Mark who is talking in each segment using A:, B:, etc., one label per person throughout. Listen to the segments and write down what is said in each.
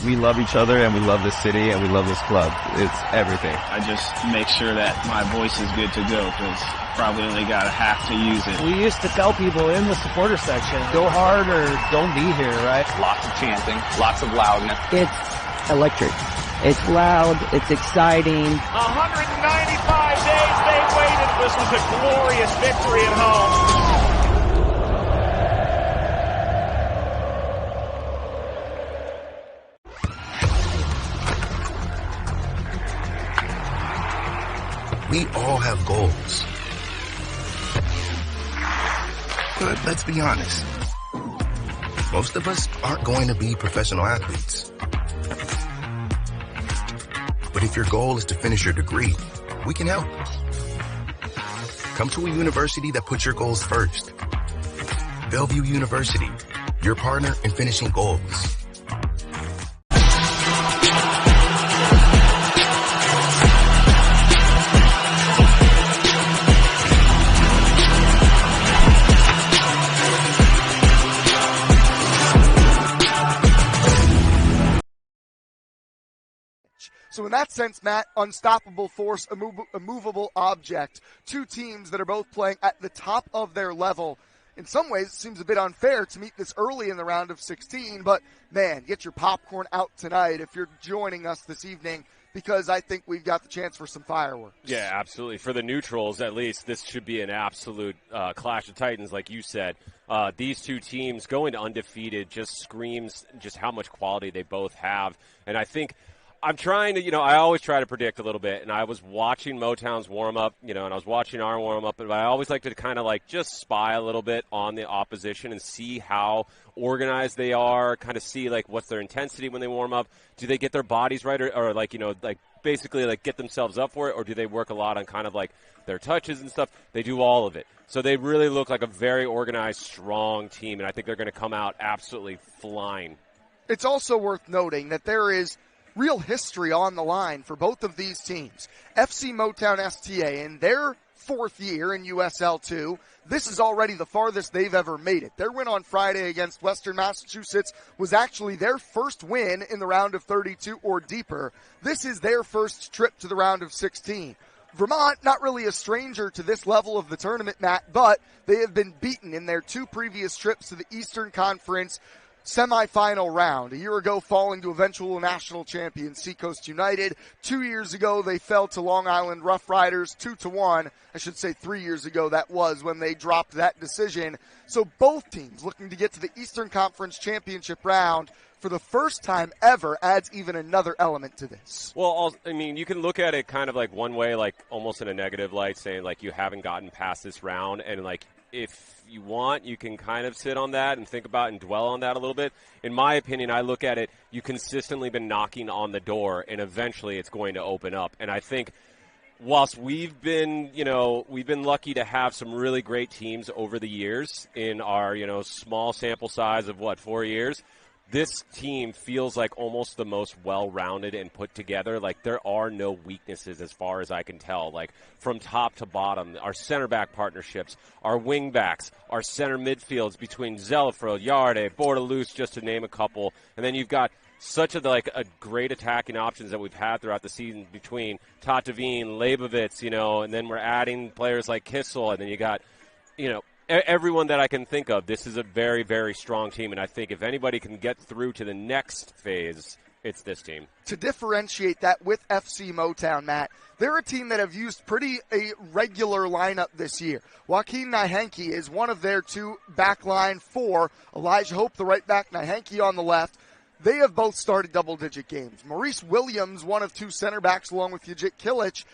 A: We love each other, and we love this city, and we love this club. It's everything.
B: I just make sure that my voice is good to go because probably only got a half to use it.
C: We used to tell people in the supporter section, go hard or don't be here, right?
D: Lots of chanting, lots of loudness.
E: It's electric. It's loud. It's exciting.
F: 195 days they waited. This was a glorious victory at home.
G: We all have goals. But let's be honest. Most of us aren't going to be professional athletes. But if your goal is to finish your degree, we can help. Come to a university that puts your goals first. Bellevue University, your partner in finishing goals.
H: So in that sense, Matt, unstoppable force, immovable object. Two teams that are both playing at the top of their level. In some ways, it seems a bit unfair to meet this early in the round of 16, but man, get your popcorn out tonight if you're joining us this evening, because I think we've got the chance for some fireworks.
I: Yeah, absolutely. For the neutrals, at least, this should be an absolute clash of titans, like you said. These two teams going to undefeated just screams just how much quality they both have. And I think I'm trying to, I always try to predict a little bit. And I was watching Motown's warm-up, and I was watching our warm-up. But I always like to kind of just spy a little bit on the opposition and see how organized they are, kind of see, what's their intensity when they warm up. Do they get their bodies right or basically get themselves up for it? Or do they work a lot on kind of their touches and stuff? They do all of it. So they really look like a very organized, strong team. And I think they're going to come out absolutely flying.
H: It's also worth noting that there is real history on the line for both of these teams. FC Motown STA in their fourth year in USL 2, this is already the farthest they've ever made it. Their win on Friday against Western Massachusetts was actually their first win in the round of 32 or deeper. This is their first trip to the round of 16. Vermont, not really a stranger to this level of the tournament, Matt, but they have been beaten in their two previous trips to the Eastern Conference semifinal round. A year ago, falling to eventual national champion Seacoast United. 2 years ago, they fell to Long Island Rough Riders 2-1. I should say 3 years ago that was when they dropped that decision. So both teams looking to get to the Eastern Conference championship round for the first time ever adds even another element to this.
I: Well, you can look at it kind of one way, almost in a negative light, saying you haven't gotten past this round, and if you want, you can kind of sit on that and think about and dwell on that a little bit. In my opinion, I look at it, you consistently been knocking on the door, and eventually it's going to open up. And I think whilst we've been lucky to have some really great teams over the years in our, small sample size of 4 years, this team feels like almost the most well-rounded and put together. There are no weaknesses as far as I can tell. From top to bottom, our center back partnerships, our wing backs, our center midfields between Zelafro, Yarde, Bordelus, just to name a couple. And then you've got such a great attacking options that we've had throughout the season between Tatavine, Leibovitz, and then we're adding players like Kissel, and then you got, everyone that I can think of. This is a very, very strong team, and I think if anybody can get through to the next phase, it's this team.
H: To differentiate that with FC Motown, Matt, they're a team that have used a regular lineup this year. Joaquin Nyhanke is one of their two backline four. Elijah Hope, the right back, Nyhanke on the left. They have both started double-digit games. Maurice Williams, one of two center backs, along with Yajit Kilic.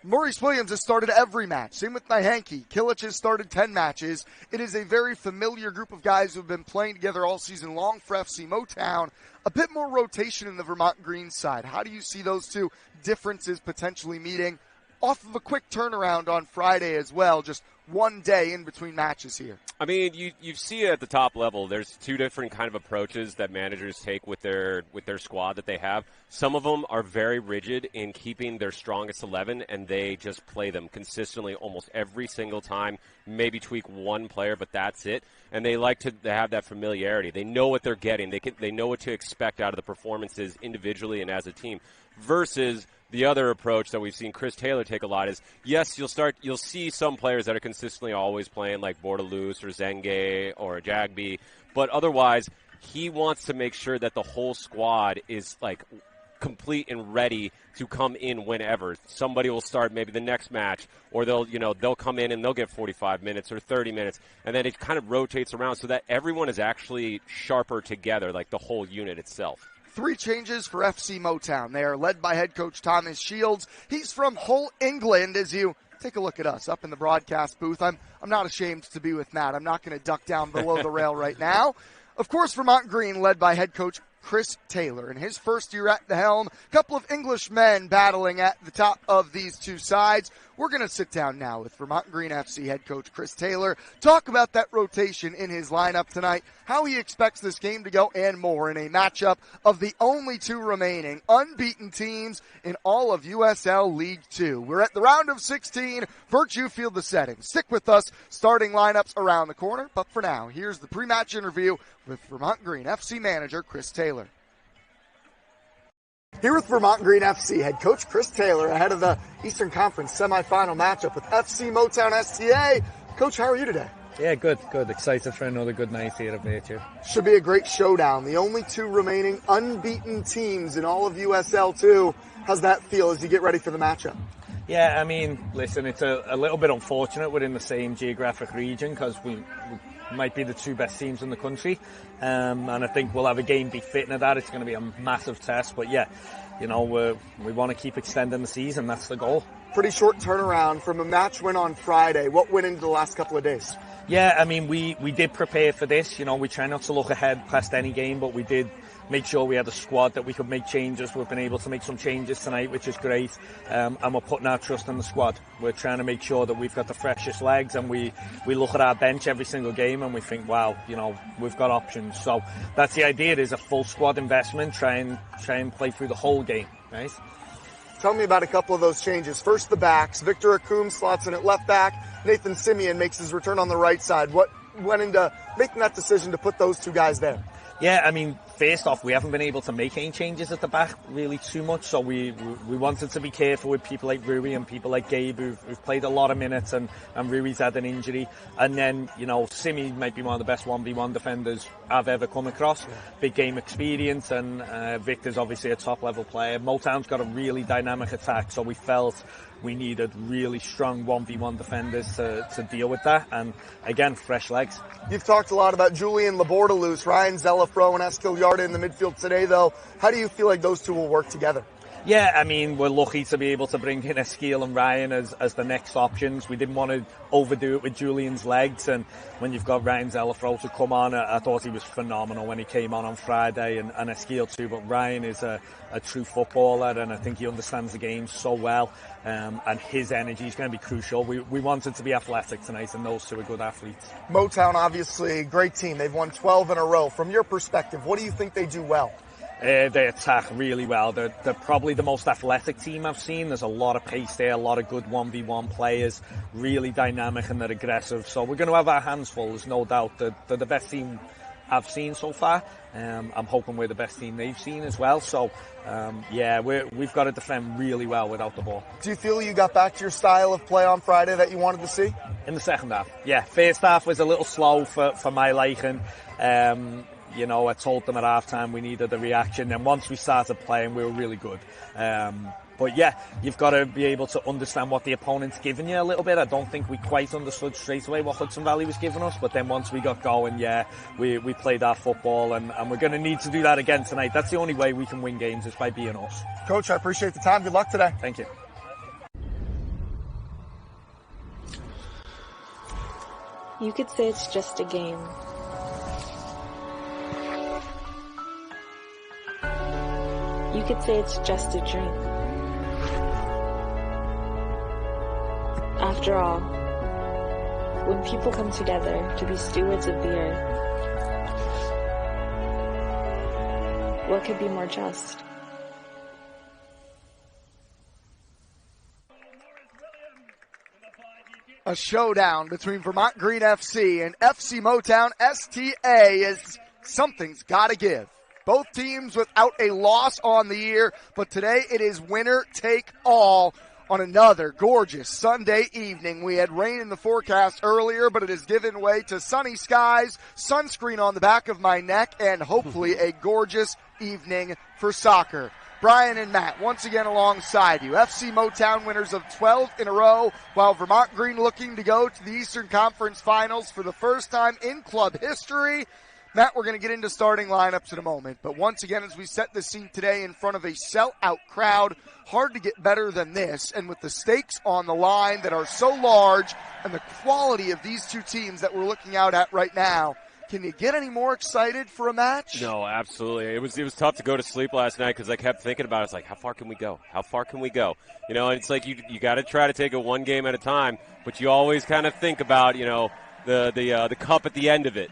H: Maurice Williams has started every match. Same with Nyhanke. Kilic has started 10 matches. It is a very familiar group of guys who have been playing together all season long for FC Motown. A bit more rotation in the Vermont Green side. How do you see those two differences potentially meeting? Off of a quick turnaround on Friday as well, just one day in between matches here?
I: I mean, you see it at the top level. There's two different kind of approaches that managers take with their squad that they have. Some of them are very rigid in keeping their strongest 11, and they just play them consistently almost every single time. Maybe tweak one player, but that's it. And they like to have that familiarity. They know what they're getting. They know what to expect out of the performances individually and as a team. Versus the other approach that we've seen Chris Taylor take a lot is, yes, you'll see some players that are consistently always playing like Bordelus or Zenge or Jagby, but otherwise he wants to make sure that the whole squad is like complete and ready to come in whenever. Somebody will start maybe the next match, or they'll come in and they'll get 45 minutes or 30 minutes, and then it kind of rotates around so that everyone is actually sharper together, like the whole unit itself.
H: 3 changes for FC Motown. They are led by head coach Thomas Shields. He's from Hull, England. As you take a look at us up in the broadcast booth, I'm not ashamed to be with Matt. I'm not going to duck down below the rail right now. Of course, Vermont Green led by head coach Chris Taylor. In his first year at the helm, a couple of English men battling at the top of these two sides. We're going to sit down now with Vermont Green FC head coach Chris Taylor, talk about that rotation in his lineup tonight, how he expects this game to go, and more in a matchup of the only 2 remaining unbeaten teams in all of USL League 2. We're at the round of 16. Virtue Field the setting. Stick with us. Starting lineups around the corner. But for now, here's the pre-match interview with Vermont Green FC manager Chris Taylor. Here with Vermont Green FC head coach Chris Taylor ahead of the Eastern Conference semifinal matchup with FC Motown STA. Coach, how are you today?
C: Yeah, good. Excited for another good night here at Virtue.
H: Should be a great showdown. The only 2 remaining unbeaten teams in all of USL2. How's that feel as you get ready for the matchup?
C: Yeah, I mean, listen, it's a little bit unfortunate we're in the same geographic region because we might be the 2 best teams in the country. And I think we'll have a game befitting of that. It's going to be a massive test. But yeah, we want to keep extending the season. That's the goal.
H: Pretty short turnaround from a match win on Friday. What went into the last couple of days?
C: Yeah, I mean, we did prepare for this. We try not to look ahead past any game, but we did make sure we had a squad that we could make changes. We've been able to make some changes tonight, which is great. And we're putting our trust in the squad. We're trying to make sure that we've got the freshest legs, and we look at our bench every single game and we think, wow, we've got options. So that's the idea. It is a full squad investment. Try and play through the whole game, right?
H: Tell me about a couple of those changes. First, the backs. Victor Akoum slots in at left back. Nathan Simeon makes his return on the right side. What went into making that decision to put those 2 guys there?
C: Yeah, I mean, first off, we haven't been able to make any changes at the back really too much, so we wanted to be careful with people like Rui and people like Gabe who've played a lot of minutes, and Rui's had an injury. And then, Simi might be one of the best 1v1 defenders I've ever come across. Yeah. Big game experience, and Victor's obviously a top-level player. Motown's got a really dynamic attack, so we felt we needed really strong 1v1 defenders to deal with that. And again, fresh legs.
H: You've talked a lot about Julian Labordelus, Ryan Zelafro, and Eskil Yarda in the midfield today, though. How do you feel like those 2 will work together?
C: Yeah, I mean, we're lucky to be able to bring in Eskil and Ryan as the next options. We didn't want to overdo it with Julian's legs, and when you've got Ryan Zelafro to come on, I thought he was phenomenal when he came on Friday, and Eskil too, but Ryan is a true footballer, and I think he understands the game so well, and his energy is going to be crucial. We wanted to be athletic tonight, and those 2 are good athletes.
H: Motown, obviously, a great team. They've won 12 in a row. From your perspective, what do you think they do well?
C: They attack really well. They're probably the most athletic team I've seen. There's a lot of pace there, a lot of good 1v1 players, really dynamic, and they're aggressive. So we're going to have our hands full, there's no doubt. They're the best team I've seen so far. I'm hoping we're the best team they've seen as well. So, we've got to defend really well without the ball.
H: Do you feel you got back to your style of play on Friday that you wanted to see?
C: In the second half, yeah. First half was a little slow for my liking. I told them at halftime we needed a reaction, and once we started playing, we were really good. But yeah, you've got to be able to understand what the opponent's giving you a little bit. I don't think we quite understood straight away what Hudson Valley was giving us, but then once we got going, we played our football, and we're going to need to do that again tonight. That's the only way we can win games, is by being us.
H: Coach, I appreciate the time. Good luck today.
C: Thank you.
J: You could say it's just a game. You could say it's just a drink. After all, When people come together to be stewards of the earth, what could be more just?
H: A showdown between Vermont Green FC and FC Motown STA is something's got to give. Both teams without a loss on the year, but today it is winner take all on another gorgeous Sunday evening. We had rain in the forecast earlier, but it has given way to sunny skies, sunscreen on the back of my neck, and hopefully a gorgeous evening for soccer. Brian and Matt, once again alongside you. FC Motown winners of 12 in a row, while Vermont Green looking to go to the Eastern Conference Finals for the first time in club history. Matt, we're going to get into starting lineups in a moment, but once again, as we set the scene today in front of a sellout crowd, hard to get better than this, and with the stakes on the line that are so large and the quality of these two teams that we're looking out at right now, can you get any more excited for a match?
I: No, absolutely. It was tough to go to sleep last night because I kept thinking about it. It's like, how far can we go? How far can we go? You know, it's like you got to try to take it one game at a time, but you always kind of think about, you know, the cup at the end of it.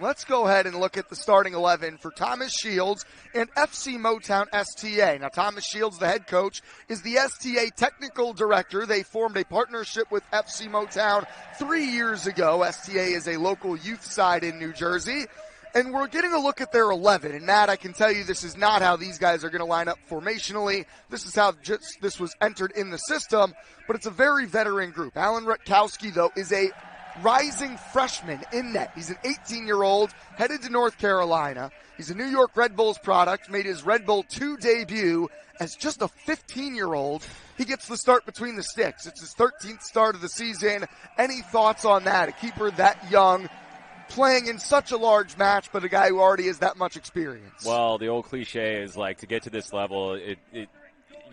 H: Let's go ahead and look at the starting 11 for Thomas Shields and FC Motown STA. Now, Thomas Shields, the head coach, is the STA technical director. They formed a partnership with FC Motown 3 years ago. STA is a local youth side in New Jersey. And we're getting a look at their 11. And, Matt, I can tell you this is not how these guys are going to line up formationally. This is how this was entered in the system. But it's a very veteran group. Alan Rutkowski, though, is a rising freshman in net. He's an 18-year-old, headed to North Carolina. He's a New York Red Bulls product, made his Red Bull 2 debut as just a 15-year-old. He gets the start between the sticks. It's his 13th start of the season. Any thoughts on that? A keeper that young, playing in such a large match, but a guy who already has that much experience.
I: Well, the old cliche is like, to get to this level,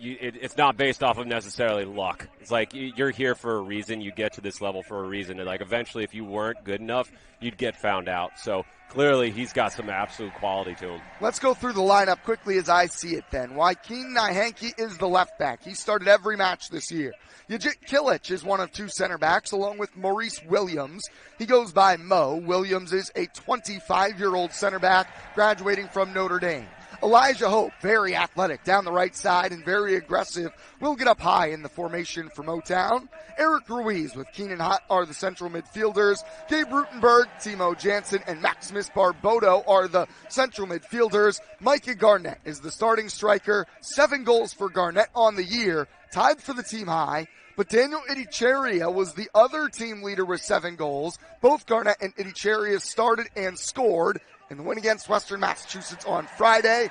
I: it's not based off of necessarily luck. It's like you're here for a reason. You get to this level for a reason. And like eventually, if you weren't good enough, you'd get found out. So clearly, he's got some absolute quality to him.
H: Let's go through the lineup quickly as I see it then. Joaquin Nahanke is the left back. He started every match this year. Yajit Kilic is one of two center backs, along with Maurice Williams. He goes by Mo. Williams is a 25-year-old center back graduating from Notre Dame. Elijah Hope, very athletic down the right side and very aggressive, will get up high in the formation for Motown. Eric Ruiz with Keenan Hott are the central midfielders. Gabe Rutenberg, Timo Jansen, and Maximus Barbodo are the central midfielders. Micah Garnett is the starting striker. 7 goals for Garnett on the year, tied for the team high. But Daniel Idicheria was the other team leader with 7 goals. Both Garnett and Idicheria started and scored in the win against Western Massachusetts on Friday.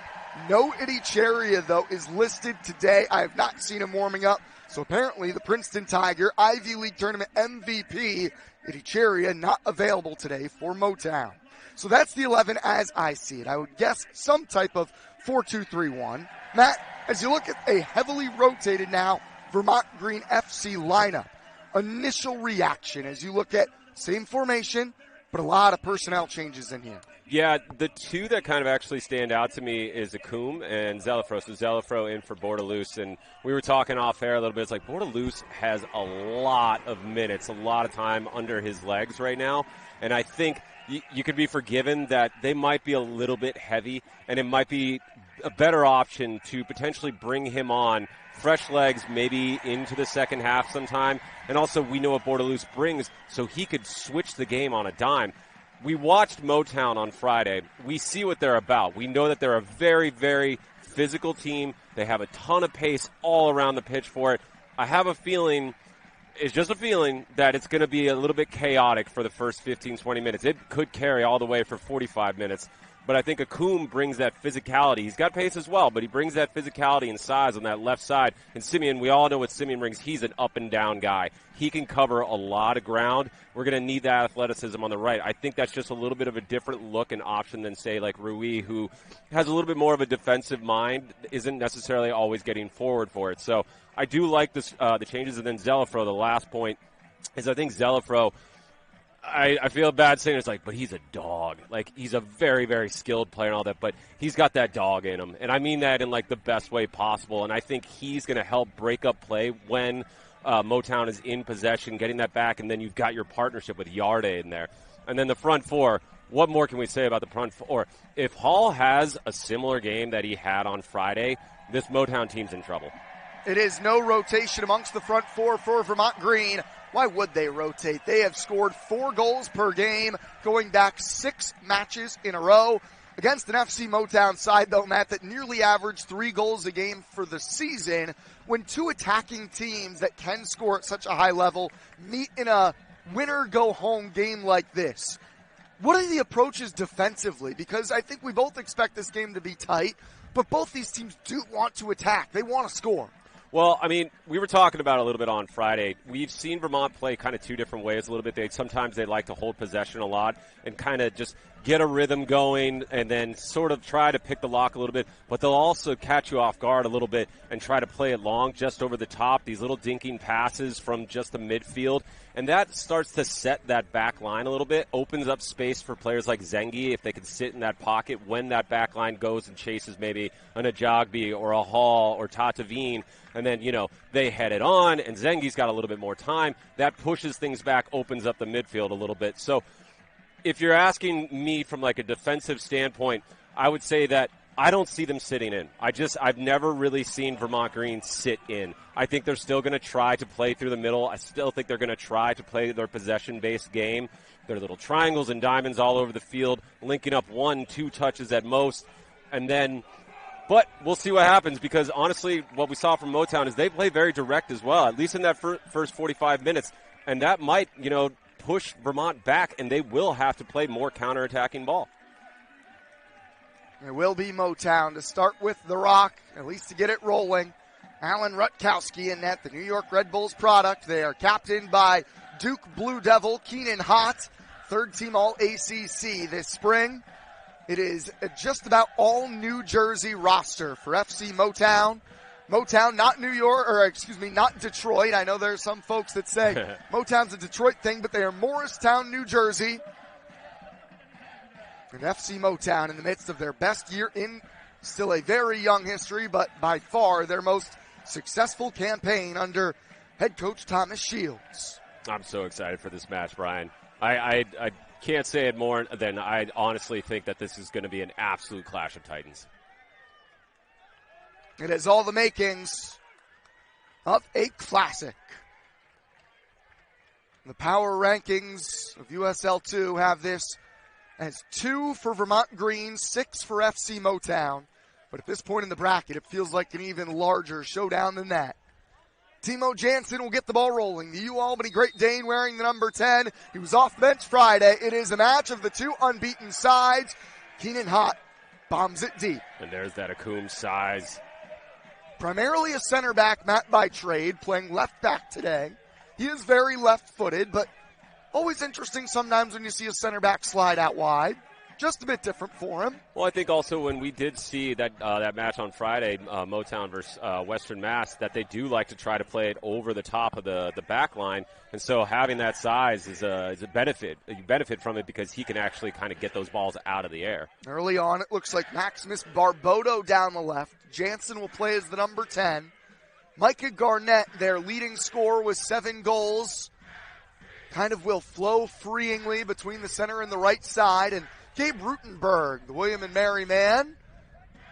H: No Idicheria, though, is listed today. I have not seen him warming up. So apparently the Princeton Tiger Ivy League Tournament MVP, Idicheria, not available today for Motown. So that's the 11 as I see it. I would guess some type of 4-2-3-1. Matt, as you look at a heavily rotated now Vermont Green FC lineup, initial reaction as you look at same formation, but a lot of personnel changes in here.
I: Yeah, the two that kind of actually stand out to me is Akoum and Zelafro. So Zelafro in for Bordelus, and we were talking off air a little bit. It's like Bordelus has a lot of minutes, a lot of time under his legs right now, and I think you could be forgiven that they might be a little bit heavy, and it might be a better option to potentially bring him on fresh legs maybe into the second half sometime. And also we know what Bordelus brings, so he could switch the game on a dime. We watched Motown on Friday. We see what they're about. We know that they're a very, very physical team. They have a ton of pace all around the pitch for it. I have a feeling, it's just a feeling, that it's going to be a little bit chaotic for the first 15, 20 minutes. It could carry all the way for 45 minutes. But I think Akoum brings that physicality. He's got pace as well, but he brings that physicality and size on that left side. And Simeon, we all know what Simeon brings. He's an up-and-down guy. He can cover a lot of ground. We're going to need that athleticism on the right. I think that's just a little bit of a different look and option than, say, like Rui, who has a little bit more of a defensive mind, isn't necessarily always getting forward for it. So I do like this, the changes. And then Zelafro, the last point, is I think Zelafro, I feel bad saying it's like, but he's a dog. Like, he's a very, very skilled player and all that, but he's got that dog in him. And I mean that in, like, the best way possible. And I think he's going to help break up play when Motown is in possession, getting that back, and then you've got your partnership with Yarde in there. And then the front four, what more can we say about the front four? If Hall has a similar game that he had on Friday, this Motown team's in trouble.
H: It is no rotation amongst the front four for Vermont Green. Why would they rotate? They have scored 4 goals per game, going back 6 matches in a row. Against an FC Motown side, though, Matt, that nearly averaged 3 goals a game for the season, when 2 attacking teams that can score at such a high level meet in a winner-go-home game like this, what are the approaches defensively? Because I think we both expect this game to be tight, but both these teams do want to attack. They want to score.
I: Well, I mean, we were talking about it a little bit on Friday. We've seen Vermont play kind of 2 different ways a little bit. Sometimes they like to hold possession a lot and kind of just get a rhythm going and then sort of try to pick the lock a little bit. But they'll also catch you off guard a little bit and try to play it long just over the top, these little dinking passes from just the midfield. And that starts to set that back line a little bit, opens up space for players like Zengi if they can sit in that pocket when that back line goes and chases maybe an Ajagbi or a Hall or Tatavine. And then, they head it on, and Zengi's got a little bit more time. That pushes things back, opens up the midfield a little bit. So if you're asking me from like a defensive standpoint, I would say that I don't see them sitting in. I've never really seen Vermont Green sit in. I think they're still going to try to play through the middle. I still think they're going to try to play their possession-based game. Their little triangles and diamonds all over the field, linking up 1-2 touches at most, and then. But we'll see what happens because, honestly, what we saw from Motown is they play very direct as well, at least in that first 45 minutes. And that might, push Vermont back, and they will have to play more counterattacking ball.
H: It will be Motown to start with the rock, at least to get it rolling. Alan Rutkowski in net, the New York Red Bulls product. They are captained by Duke Blue Devil Keenan Hott, third-team All-ACC this spring. It is just about all New Jersey roster for FC Motown. Motown, not not Detroit. I know there are some folks that say Motown's a Detroit thing, but they are Morristown, New Jersey. And FC Motown in the midst of their best year in still a very young history, but by far their most successful campaign under head coach Thomas Shields.
I: I'm so excited for this match, Brian. I can't say it more than I honestly think that this is going to be an absolute clash of titans.
H: It has all the makings of a classic. The power rankings of USL2 have this as 2 for Vermont Green, 6 for FC Motown. But at this point in the bracket, it feels like an even larger showdown than that. Timo Jansen will get the ball rolling. The U-Albany Great Dane wearing the number 10. He was off bench Friday. It is a match of the 2 unbeaten sides. Keenan Hott bombs it deep.
I: And there's that Akum size.
H: Primarily a center back, Matt, by trade, playing left back today. He is very left-footed, but always interesting sometimes when you see a center back slide out wide. Just a bit different for him.
I: Well, I think also when we did see that that match on Friday, Motown versus Western Mass, that they do like to try to play it over the top of the back line. And so having that size is a benefit. You benefit from it because he can actually kind of get those balls out of the air.
H: Early on, it looks like Maximus Barbodo down the left. Jansen will play as the number 10. Micah Garnett, their leading scorer with 7 goals, kind of will flow freeingly between the center and the right side. And Gabe Rutenberg, the William and Mary man,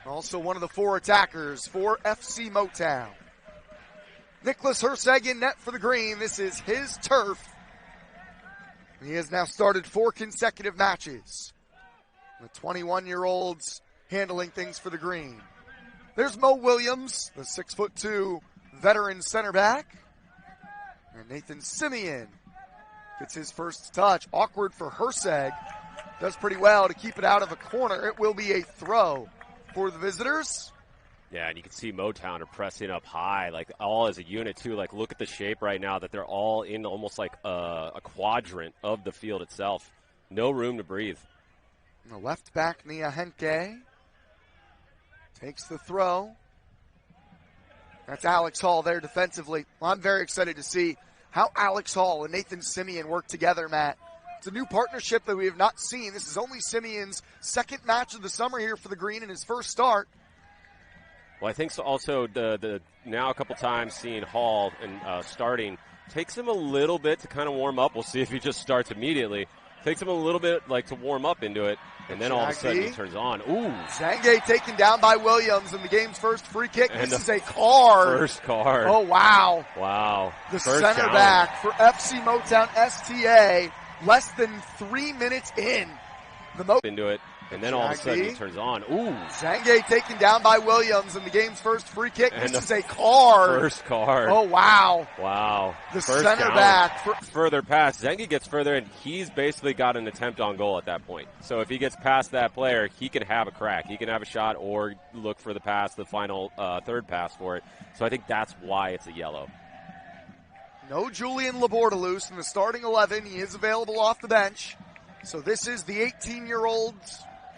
H: also one of the 4 attackers for FC Motown. Nicholas Herseg in net for the Green. This is his turf. He has now started 4 consecutive matches. The 21-year-old's handling things for the Green. There's Mo Williams, the 6'2" veteran center back. And Nathan Simeon gets his first touch. Awkward for Herseg. Does pretty well to keep it out of a corner. It will be a throw for the visitors.
I: Yeah, and you can see Motown are pressing up high, like all as a unit too. Like look at the shape right now that they're all in almost like a quadrant of the field itself. No room to breathe.
H: And the left back, Nia Henke, takes the throw. That's Alex Hall there defensively. Well, I'm very excited to see how Alex Hall and Nathan Simeon work together, Matt. It's a new partnership that we have not seen. This is only Simeon's second match of the summer here for the Green in his first start.
I: Well, I think so also the now a couple times seeing Hall and starting takes him a little bit to kind of warm up. We'll see if he just starts immediately. Takes him a little bit like to warm up into it, and then all of a sudden he turns on. Ooh.
H: Zange taken down by Williams in the game's first free kick. And this is a card.
I: First card.
H: Oh, wow.
I: Wow.
H: The
I: first
H: center
I: challenge.
H: back for FC Motown STA, less than 3 minutes in.
I: Into it, and then all of a sudden he turns on. Ooh.
H: Zange taken down by Williams in the game's first free kick. And this is a card.
I: First card.
H: Oh, wow.
I: Wow.
H: The
I: first
H: center
I: challenge.
H: back.
I: Further pass. Zengi gets further, and he's basically got an attempt on goal at that point. So if he gets past that player, he can have a crack. He can have a shot or look for the pass, the final third pass for it. So I think that's why it's a yellow.
H: No Julian Labordalus in the starting 11. He is available off the bench. So this is the 18-year-old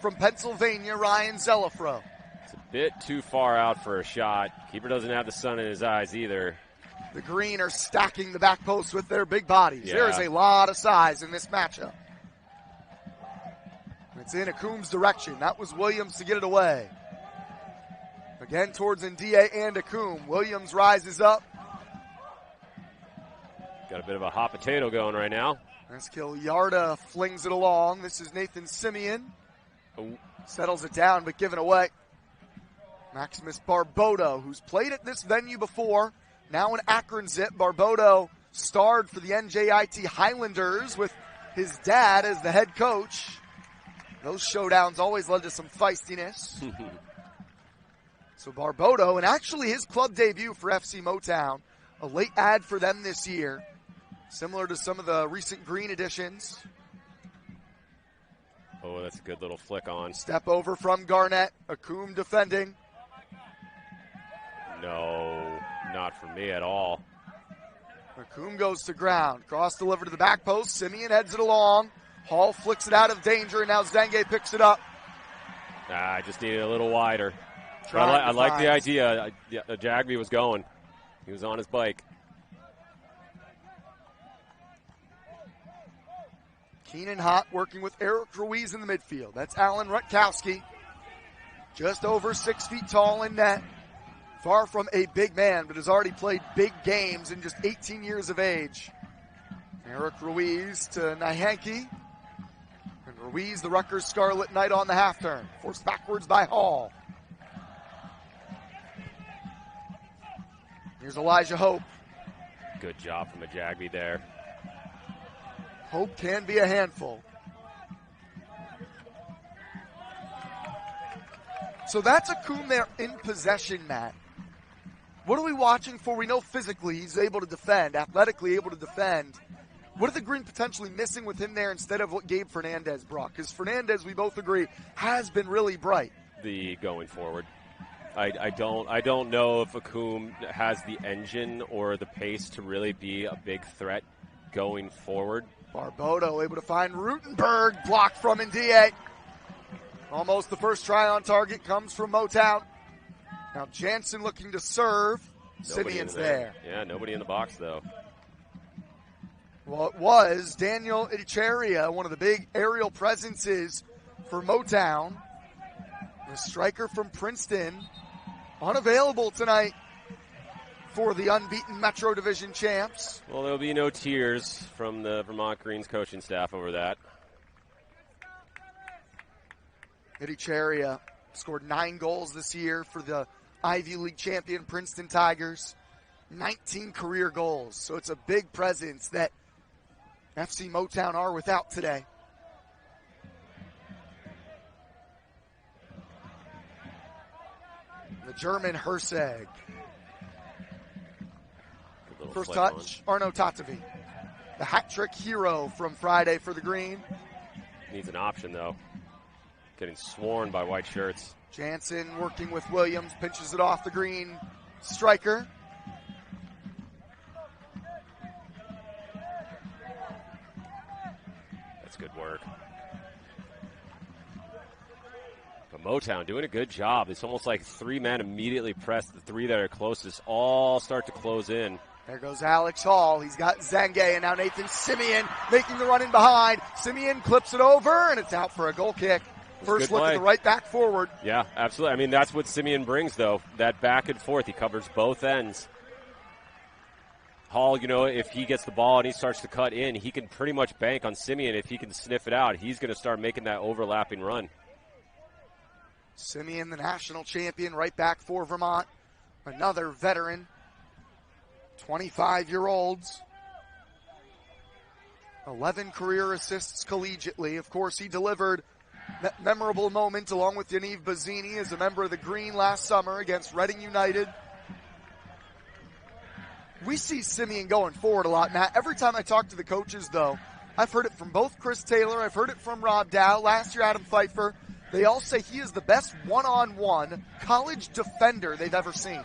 H: from Pennsylvania, Ryan Zelafro.
I: It's a bit too far out for a shot. Keeper doesn't have the sun in his eyes either.
H: The Green are stacking the back post with their big bodies.
I: Yeah.
H: There is a lot of size in this matchup. It's in Akum's direction. That was Williams to get it away. Again towards Ndie and Akum. Williams rises up.
I: Got a bit of a hot potato going right now.
H: Eskill Yarda flings it along. This is Nathan Simeon.
I: Ooh.
H: Settles it down, but given away. Maximus Barbodo, who's played at this venue before, now in Akron Zip. Barbodo starred for the NJIT Highlanders with his dad as the head coach. Those showdowns always led to some feistiness. So Barbodo, and actually his club debut for FC Motown, a late ad for them this year. Similar to some of the recent Green additions.
I: Oh, that's a good little flick on.
H: Step over from Garnett. Akum defending.
I: No, not for me at all.
H: Akum goes to ground. Cross delivered to the back post. Simeon heads it along. Hall flicks it out of danger, and now Zange picks it up.
I: I just needed a little wider. I like the idea. Jagby was going. He was on his bike.
H: Keenan Hott working with Eric Ruiz in the midfield. That's Alan Rutkowski. Just over 6 feet tall in net. Far from a big man, but has already played big games in just 18 years of age. Eric Ruiz to Nyanke. And Ruiz, the Rutgers Scarlet Knight on the half turn. Forced backwards by Hall. Here's Elijah Hope.
I: Good job from a Jagby there.
H: Hope can be a handful. So that's Akum there in possession, Matt. What are we watching for? We know physically he's able to defend, athletically able to defend. What are the Green potentially missing with him there instead of what Gabe Fernandez brought? Because Fernandez, we both agree, has been really bright.
I: The going forward. I don't know if Akum has the engine or the pace to really be a big threat going forward.
H: Barbodo able to find Rutenberg, blocked from Ndie. Almost the first try on target comes from Motown. Now Jansen looking to serve. Simeon's there.
I: Yeah, nobody in the box though.
H: Well, it was Daniel Icharia, one of the big aerial presences for Motown. The striker from Princeton, unavailable tonight for the unbeaten Metro Division champs.
I: Well, there'll be no tears from the Vermont Greens coaching staff over that.
H: Icharia scored 9 goals this year for the Ivy League champion Princeton Tigers. 19 career goals. So it's a big presence that FC Motown are without today. The German Herseg. First touch, Arno Tatavi. The hat-trick hero from Friday for the Green.
I: Needs an option, though. Getting sworn by white shirts.
H: Jansen working with Williams, pinches it off the Green striker.
I: That's good work. But Motown doing a good job. It's almost like 3 men immediately press the 3 that are closest, all start to close in.
H: There goes Alex Hall. He's got Zange, and now Nathan Simeon making the run in behind. Simeon clips it over, and it's out for a goal kick. First look at the right back forward.
I: Yeah, absolutely. I mean, that's what Simeon brings, though, that back and forth. He covers both ends. Hall, if he gets the ball and he starts to cut in, he can pretty much bank on Simeon. If he can sniff it out, he's going to start making that overlapping run.
H: Simeon, the national champion, right back for Vermont. Another veteran, 25-year-olds. 11 career assists collegiately. Of course, he delivered that memorable moment along with Yaniv Bazzini as a member of the Green last summer against Reading United. We see Simeon going forward a lot, Matt. Every time I talk to the coaches, though, I've heard it from both Chris Taylor, I've heard it from Rob Dow, last year Adam Pfeiffer. They all say he is the best one-on-one college defender they've ever seen.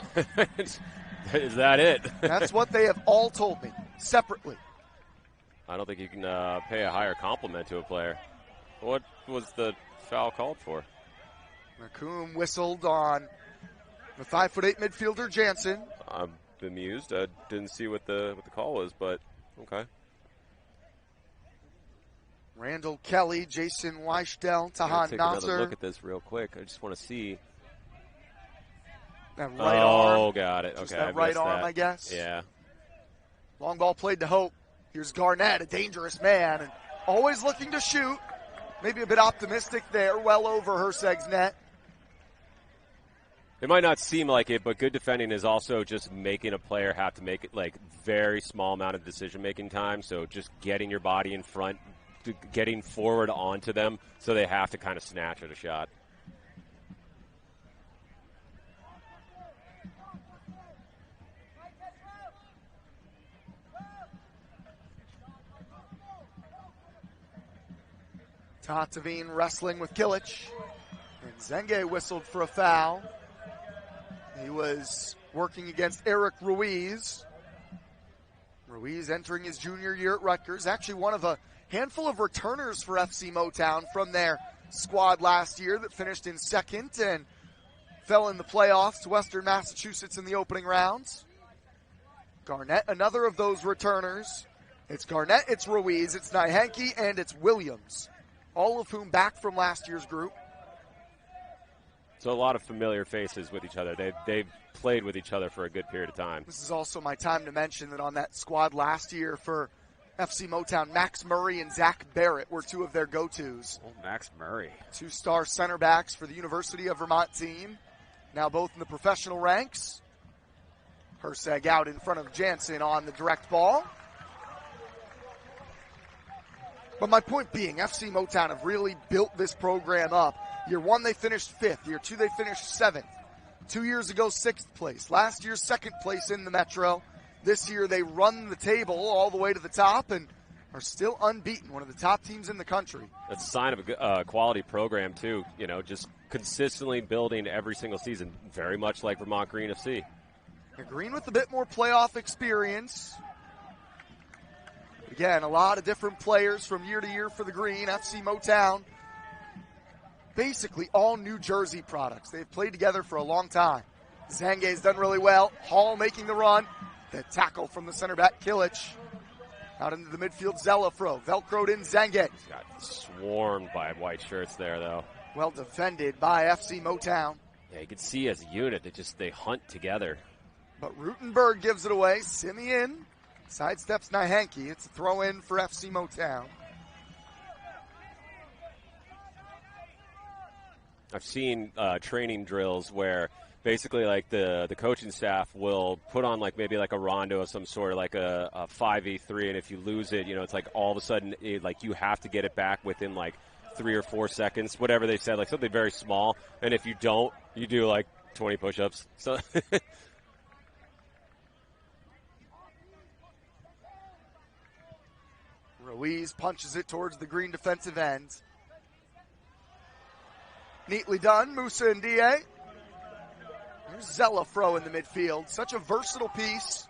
I: Is that it?
H: That's what they have all told me, separately.
I: I don't think you can pay a higher compliment to a player. What was the foul called for?
H: McComb whistled on the 5'8" midfielder Jansen.
I: I'm bemused. I didn't see what the call was, but okay.
H: Randall Kelly, Jason Weishdell, Tahan
I: take
H: Nasser.
I: another look at this real quick. I just want to see.
H: That right arm.
I: Oh, got it.
H: Just
I: okay,
H: that right arm, I guess.
I: Yeah.
H: Long ball played to Hope. Here's Garnett, a dangerous man, and always looking to shoot. Maybe a bit optimistic there, well over Herseg's net.
I: It might not seem like it, but good defending is also just making a player have to make it like very small amount of decision-making time. So just getting your body in front, getting forward onto them, so they have to kind of snatch at a shot.
H: Tatavine wrestling with Kilich. And Zenge whistled for a foul. He was working against Eric Ruiz. Ruiz entering his junior year at Rutgers. Actually one of a handful of returners for FC Motown from their squad last year that finished in second and fell in the playoffs to Western Massachusetts in the opening rounds. Garnett, another of those returners. It's Garnett, it's Ruiz, it's Nyhanke, and it's Williams. All of whom back from last year's group.
I: So a lot of familiar faces with each other. They've played with each other for a good period of time.
H: This is also my time to mention that on that squad last year for FC Motown, Max Murray and Zach Barrett were two of their go-tos.
I: Oh, Max Murray.
H: Two-star center backs for the University of Vermont team. Now both in the professional ranks. Herseg out in front of Jansen on the direct ball. But my point being, FC Motown have really built this program up. Year one, they finished 5th. Year two, they finished 7th. 2 years ago, 6th place. Last year, 2nd place in the Metro. This year, they run the table all the way to the top and are still unbeaten. One of the top teams in the country.
I: That's a sign of a quality program, too. Just consistently building every single season, very much like Vermont Green FC.
H: Green with a bit more playoff experience. Again, a lot of different players from year to year for the Green. FC Motown, basically all New Jersey products. They've played together for a long time. Zange's done really well. Hall making the run. The tackle from the center back, Kilich. Out into the midfield, Zelafro. Velcroed in Zange.
I: He's got swarmed by white shirts there, though.
H: Well defended by FC Motown.
I: Yeah, you can see as a unit, they hunt together.
H: But Rutenberg gives it away. Simeon sidesteps Nyhanke. It's a throw in for FC Motown.
I: I've seen training drills where basically like the coaching staff will put on like maybe like a rondo of some sort, like a 5v3, and if you lose it, it's like all of a sudden like you have to get it back within like 3 or 4 seconds, whatever they said, like something very small, and if you don't, you do like 20 push-ups. So
H: Ruiz punches it towards the Green defensive end. Neatly done, Musa and D.A. There's Zelafro in the midfield. Such a versatile piece.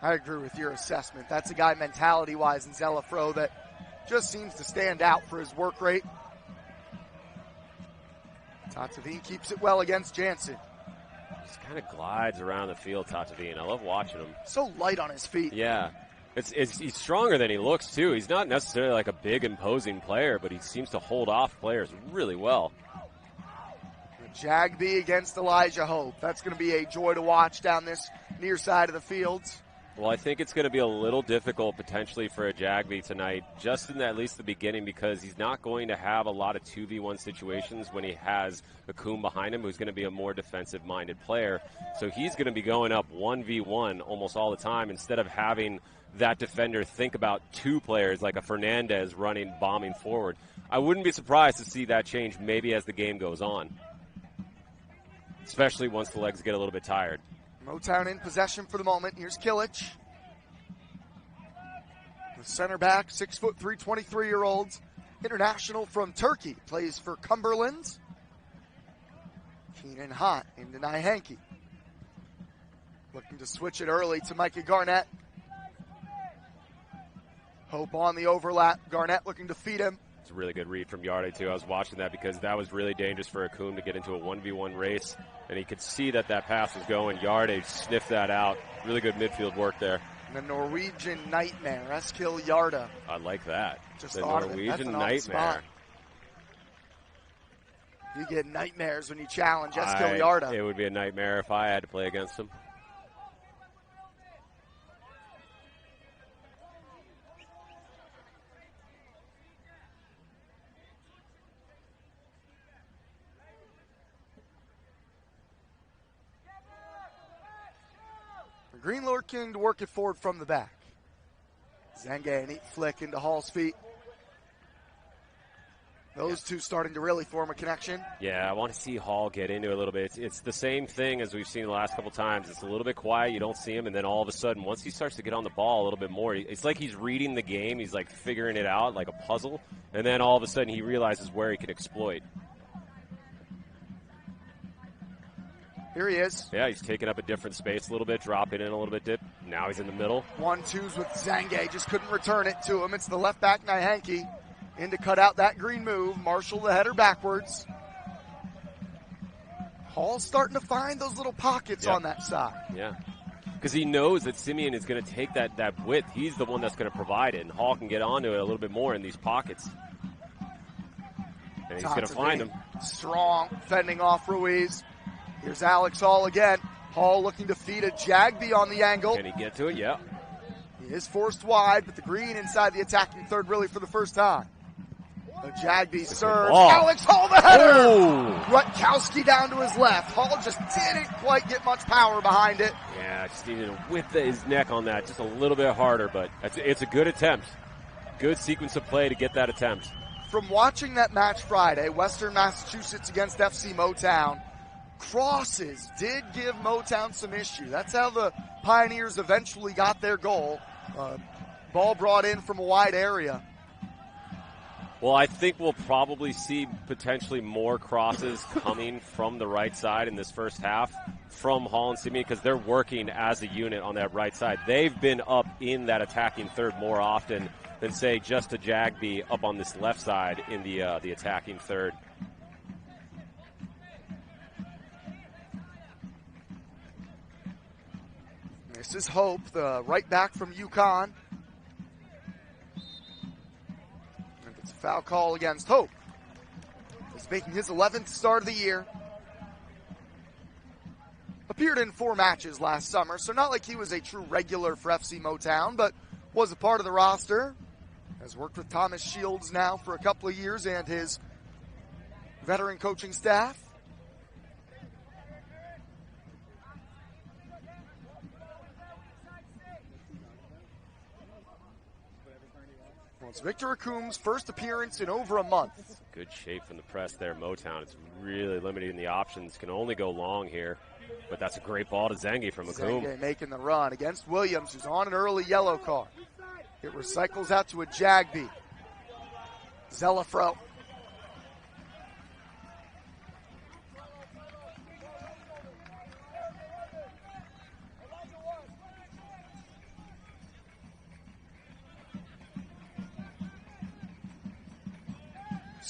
H: I agree with your assessment. That's a guy mentality-wise in Zelafro that just seems to stand out for his work rate. Tatavine keeps it well against Jansen.
I: Just kind of glides around the field, Tatavine. I love watching him.
H: So light on his feet.
I: Yeah. He's stronger than he looks, too. He's not necessarily like a big, imposing player, but he seems to hold off players really well.
H: Jagby against Elijah Hope. That's going to be a joy to watch down this near side of the field.
I: Well, I think it's going to be a little difficult potentially for a Jagby tonight, just in at least the beginning, because he's not going to have a lot of 2v1 situations when he has Akum behind him, who's going to be a more defensive-minded player. So he's going to be going up 1v1 almost all the time instead of having that defender think about two players like a Fernandez running, bombing forward. I wouldn't be surprised to see that change maybe as the game goes on, especially once the legs get a little bit tired.
H: Motown in possession for the moment. Here's Kilic. The center back, 6'3", 23-year-old, international from Turkey, plays for Cumberland. Keenan Hot into Nyhanke. Looking to switch it early to Micah Garnett. Hope on the overlap. Garnett looking to feed him.
I: It's a really good read from Yarde, too. I was watching that because that was really dangerous for Akum to get into a 1v1 race, and he could see that pass was going. Yarde sniffed that out. Really good midfield work there.
H: The Norwegian Nightmare, Eskil Yarde.
I: I like that.
H: Just
I: the
H: thought
I: Norwegian
H: of it. That's an
I: Nightmare.
H: You get nightmares when you challenge Eskil Yarde.
I: It would be a nightmare if I had to play against him.
H: Green looking to work it forward from the back. Zenge, a neat flick into Hall's feet. Those two starting to really form a connection.
I: Yeah, I want to see Hall get into it a little bit. It's the same thing as we've seen the last couple times. It's a little bit quiet. You don't see him, and then all of a sudden, once he starts to get on the ball a little bit more, it's like he's reading the game. He's like figuring it out like a puzzle, and then all of a sudden he realizes where he can exploit.
H: Here he is.
I: Yeah, he's taking up a different space a little bit, dropping in a little bit dip. Now he's in the middle.
H: 1-2s with Zenge. Just couldn't return it to him. It's the left back, Nyhanke, in to cut out that green move. Marshall the header backwards. Hall's starting to find those little pockets on that side.
I: Yeah. Because he knows that Simeon is going to take that width. He's the one that's going to provide it, and Hall can get onto it a little bit more in these pockets. And he's going to find him.
H: Strong, fending off Ruiz. Here's Alex Hall again. Hall looking to feed a Jagby on the angle.
I: Can he get to it? Yeah.
H: He is forced wide, but the green inside the attacking third really for the first time. A Jagby serve. Alex Hall the header!
I: Oh.
H: Rutkowski down to his left. Hall just didn't quite get much power behind it.
I: Yeah, just needed to whip his neck on that just a little bit harder, but it's a good attempt. Good sequence of play to get that attempt.
H: From watching that match Friday, Western Massachusetts against FC Motown, crosses did give Motown some issue. That's how the Pioneers eventually got their goal. Ball brought in from a wide area.
I: Well, I think we'll probably see potentially more crosses coming from the right side in this first half from Hall and Simeon because they're working as a unit on that right side. They've been up in that attacking third more often than, say, just a Jagby up on this left side in the attacking third.
H: This is Hope, the right back from UConn. And it's a foul call against Hope. He's making his 11th start of the year. Appeared in 4 matches last summer, so not like he was a true regular for FC Motown, but was a part of the roster. Has worked with Thomas Shields now for a couple of years and his veteran coaching staff. It's Victor Akum's first appearance in over a month.
I: Good shape from the press there, Motown. It's really limiting the options. Can only go long here. But that's a great ball to Zenge from Akum.
H: Zenge making the run against Williams, who's on an early yellow card. It recycles out to a Jagby. Zelafro.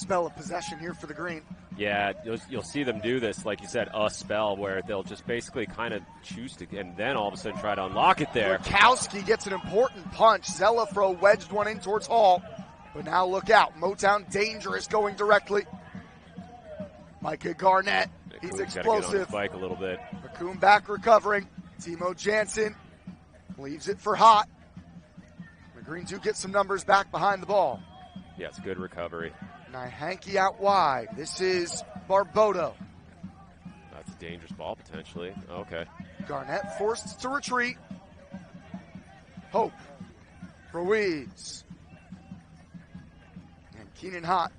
H: spell of possession here for the Green.
I: Yeah, you'll see them do this, like you said, a spell where they'll just basically kind of choose to, and then all of a sudden try to unlock it there.
H: Lukowski gets an important punch. Zelafro wedged one in towards Hall. But now look out. Motown dangerous going directly. Micah Garnett. He's explosive.
I: Gotta get on his bike a little bit.
H: McComb back recovering. Timo Jansen leaves it for Hot. The Green do get some numbers back behind the ball.
I: Yeah, it's a good recovery.
H: Hanky out wide. This is Barbodo.
I: That's a dangerous ball, potentially. Okay.
H: Garnett forced to retreat. Hope. Ruiz. And Keenan Hott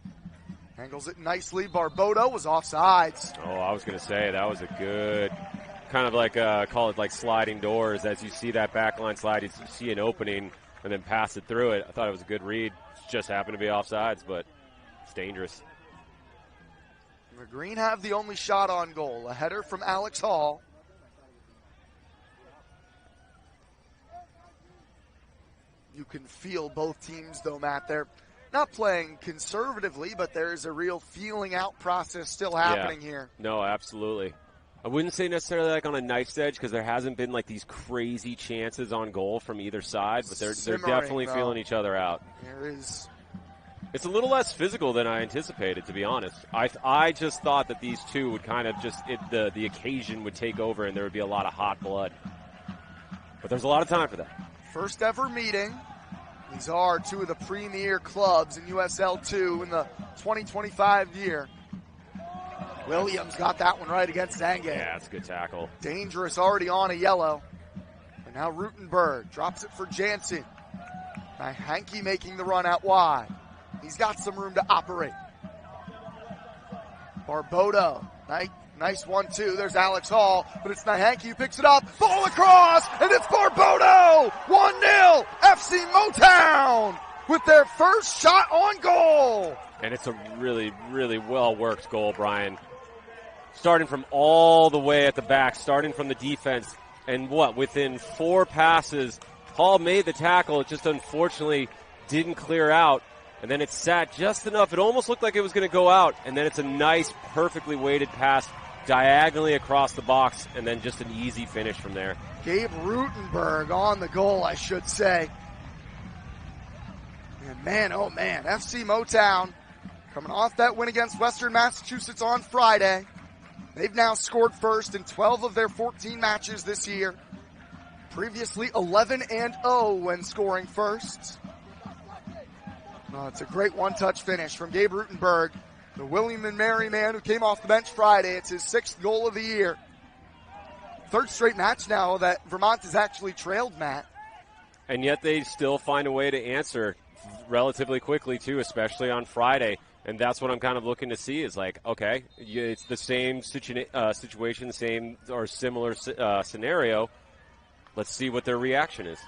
H: angles it nicely. Barbodo was offsides.
I: Oh, I was going to say, that was a good, kind of like, call it like sliding doors. As you see that back line slide, you see an opening and then pass it through it. I thought it was a good read. Just happened to be offsides, but it's dangerous.
H: The Green have the only shot on goal. A header from Alex Hall. You can feel both teams, though, Matt. They're not playing conservatively, but there's a real feeling out process still happening here.
I: No, absolutely. I wouldn't say necessarily like on a knife's edge because there hasn't been like these crazy chances on goal from either side, but they're definitely feeling each other out.
H: There is.
I: It's a little less physical than I anticipated, to be honest. I just thought that these two would kind of just the occasion would take over and there would be a lot of hot blood. But there's a lot of time for that.
H: First ever meeting. These are two of the premier clubs in USL 2 in the 2025 year. Williams got that one right against Zange.
I: Yeah, it's a good tackle.
H: Dangerous already on a yellow. And now Rutenberg drops it for Jansen. Now Hanke making the run out wide. He's got some room to operate. Barbodo. Nice 1-2. There's Alex Hall, but it's Nahanke who picks it up. Ball across, and it's Barbodo! 1-0! FC Motown with their first shot on goal.
I: And it's a really, really well-worked goal, Brian. Starting from all the way at the back, starting from the defense, and within 4 passes, Hall made the tackle. It just unfortunately didn't clear out. And then it sat just enough. It almost looked like it was going to go out. And then it's a nice, perfectly weighted pass diagonally across the box. And then just an easy finish from there.
H: Gabe Rutenberg on the goal, I should say. And man, oh man, FC Motown coming off that win against Western Massachusetts on Friday. They've now scored first in 12 of their 14 matches this year. Previously 11-0 when scoring first. Oh, it's a great one-touch finish from Gabe Rutenberg, the William and Mary man who came off the bench Friday. It's his 6th goal of the year. 3rd straight match now that Vermont has actually trailed, Matt.
I: And yet they still find a way to answer relatively quickly, too, especially on Friday. And that's what I'm kind of looking to see is like, okay, it's the same situation, same or similar scenario. Let's see what their reaction is.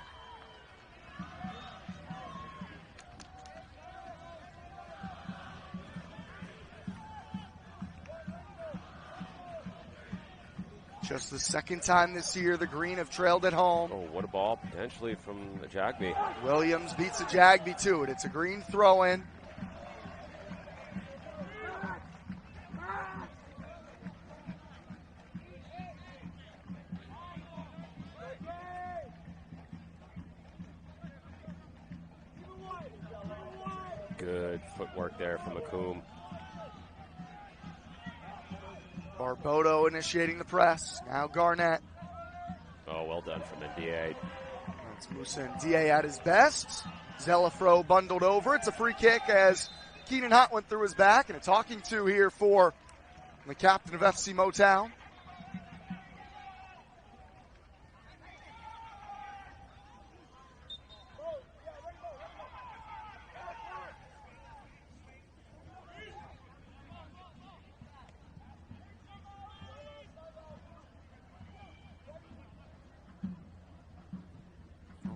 H: Just the 2nd time this year the Green have trailed at home.
I: Oh, what a ball potentially from the Jagby.
H: Williams beats a Jagby to it. It's a Green throw-in.
I: Good footwork there from McComb.
H: Barbodo initiating the press. Now Garnett.
I: Oh, well done from NDA.
H: That's Musa NDA at his best. Zelafro bundled over. It's a free kick as Keenan Hott went through his back, and a talking to here for the captain of FC Motown.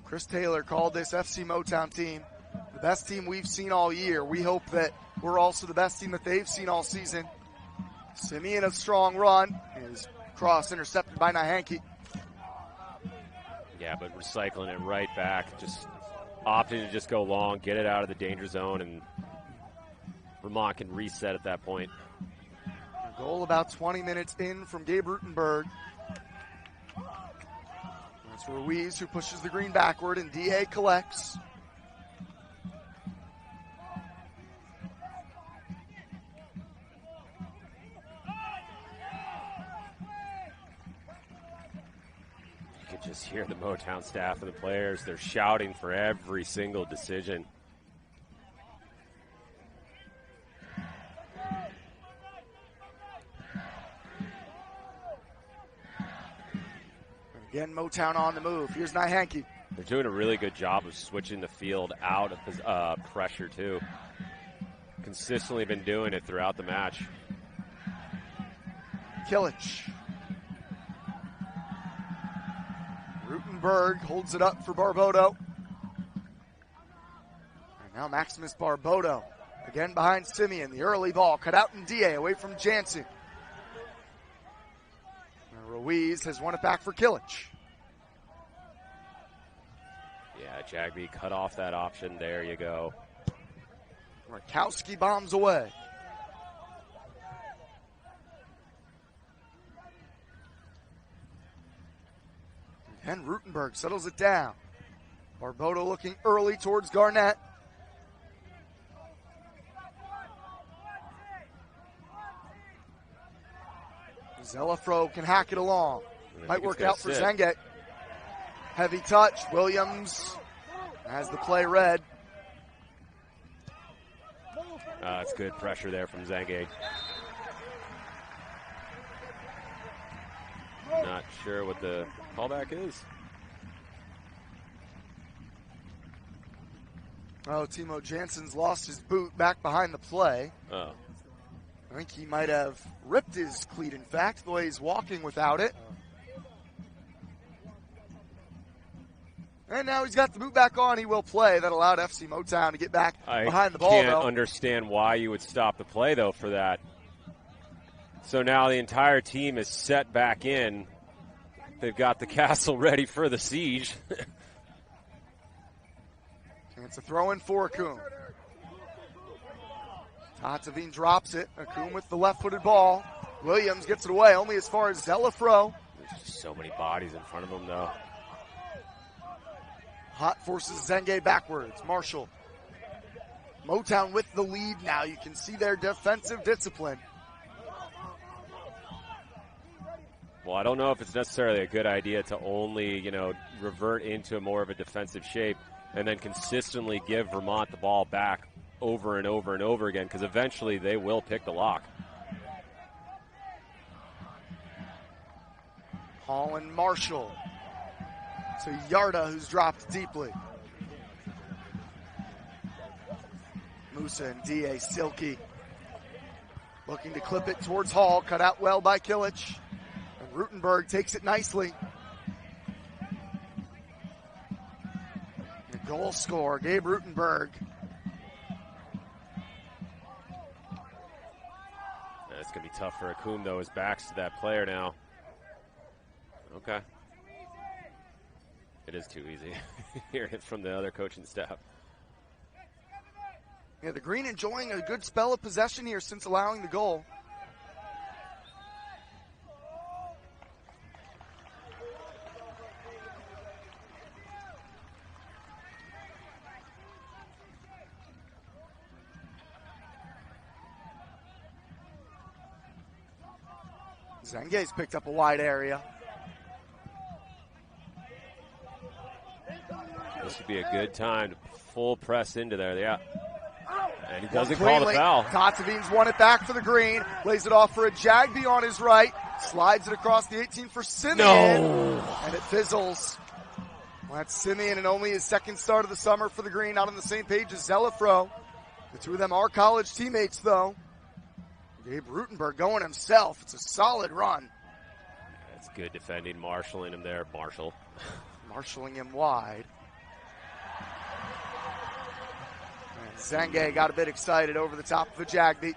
H: Chris Taylor called this FC Motown team the best team we've seen all year. We hope that we're also the best team that they've seen all season. Simeon, a strong run. His cross intercepted by Nahanke.
I: Yeah, but recycling it right back. Just opting to just go long, get it out of the danger zone, and Vermont can reset at that point.
H: A goal about 20 minutes in from Gabe Rutenberg. That's Ruiz who pushes the green backward, and DA collects.
I: You can just hear the Motown staff and the players. They're shouting for every single decision.
H: Again, Motown on the move. Here's Nyhanke.
I: They're doing a really good job of switching the field out of pressure, too. Consistently been doing it throughout the match.
H: Kilich. Rutenberg holds it up for Barbodo. And now Maximus Barbodo. Again behind Simeon. The early ball cut out in DA away from Jansen. Ruiz has won it back for Kilich.
I: Yeah, Jagby cut off that option. There you go.
H: Markowski bombs away. And Rutenberg settles it down. Barbodo looking early towards Garnett. Zelafro can hack it along. Might work out for Zenge. Heavy touch. Williams has the play read.
I: It's good pressure there from Zenge. Not sure what the callback is.
H: Oh, Timo Jansen's lost his boot back behind the play.
I: Oh.
H: I think he might have ripped his cleat, in fact, the way he's walking without it. And now he's got the boot back on. He will play. That allowed FC Motown to get back behind the ball,
I: I can't understand why you would stop the play, though, for that. So now the entire team is set back in. They've got the castle ready for the siege.
H: And it's a throw in for Akun. Tatsevine drops it. Akun with the left-footed ball. Williams gets it away only as far as Zelafro.
I: There's just so many bodies in front of him, though.
H: Hot forces Zenge backwards. Marshall. Motown with the lead now. You can see their defensive discipline.
I: Well, I don't know if it's necessarily a good idea to only, revert into more of a defensive shape and then consistently give Vermont the ball back over and over and over again, because eventually they will pick the lock.
H: Hall and Marshall. To Yarda, who's dropped deeply. Musa and D.A. Silky looking to clip it towards Hall. Cut out well by Kilich. And Rutenberg takes it nicely. The goal scorer, Gabe Rutenberg.
I: It's going to be tough for Akun, though. His back's to that player now. Okay. It is too easy. Hearing it from the other coaching staff.
H: Yeah, the Green enjoying a good spell of possession here since allowing the goal. Zenge's picked up a wide area.
I: This would be a good time to full press into there, yeah. And he doesn't call the foul.
H: Tatsevine's won it back for the Green. Lays it off for a Jagby on his right. Slides it across the 18 for Simeon.
I: No.
H: And it fizzles. Well, that's Simeon and only his second start of the summer for the Green. Not on the same page as Zelafro. The two of them are college teammates, though. Gabe Rutenberg going himself. It's a solid run.
I: That's good defending, marshalling him there.
H: Marshalling him wide. And Zenge got a bit excited over the top of a Jagby.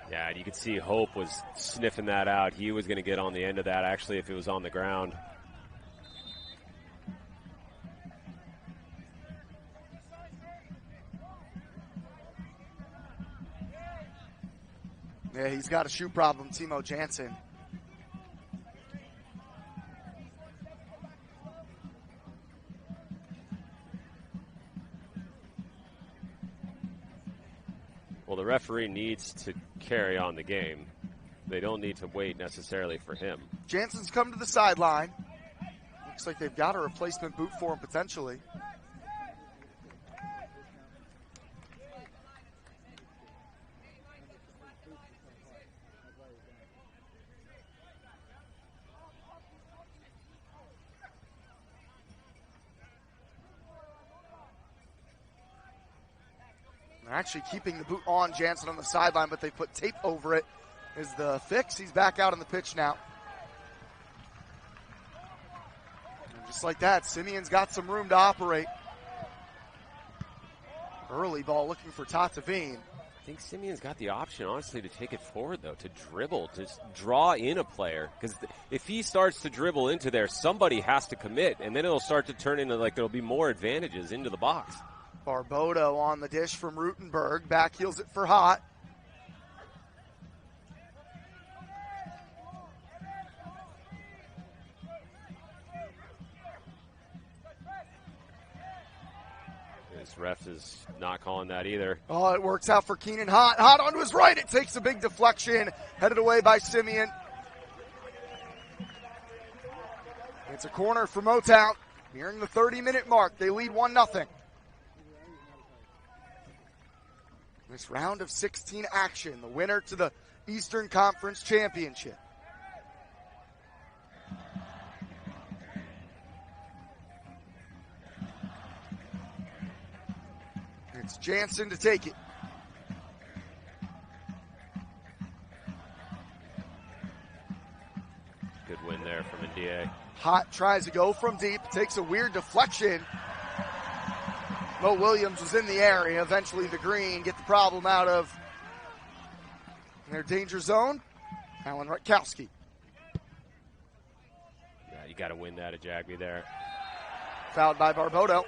I: Yeah, and you could see Hope was sniffing that out. He was going to get on the end of that, actually, if it was on the ground.
H: Yeah, he's got a shoe problem, Timo Jansen.
I: Well, the referee needs to carry on the game. They don't need to wait necessarily for him.
H: Jansen's come to the sideline. Looks like they've got a replacement boot for him potentially. They're actually keeping the boot on Jansen on the sideline, but they put tape over it is the fix. He's back out on the pitch now. And just like that, Simeon's got some room to operate. Early ball looking for Tatavine.
I: I think Simeon's got the option, honestly, to take it forward, though, to dribble, to draw in a player. Because if he starts to dribble into there, somebody has to commit, and then it'll start to turn into like there'll be more advantages into the box.
H: Barbodo on the dish from Rutenberg. Back heels it for Hott.
I: This ref is not calling that either.
H: Oh, it works out for Keenan Hott. Hott onto his right. It takes a big deflection. Headed away by Simeon. It's a corner for Motown. Nearing the 30-minute mark. They lead 1-0. This round of 16 action, the winner to the Eastern Conference Championship. It's Jansen to take it.
I: Good win there from NDA.
H: Hott tries to go from deep, takes a weird deflection. Mo Williams was in the area. Eventually the green get the problem out of their danger zone. Alan Rutkowski.
I: Yeah, you got to win that at Jagby there.
H: Fouled by Barbodo.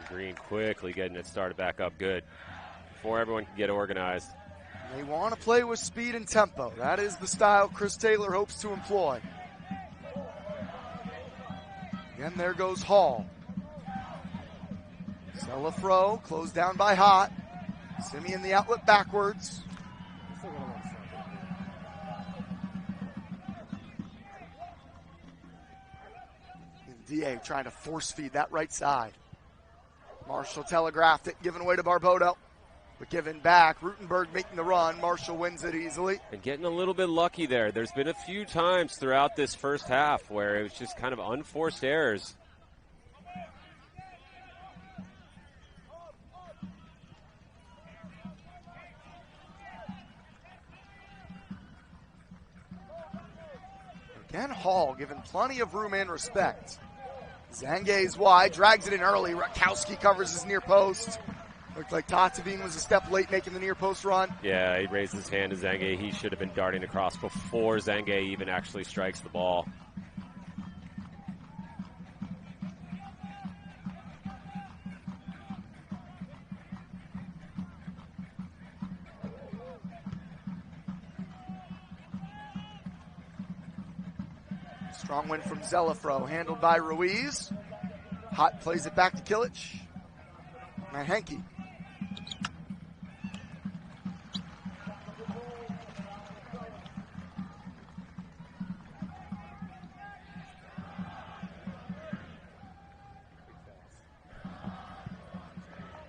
I: Green quickly getting it started back up good before everyone can get organized.
H: They want to play with speed and tempo. That is the style Chris Taylor hopes to employ. Again, there goes Hall. Selafro closed down by Hott. Simeon the outlet backwards. DA trying to force feed that right side. Marshall telegraphed it, given away to Barbodo. But given back, Rutenberg making the run. Marshall wins it easily.
I: And getting a little bit lucky there. There's been a few times throughout this first half where it was just kind of unforced errors.
H: Again, Hall given plenty of room and respect. Zange's wide, drags it in early. Rutkowski covers his near post. Looked like Tatavine was a step late making the near post run.
I: Yeah, he raised his hand to Zange. He should have been darting across before Zange even actually strikes the ball.
H: Strong win from Zelafro, handled by Ruiz. Hott plays it back to Kilich. And Henke.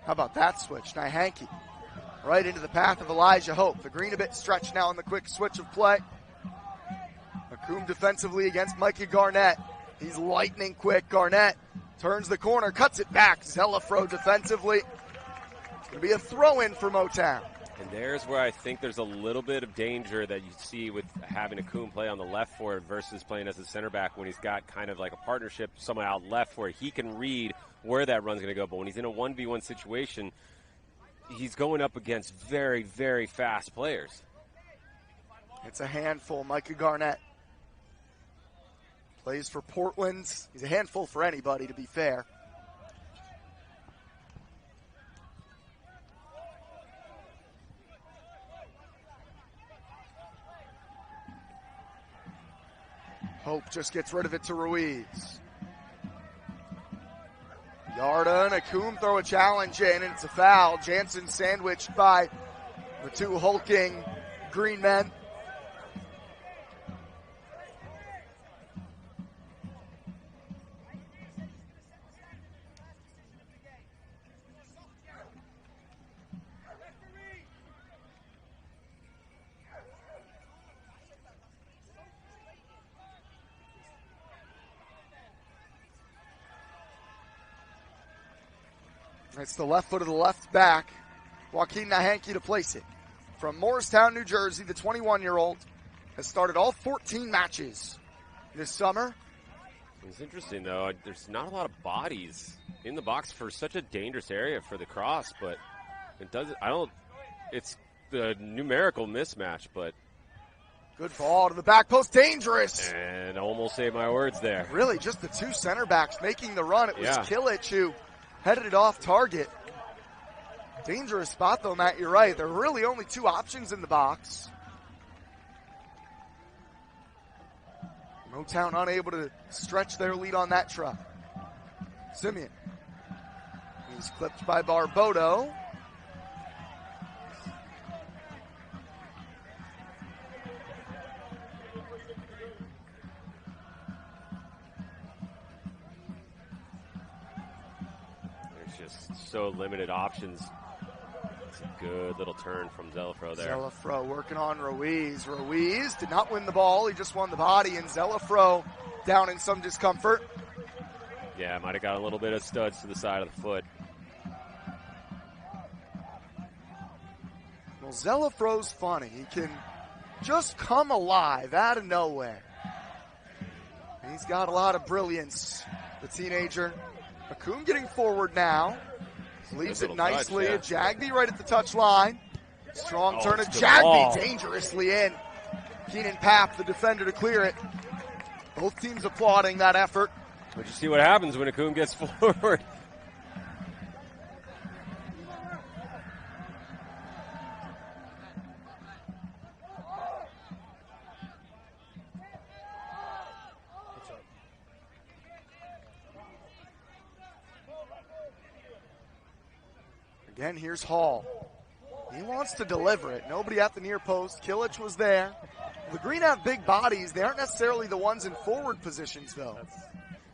H: How about that switch? Hanke right into the path of Elijah Hope. The green a bit stretched now on the quick switch of play. Macomb defensively against Micah Garnett. He's lightning quick. Garnett turns the corner, cuts it back. Zelafro defensively. It's going to be a throw-in for Motown.
I: And there's where I think there's a little bit of danger that you see with having Acum play on the left forward versus playing as a center back when he's got kind of like a partnership, someone out left where he can read where that run's going to go. But when he's in a 1v1 situation, he's going up against very, very fast players.
H: It's a handful. Micah Garnett plays for Portland. He's a handful for anybody, to be fair. Hope just gets rid of it to Ruiz. Yarda and Akum throw a challenge in, and it's a foul. Jansen sandwiched by the two hulking green men. It's the left foot of the left back, Joaquin Nahanke, to place it. From Morristown, New Jersey, the 21-year-old has started all 14 matches this summer.
I: It's interesting, though. There's not a lot of bodies in the box for such a dangerous area for the cross, but it doesn't. It's the numerical mismatch, but.
H: Good ball to the back post, dangerous.
I: And almost say my words there.
H: Really, just the two center backs making the run. It was Kilic who headed it off target. Dangerous spot, though, Matt. You're right. There are really only two options in the box. Motown unable to stretch their lead on that truck. Simeon. He's clipped by Barbodo.
I: So limited options. It's a good little turn from Zelafro there.
H: Zelafro working on Ruiz. Ruiz did not win the ball. He just won the body, and Zelafro down in some discomfort.
I: Yeah, might have got a little bit of studs to the side of the foot.
H: Well, Zelafro's funny. He can just come alive out of nowhere. And he's got a lot of brilliance, the teenager. Akum getting forward now. Leaves it nicely.
I: Touch, yeah.
H: Jagby right at the touch line. Strong turn of Jagby dangerously in. Keenan Papp, the defender, to clear it. Both teams applauding that effort.
I: But you see what happens when Akum gets forward.
H: Again, here's Hall. He wants to deliver it. Nobody at the near post. Kilic was there. The Green have big bodies. They aren't necessarily the ones in forward positions, though.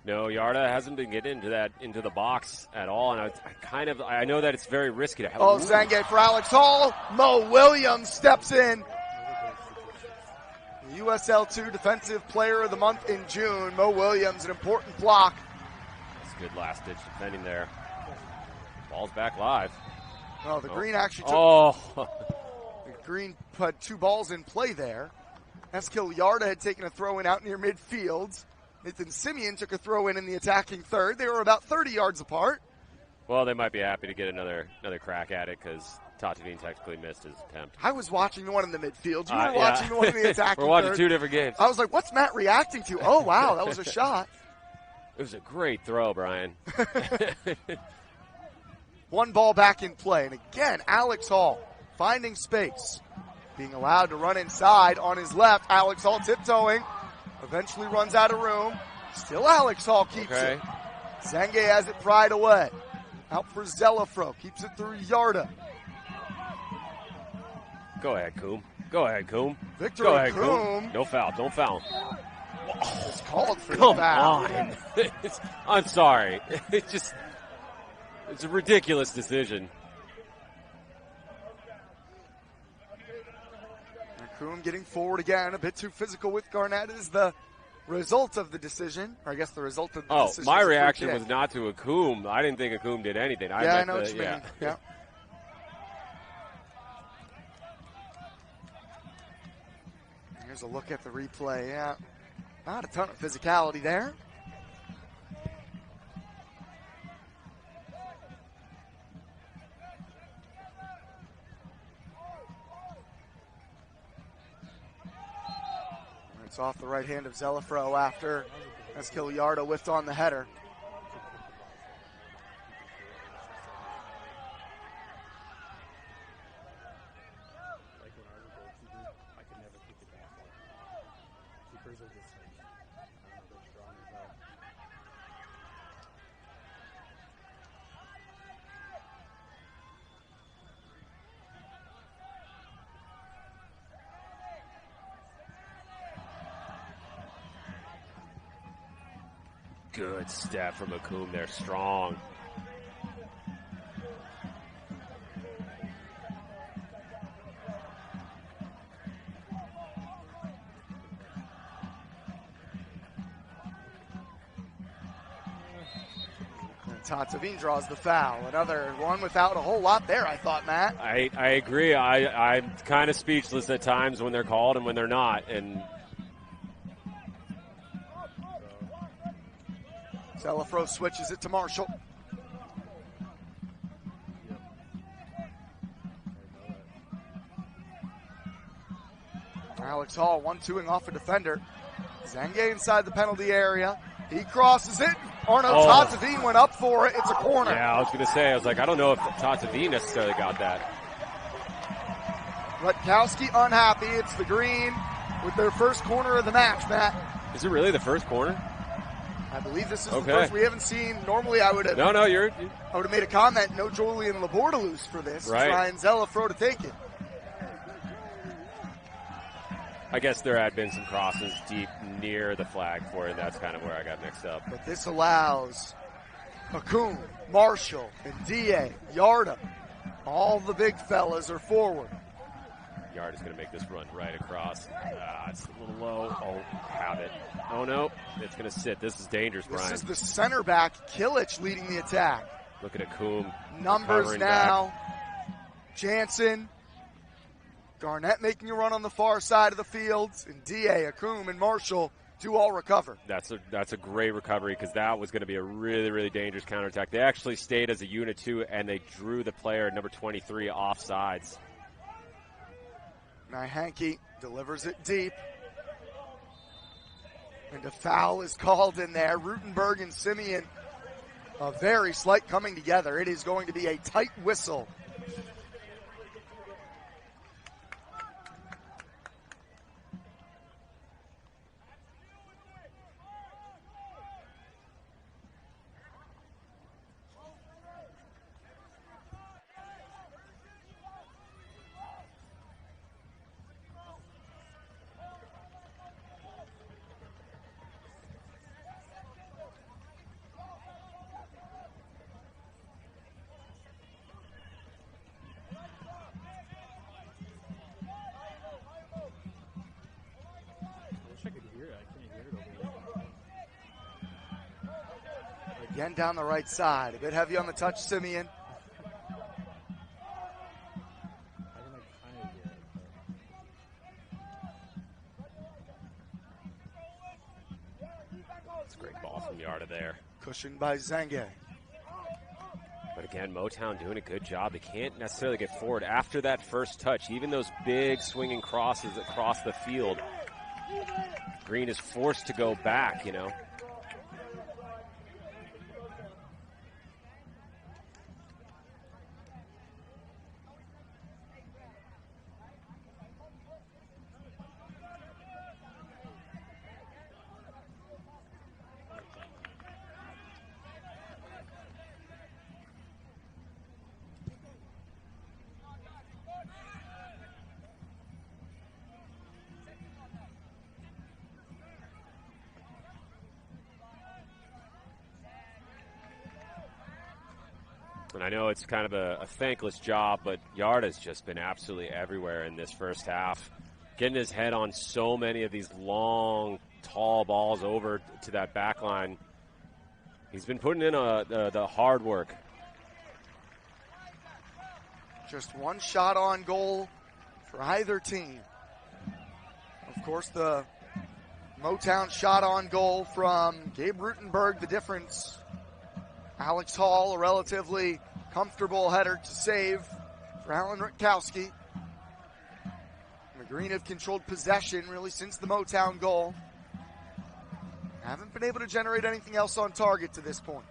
I: No, Yarda hasn't been getting into the box at all, and I know that it's very risky to have.
H: Oh, Zange for Alex Hall. Mo Williams steps in. The USL2 Defensive Player of the Month in June. Mo Williams, an important block.
I: That's good last-ditch defending there. Ball's back live.
H: Oh, the Green actually took.
I: The
H: Green put two balls in play there. Eskil Yarda had taken a throw in out near midfield. Nathan Simeon took a throw in the attacking third. They were about 30 yards apart.
I: Well, they might be happy to get another crack at it because Tatavine technically missed his attempt.
H: I was watching the one in the midfield. You were watching the one in the attacking
I: We're watching
H: third.
I: two different games.
H: I was like, what's Matt reacting to? Oh, wow, that was a shot.
I: It was a great throw, Brian.
H: One ball back in play. And again, Alex Hall finding space. Being allowed to run inside on his left. Alex Hall tiptoeing. Eventually runs out of room. Still Alex Hall keeps it. Zange has it pried away. Out for Zelafro. Keeps it through Yarda.
I: Go ahead, Coom. Go ahead, Coom.
H: Victor
I: Go ahead,
H: Coom.
I: No foul. Don't foul.
H: It's called for
I: Come
H: the foul.
I: on. I'm sorry. It's a ridiculous decision.
H: Coom getting forward again. A bit too physical with Garnett is the result of the decision. Or I guess the result of the decision.
I: My reaction was not to Akum. I didn't think Akum did anything.
H: I know what you mean. Yeah. Here's a look at the replay. Yeah. Not a ton of physicality there. It's off the right hand of Zelafro after Eskil Yarda whiffed on the header.
I: Good step from Akum there, strong.
H: Tatsevine draws the foul. Another one without a whole lot there, I thought, Matt.
I: I agree. I'm kind of speechless at times when they're called and when they're not. And
H: Zelafro switches it to Marshall. Alex Hall 1-2ing off a defender. Zenge inside the penalty area. He crosses it. Arno Tatsevine went up for it. It's a corner.
I: Yeah, I was going to say, I was like, I don't know if Tatsevine necessarily got that.
H: Rutkowski unhappy. It's the Green with their first corner of the match, Matt.
I: Is it really the first corner?
H: I believe this is the first we haven't seen. Normally I would have I would have made a comment, no Julian Labordaloose for this.
I: Right.
H: Trying Zelafro to take it.
I: I guess there had been some crosses deep near the flag for it, and that's kind of where I got mixed up.
H: But this allows Akum, Marshall, and D.A., Yarda. All the big fellas are forward.
I: Yarda's going to make this run right across. It's a little low. Oh, have it. Oh, no. It's going to sit. This is dangerous, Brian.
H: This is the center back, Kilich, leading the attack.
I: Look at Akum.
H: Numbers now. Jansen. Garnett making a run on the far side of the field, and D.A., Akum, and Marshall do all recover.
I: That's a great recovery because that was going to be a really, really dangerous counterattack. They actually stayed as a unit, too, and they drew the player number 23 off sides.
H: Now Hankey delivers it deep. And a foul is called in there. Rutenberg and Simeon, a very slight coming together. It is going to be a tight whistle. Again down the right side. A bit heavy on the touch, Simeon.
I: It's a great ball from Yarda there.
H: Cushioned by Zenge.
I: But again, Motown doing a good job. They can't necessarily get forward after that first touch. Even those big swinging crosses across the field, Green is forced to go back, you know. And I know it's kind of a thankless job, but Yarda's just been absolutely everywhere in this first half. Getting his head on so many of these long, tall balls over to that back line. He's been putting in the hard work.
H: Just one shot on goal for either team. Of course, the Motown shot on goal from Gabe Rutenberg, the difference. Alex Hall, a relatively comfortable header to save for Alan Rutkowski. The Green have controlled possession really since the Motown goal. Haven't been able to generate anything else on target to this point.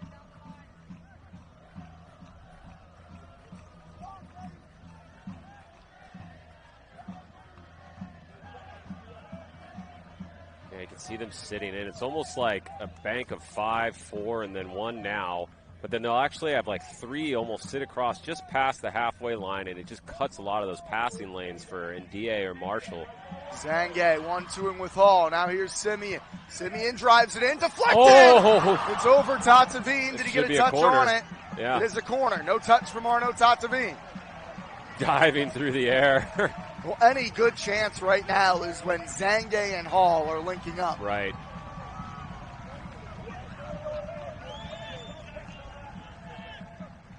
I: Yeah, you can see them sitting in. It's almost like a bank of 5, 4, and then 1 now. but then they'll actually have like 3 almost sit across just past the halfway line, and it just cuts a lot of those passing lanes for Ndie or Marshall.
H: Zange 1-2 with Hall. Now here's Simeon. Simeon drives it in, deflected.
I: Oh!
H: It's over Tatsevine. Did he get a touch on it?
I: Yeah.
H: It is a corner. No touch from Arno Tatsevine.
I: Diving through the air.
H: Well, any good chance right now is when Zange and Hall are linking up.
I: Right.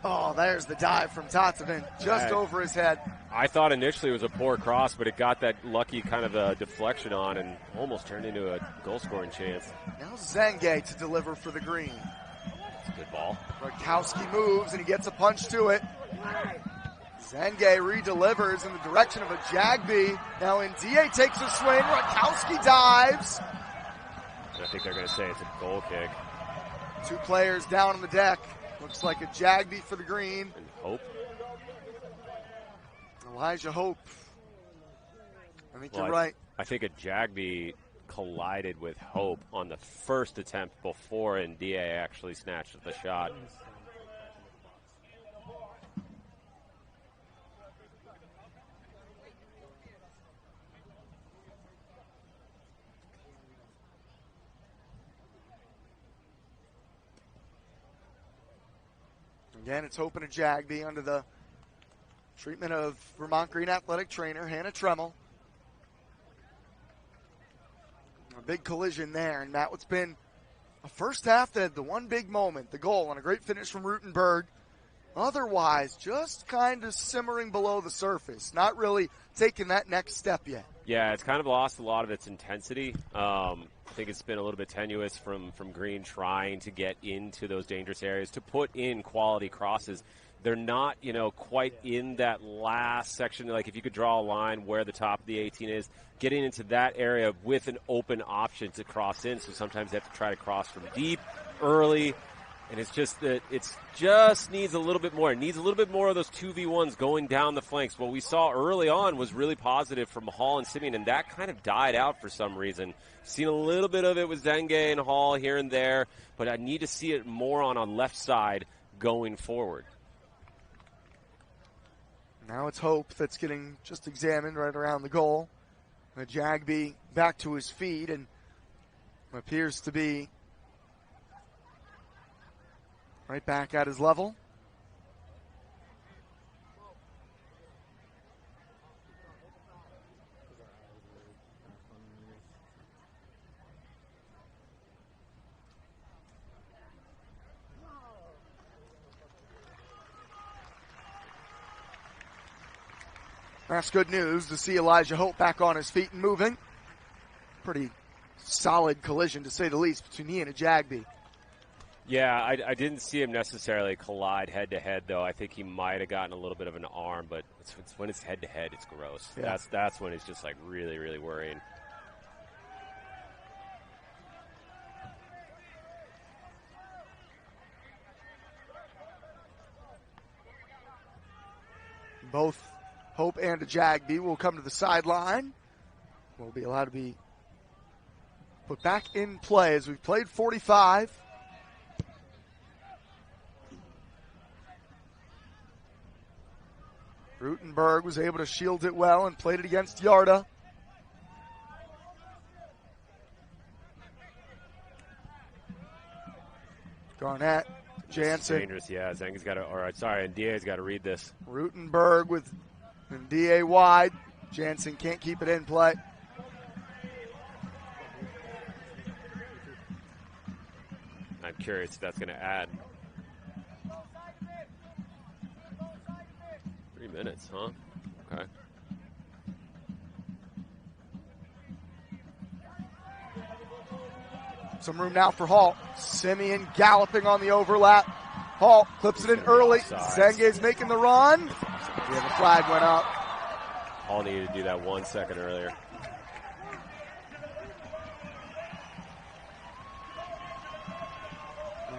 H: Oh, there's the dive from Tatsevine, just over his head.
I: I thought initially it was a poor cross, but it got that lucky kind of a deflection on and almost turned into a goal-scoring chance.
H: Now Zange to deliver for the green.
I: It's a good ball.
H: Rakowski moves, and he gets a punch to it. Zange re-delivers in the direction of a Jagby. Now Ndie takes a swing. Rakowski dives.
I: And I think they're going to say it's a goal kick.
H: 2 players down on the deck. Looks like a Jagby for the green.
I: And Hope.
H: Elijah Hope. I think you're right.
I: I think a Jagby collided with Hope on the first attempt before Ndie actually snatched the shot.
H: Again, it's Hope and a Jagby under the treatment of Vermont Green athletic trainer Hannah Tremmel. A big collision there, and Matt, what's been a first half that had the one big moment, the goal, and a great finish from Rutenberg. Otherwise, just kind of simmering below the surface, not really taking that next step yet.
I: Yeah, it's kind of lost a lot of its intensity. I think it's been a little bit tenuous from Green trying to get into those dangerous areas to put in quality crosses. They're not, quite in that last section. Like if you could draw a line where the top of the 18 is, getting into that area with an open option to cross in. So sometimes they have to try to cross from deep, early. And it's just that it just needs a little bit more. It needs a little bit more of those 2v1s going down the flanks. What we saw early on was really positive from Hall and Simeon, and that kind of died out for some reason. Seen a little bit of it with Zange and Hall here and there, but I need to see it more on left side going forward.
H: Now it's Hope that's getting just examined right around the goal. Jagby back to his feet and appears to be right back at his level. That's good news to see Elijah Hope back on his feet and moving. Pretty solid collision, to say the least, between he and a Jagby.
I: Yeah, I didn't see him necessarily collide head-to-head, though. I think he might have gotten a little bit of an arm, but it's when it's head-to-head, it's gross. Yeah. That's when it's just, like, really, really worrying.
H: Both Hope and a Jagby will come to the sideline. Will be allowed to be put back in play as we've played 45. Rutenberg was able to shield it well and played it against Yarda. Garnett, Jansen.
I: Dangerous, yeah. Zange's got to, Ndie's got to read this.
H: Rutenberg with Ndie wide. Jansen can't keep it in play.
I: I'm curious if that's going to add. 3 minutes, huh? Okay.
H: Some room now for Hall. Simeon galloping on the overlap. Hall clips it in early. Zange's making the run. Yeah, the flag went up.
I: Hall needed to do that 1 second earlier.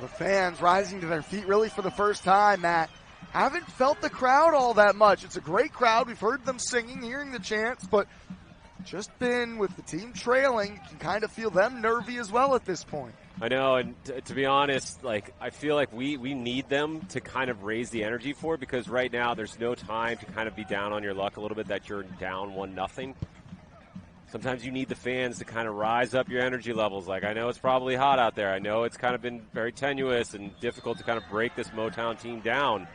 H: The fans rising to their feet really for the first time, Matt. Haven't felt the crowd all that much. It's a great crowd. We've heard them singing, hearing the chants, but just been with the team trailing, you can kind of feel them nervy as well at this point.
I: I know, and to be honest, like I feel like we need them to kind of raise the energy for it, because right now there's no time to kind of be down on your luck a little bit that you're down 1-0. Sometimes you need the fans to kind of rise up your energy levels. Like, I know it's probably hot out there. I know it's kind of been very tenuous and difficult to kind of break this Motown team down.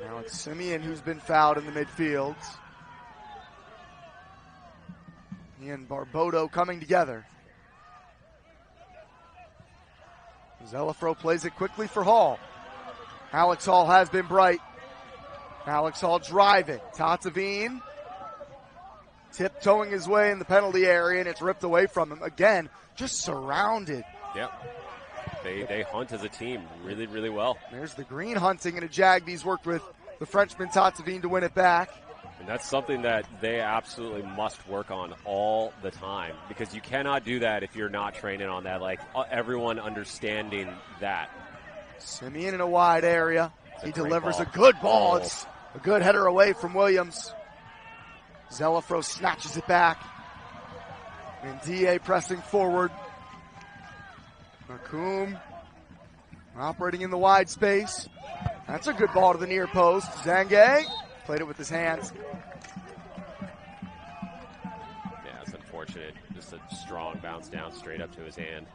H: Now it's Simeon who's been fouled in the midfield. He and Barbodo coming together. Zelafro plays it quickly for Hall. Alex Hall has been bright. Alex Hall driving. Tatavine tiptoeing his way in the penalty area, and it's ripped away from him. Again, just surrounded.
I: Yep. They hunt as a team really, really well.
H: There's the green hunting, and a Jagby's worked with the Frenchman Tatavine to win it back.
I: And that's something that they absolutely must work on all the time, because you cannot do that if you're not training on that, like everyone understanding that.
H: Simeon in a wide area. He delivers a good ball. It's a good header away from Williams. Zelafro snatches it back. And DA pressing forward. Makoum operating in the wide space. That's a good ball to the near post. Zange played it with his hands.
I: Yeah, it's unfortunate. Just a strong bounce down straight up to his hand.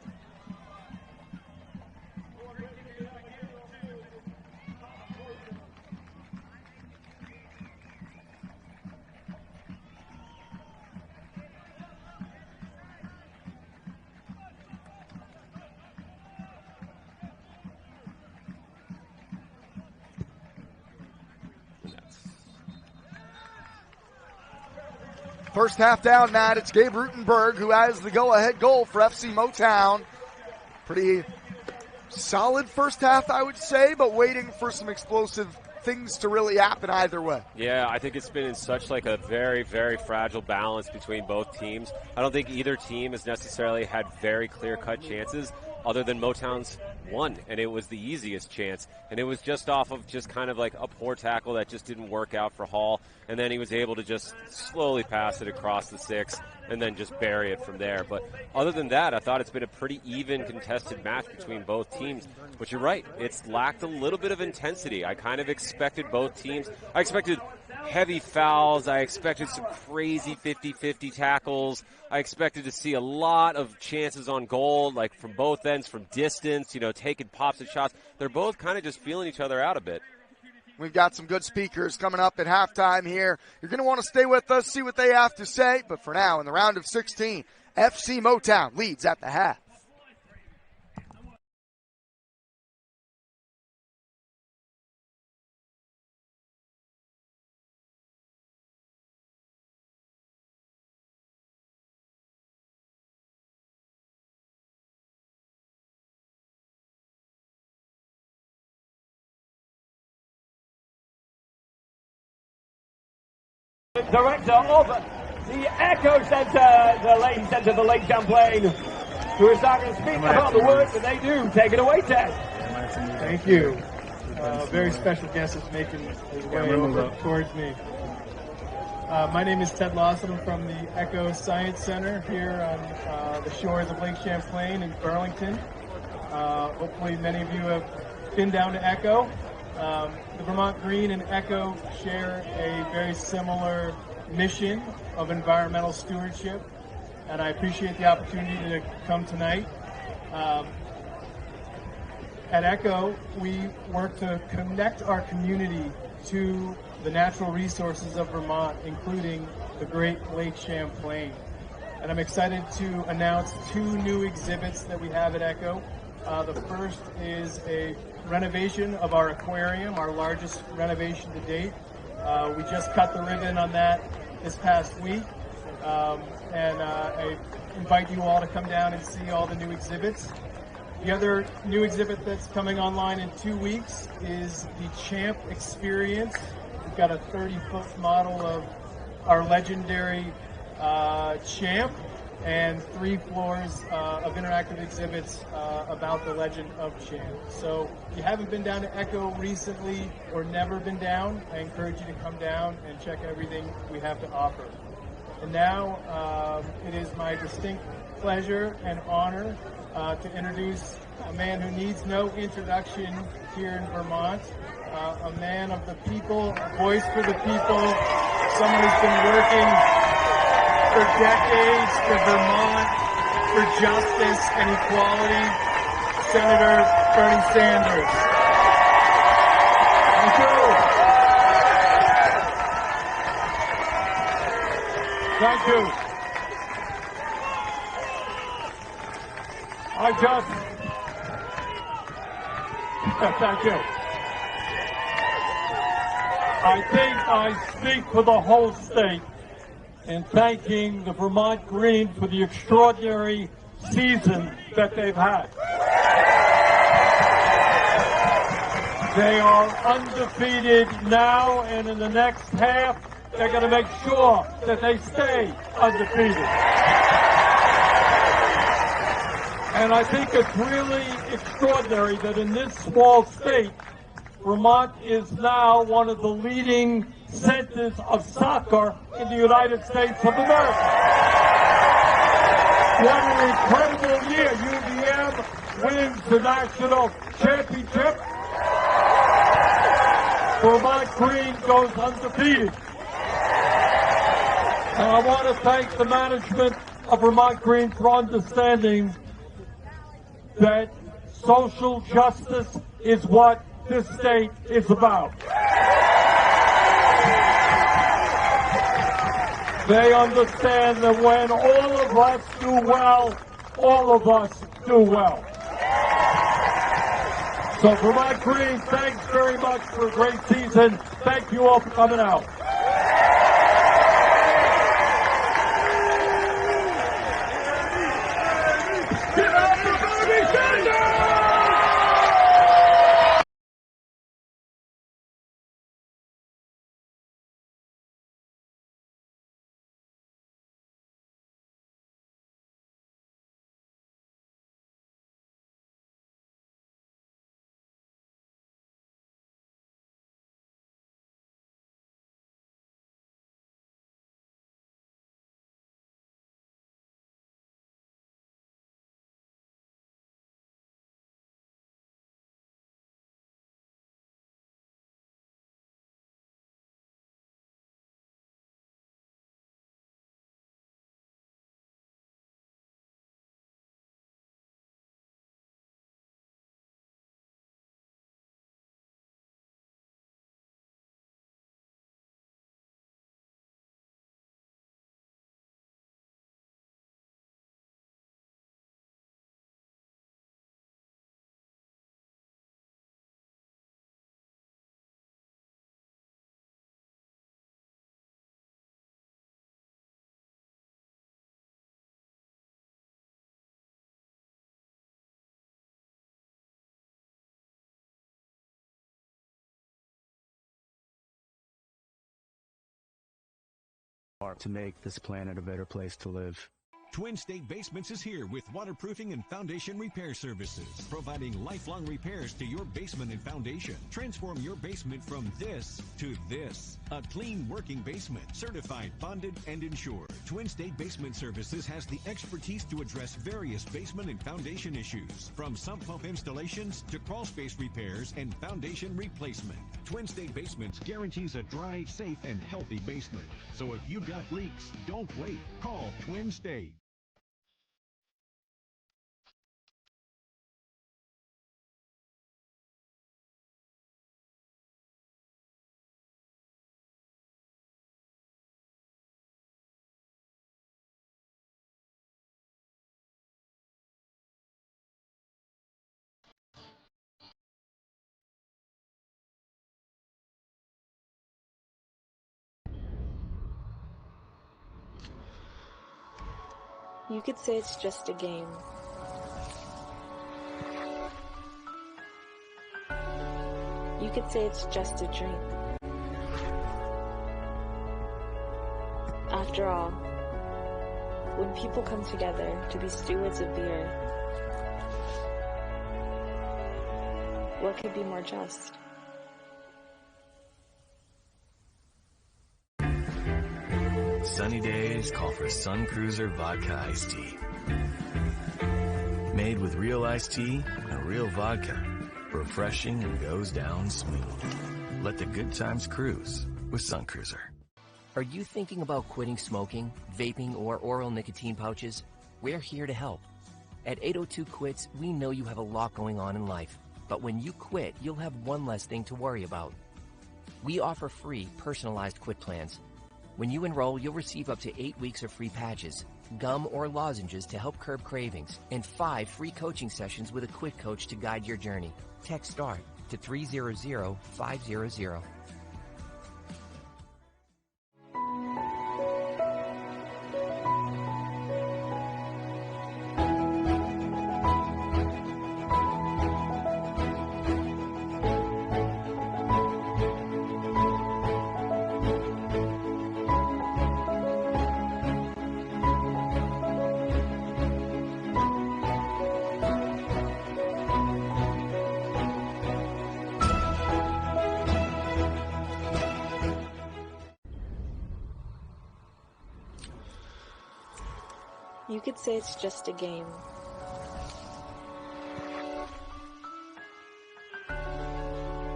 H: First half down, Matt. It's Gabe Rutenberg who has the go-ahead goal for FC Motown. Pretty solid first half, I would say, but waiting for some explosive things to really happen either way.
I: Yeah, I think it's been in such like a very, very fragile balance between both teams. I don't think either team has necessarily had very clear-cut chances other than Motown's one, and it was the easiest chance. And it was just off of just kind of like a poor tackle that just didn't work out for Hall, and then he was able to just slowly pass it across the 6 and then just bury it from there. But other than that, I thought it's been a pretty even contested match between both teams. But you're right, it's lacked a little bit of intensity. I kind of expected both teams. I expected heavy fouls. I expected some crazy 50-50 tackles. I expected to see a lot of chances on goal, like from both ends, from distance, taking pops and shots. They're both kind of just feeling each other out a bit.
H: We've got some good speakers coming up at halftime here. You're going to want to stay with us, see what they have to say. But for now, in the round of 16, FC Motown leads at the half.
F: Director of the Echo Centre, the Lane Centre, the Lake Champlain, who is now going to speak about the work that they do. Take it away, Ted.
K: Thank you. Very special guest is making his way over towards me. My name is Ted Lawson. I'm from the Echo Science Center here on the shores of Lake Champlain in Burlington. Hopefully many of you have been down to Echo. The Vermont Green and Echo share a very similar mission of environmental stewardship, and I appreciate the opportunity to come tonight. At Echo, we work to connect our community to the natural resources of Vermont, including the Great Lake Champlain. And I'm excited to announce 2 new exhibits that we have at Echo. The first is a renovation of our aquarium, our largest renovation to date. We just cut the ribbon on that this past week. And I invite you all to come down and see all the new exhibits. The other new exhibit that's coming online in 2 weeks is the Champ Experience. We've got a 30-foot model of our legendary Champ, and 3 floors of interactive exhibits about the legend of Champ. So if you haven't been down to Echo recently or never been down, I encourage you to come down and check everything we have to offer. And now it is my distinct pleasure and honor to introduce a man who needs no introduction here in Vermont, a man of the people, a voice for the people, someone who's been working for decades for Vermont, for justice and equality, Senator Bernie Sanders. Thank you. Thank you. Thank you. I think I speak for the whole state in thanking the Vermont Greens for the extraordinary season that they've had. They are undefeated now, and in the next half, they're going to make sure that they stay undefeated. And I think it's really extraordinary that in this small state, Vermont is now one of the leading centers of soccer in the United States of America. What an incredible year. UVM wins the national championship. Vermont Green goes undefeated. And I want to thank the management of Vermont Green for understanding that social justice is what this state is about. They understand that when all of us do well, all of us do well. So Vermont Green, thanks very much for a great season. Thank you all for coming out.
L: To make this planet a better place to live.
M: Twin State Basements is here with waterproofing and foundation repair services, providing lifelong repairs to your basement and foundation. Transform your basement from this to this. A clean working basement, certified, bonded, and insured. Twin State Basement Services has the expertise to address various basement and foundation issues, from sump pump installations to crawl space repairs and foundation replacement. Twin State Basements guarantees a dry, safe, and healthy basement. So if you've got leaks, don't wait. Call Twin State.
J: You could say it's just a game. You could say it's just a drink. After all, when people come together to be stewards of the earth, what could be more just?
N: Sunny days call for Sun Cruiser Vodka Iced Tea. Made with real iced tea and real vodka. Refreshing and goes down smooth. Let the good times cruise with Sun Cruiser.
O: Are you thinking about quitting smoking, vaping, or oral nicotine pouches? We're here to help. At 802 Quits, we know you have a lot going on in life, but when you quit, you'll have one less thing to worry about. We offer free, personalized quit plans. When you enroll, you'll receive up to 8 weeks of free patches, gum or lozenges to help curb cravings, and 5 free coaching sessions with a quit coach to guide your journey. Text START to 300-500.
J: You could say it's just a game.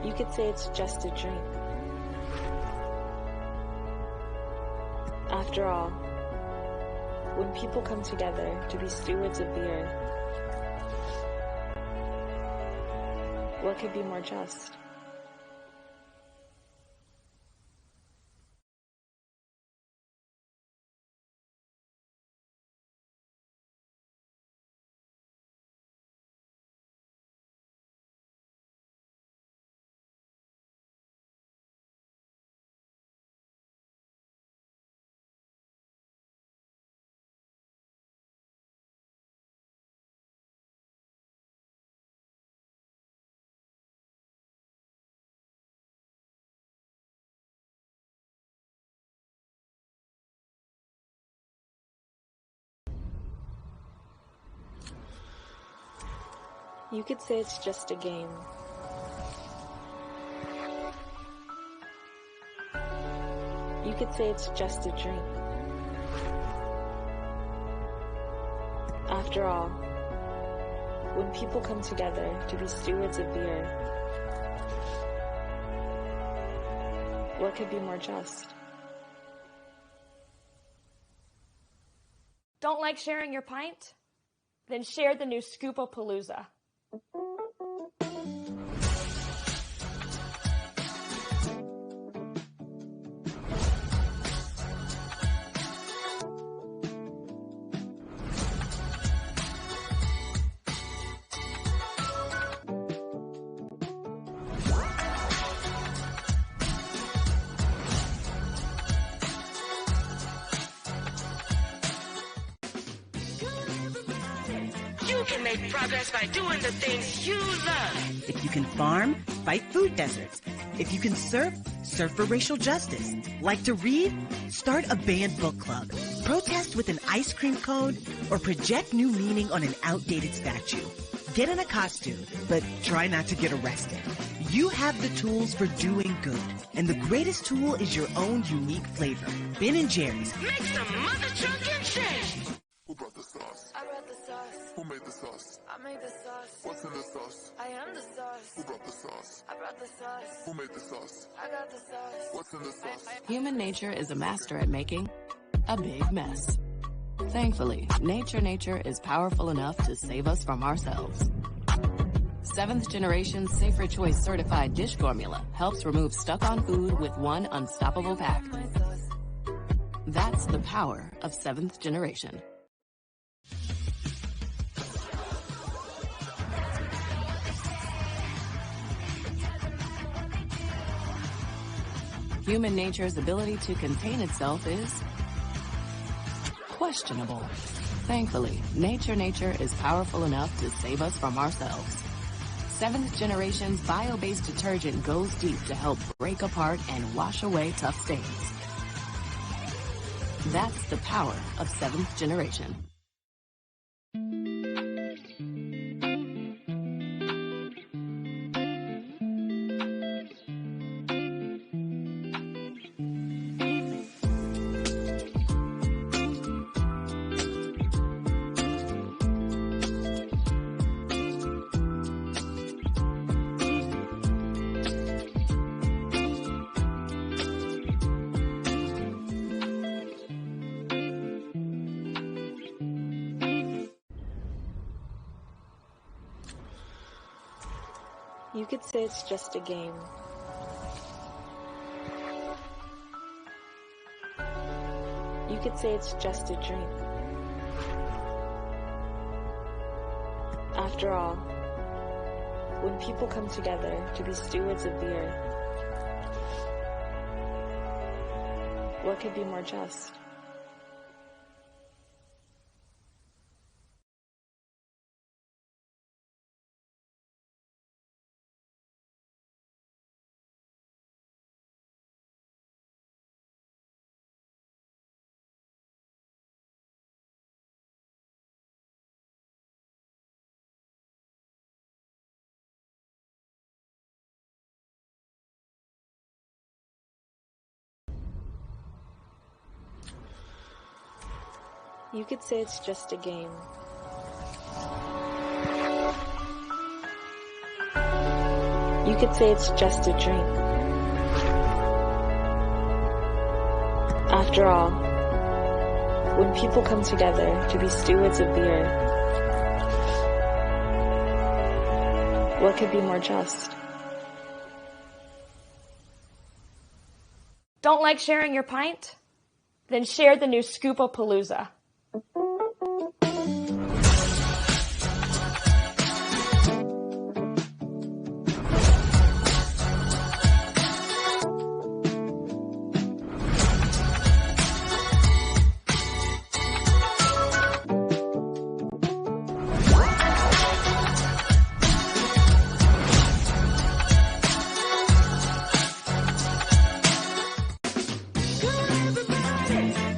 J: You could say it's just a drink. After all, when people come together to be stewards of the earth, what could be more just? You could say it's just a game. You could say it's just a drink. After all, when people come together to be stewards of the earth, what could be more just?
P: Don't like sharing your pint? Then share the new Scoopapalooza.
Q: You can make progress by doing the things you love.
R: If you can farm, fight food deserts. If you can surf, surf for racial justice. Like to read? Start a banned book club. Protest with an ice cream cone or project new meaning on an outdated statue. Get in a costume, but try not to get arrested. You have the tools for doing good, and the greatest tool is your own unique flavor. Ben & Jerry's.
Q: Make some mother truckin' change.
S: Who brought the sauce?
Q: I brought the sauce.
S: Who made the sauce?
Q: I made the sauce.
S: What's in the sauce?
Q: I am the sauce.
S: Who brought the sauce?
Q: I brought the sauce.
S: Who made the sauce?
Q: I got the sauce.
S: What's in the sauce?
T: Human nature is a master at making a big mess. Thankfully, nature is powerful enough to save us from ourselves. 7th generation Safer Choice certified dish formula helps remove stuck-on food with one unstoppable pack. That's the power of 7th generation. Human nature's ability to contain itself is questionable. Thankfully, nature is powerful enough to save us from ourselves. 7th generation's bio-based detergent goes deep to help break apart and wash away tough stains. That's the power of 7th generation.
J: You could say it's just a game. You could say it's just a drink. After all, when people come together to be stewards of the earth, what could be more just? You could say it's just a game. You could say it's just a drink. After all, when people come together to be stewards of the earth, what could be more just?
P: Don't like sharing your pint? Then share the new Scoopapalooza.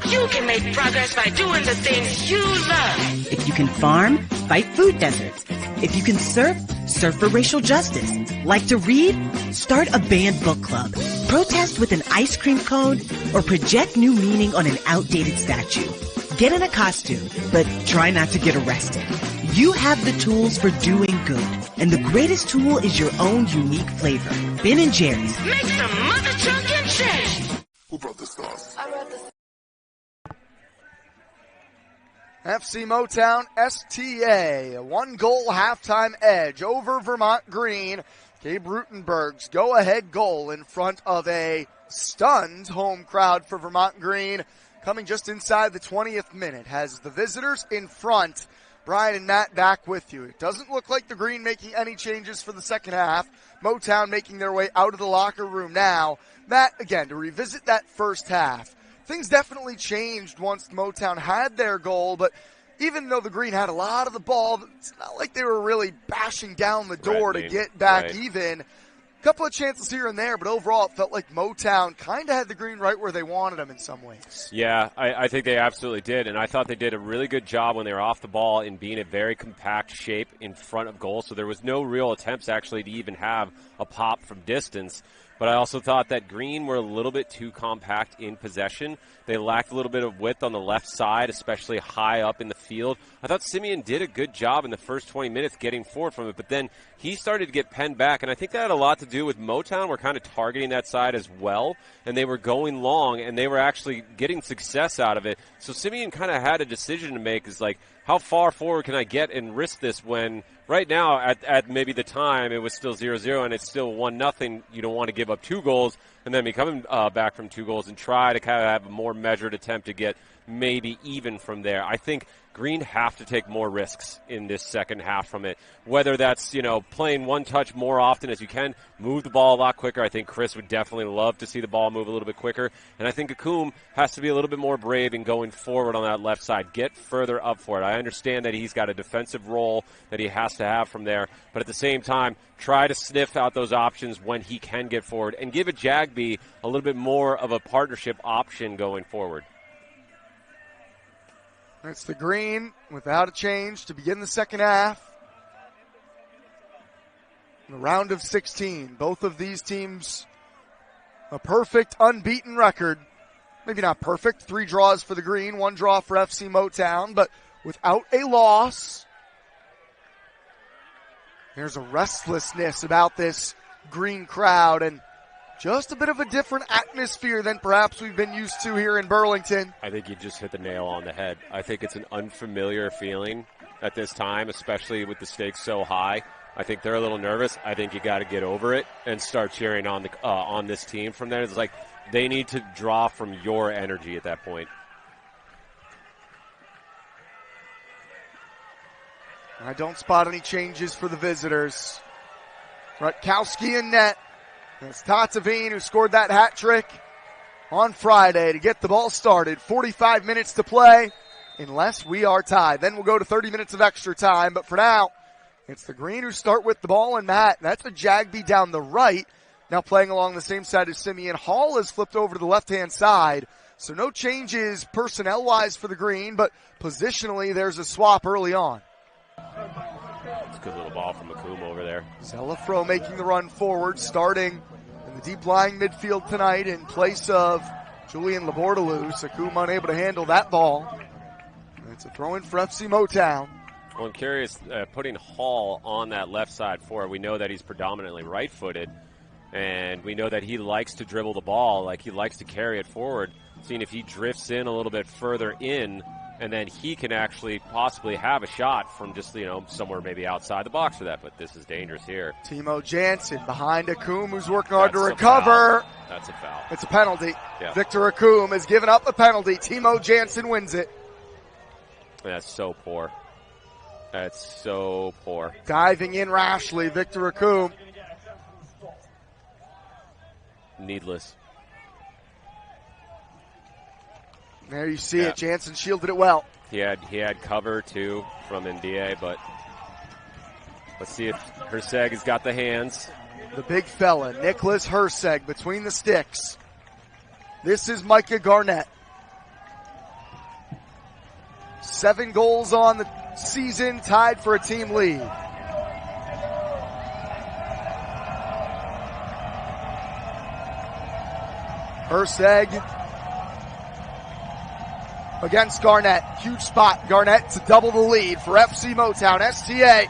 Q: You can make progress by doing the things you love.
R: If you can farm, fight food deserts. If you can surf, surf for racial justice. Like to read? Start a banned book club. Protest with an ice cream cone or project new meaning on an outdated statue. Get in a costume, but try not to get arrested. You have the tools for doing good, and the greatest tool is your own unique flavor. Ben & Jerry's.
Q: Make some mother chunkin' change.
S: Who brought the sauce?
Q: I brought the
H: FC Motown STA, a 1-goal halftime edge over Vermont Green. Gabe Rutenberg's go-ahead goal in front of a stunned home crowd for Vermont Green, coming just inside the 20th minute, has the visitors in front. Brian and Matt back with you. It doesn't look like the Green making any changes for the second half. Motown making their way out of the locker room now. Matt, again, to revisit that first half. Things definitely changed once Motown had their goal, but even though the Green had a lot of the ball, it's not like they were really bashing down the door to get back even. A couple of chances here and there, but overall it felt like Motown kind of had the Green right where they wanted them in some ways.
I: Yeah, I think they absolutely did, and I thought they did a really good job when they were off the ball in being a very compact shape in front of goal, so there was no real attempts actually to even have a pop from distance. But I also thought that Green were a little bit too compact in possession. They lacked a little bit of width on the left side, especially high up in the field. I thought Simeon did a good job in the first 20 minutes getting forward from it, but then he started to get penned back, and I think that had a lot to do with Motown. We're kind of targeting that side as well, and they were going long, and they were actually getting success out of it. So Simeon kind of had a decision to make, is like, how far forward can I get and risk this when right now at maybe the time it was still 0-0 and it's still 1-0. You don't want to give up 2 goals and then be coming back from 2 goals and try to kind of have a more measured attempt to get maybe even from there. I think Green have to take more risks in this second half from it, whether that's, playing one touch more often as you can, move the ball a lot quicker. I think Chris would definitely love to see the ball move a little bit quicker, and I think Akum has to be a little bit more brave in going forward on that left side, get further up for it. I understand that he's got a defensive role that he has to have from there, but at the same time, try to sniff out those options when he can get forward and give a Jagby a little bit more of a partnership option going forward.
H: It's the Green without a change to begin the second half. In the round of 16, both of these teams a perfect, unbeaten record. Maybe not perfect, 3 draws for the Green, 1 draw for FC Motown, but without a loss. There's a restlessness about this Green crowd, and just a bit of a different atmosphere than perhaps we've been used to here in Burlington.
I: I think you just hit the nail on the head. I think it's an unfamiliar feeling at this time, especially with the stakes so high. I think they're a little nervous. I think you got to get over it and start cheering on this team from there. It's like they need to draw from your energy at that point.
H: I don't spot any changes for the visitors. Rutkowski in net. It's Tatsevine who scored that hat trick on Friday to get the ball started. 45 minutes to play unless we are tied. Then we'll go to 30 minutes of extra time. But for now, it's the Green who start with the ball, and Matt, that's a Jagby down the right. Now playing along the same side as Simeon. Hall has flipped over to the left-hand side. So no changes personnel-wise for the Green, but positionally there's a swap early on.
I: It's a good little ball from Macomb over there.
H: Zelafro making the run forward, starting in the deep-lying midfield tonight in place of Julian Labordalou. Macomb unable to handle that ball. And it's a throw-in for FC Motown.
I: Well, I'm curious, putting Hall on that left side forward, we know that he's predominantly right-footed, and we know that he likes to dribble the ball, like he likes to carry it forward. Seeing if he drifts in a little bit further in, and then he can actually possibly have a shot from just, somewhere maybe outside the box for that, but this is dangerous here.
H: Timo Jansen behind Akoum, who's working hard to recover.
I: That's a foul.
H: It's a penalty.
I: Yeah.
H: Victor Akoum has given up a penalty. Timo Jansen wins it.
I: That's so poor. That's so poor.
H: Diving in rashly, Victor Akoum.
I: Needless.
H: There you see it. Jansen shielded it well.
I: He had cover too from NDA, but let's see if Herseg has got the hands.
H: The big fella, Nicholas Herseg, between the sticks. This is Micah Garnett. 7 goals on the season, tied for a team lead. Herseg against Garnett. Huge spot. Garnett to double the lead for FC Motown STA.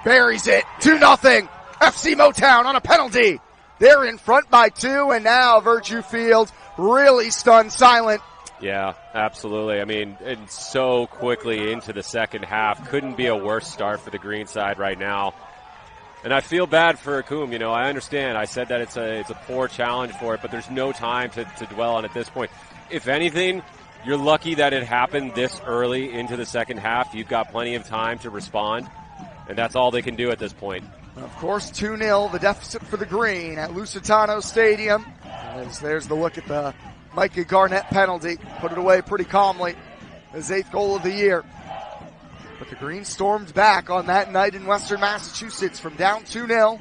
H: Buries it. 2-0. FC Motown on a penalty. They're in front by 2, and now Virtue Field really stunned silent.
I: Yeah, absolutely. I mean, and so quickly into the second half. Couldn't be a worse start for the Green side right now. And I feel bad for Akoum. I understand. I said that it's a poor challenge for it, but there's no time to dwell on it at this point. If anything, you're lucky that it happened this early into the second half. You've got plenty of time to respond, and that's all they can do at this point.
H: Of course, 2-0, the deficit for the Green at Lusitano Stadium. As there's the look at the Micah Garnett penalty. Put it away pretty calmly. His 8th goal of the year. But the Green stormed back on that night in Western Massachusetts from down 2-0.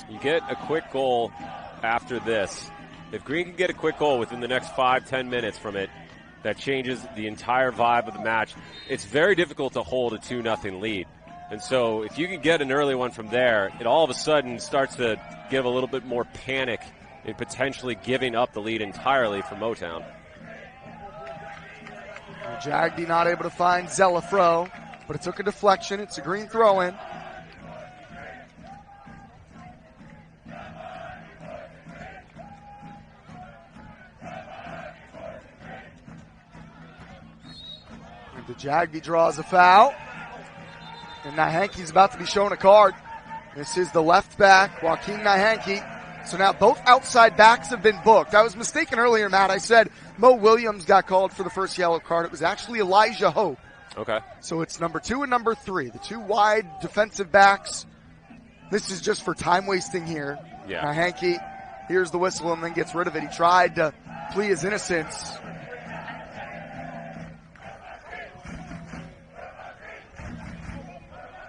I: You get a quick goal after this. If Green can get a quick goal within the next 5-10 minutes from it, that changes the entire vibe of the match. It's very difficult to hold a 2-0 lead. And so if you can get an early one from there, it all of a sudden starts to give a little bit more panic in potentially giving up the lead entirely for Motown.
H: Jagby not able to find Zelafro, but it took a deflection. It's a Green throw-in. And the Jagby draws a foul. And Nahanke's about to be shown a card. This is the left back, Joaquin Nahanke. So now both outside backs have been booked. I was mistaken earlier, Matt. I said Mo Williams got called for the first yellow card. It was actually Elijah Hope.
I: Okay.
H: So it's number 2 and number 3, the 2 wide defensive backs. This is just for time wasting here.
I: Yeah.
H: Nahanke hears the whistle and then gets rid of it. He tried to plea his innocence.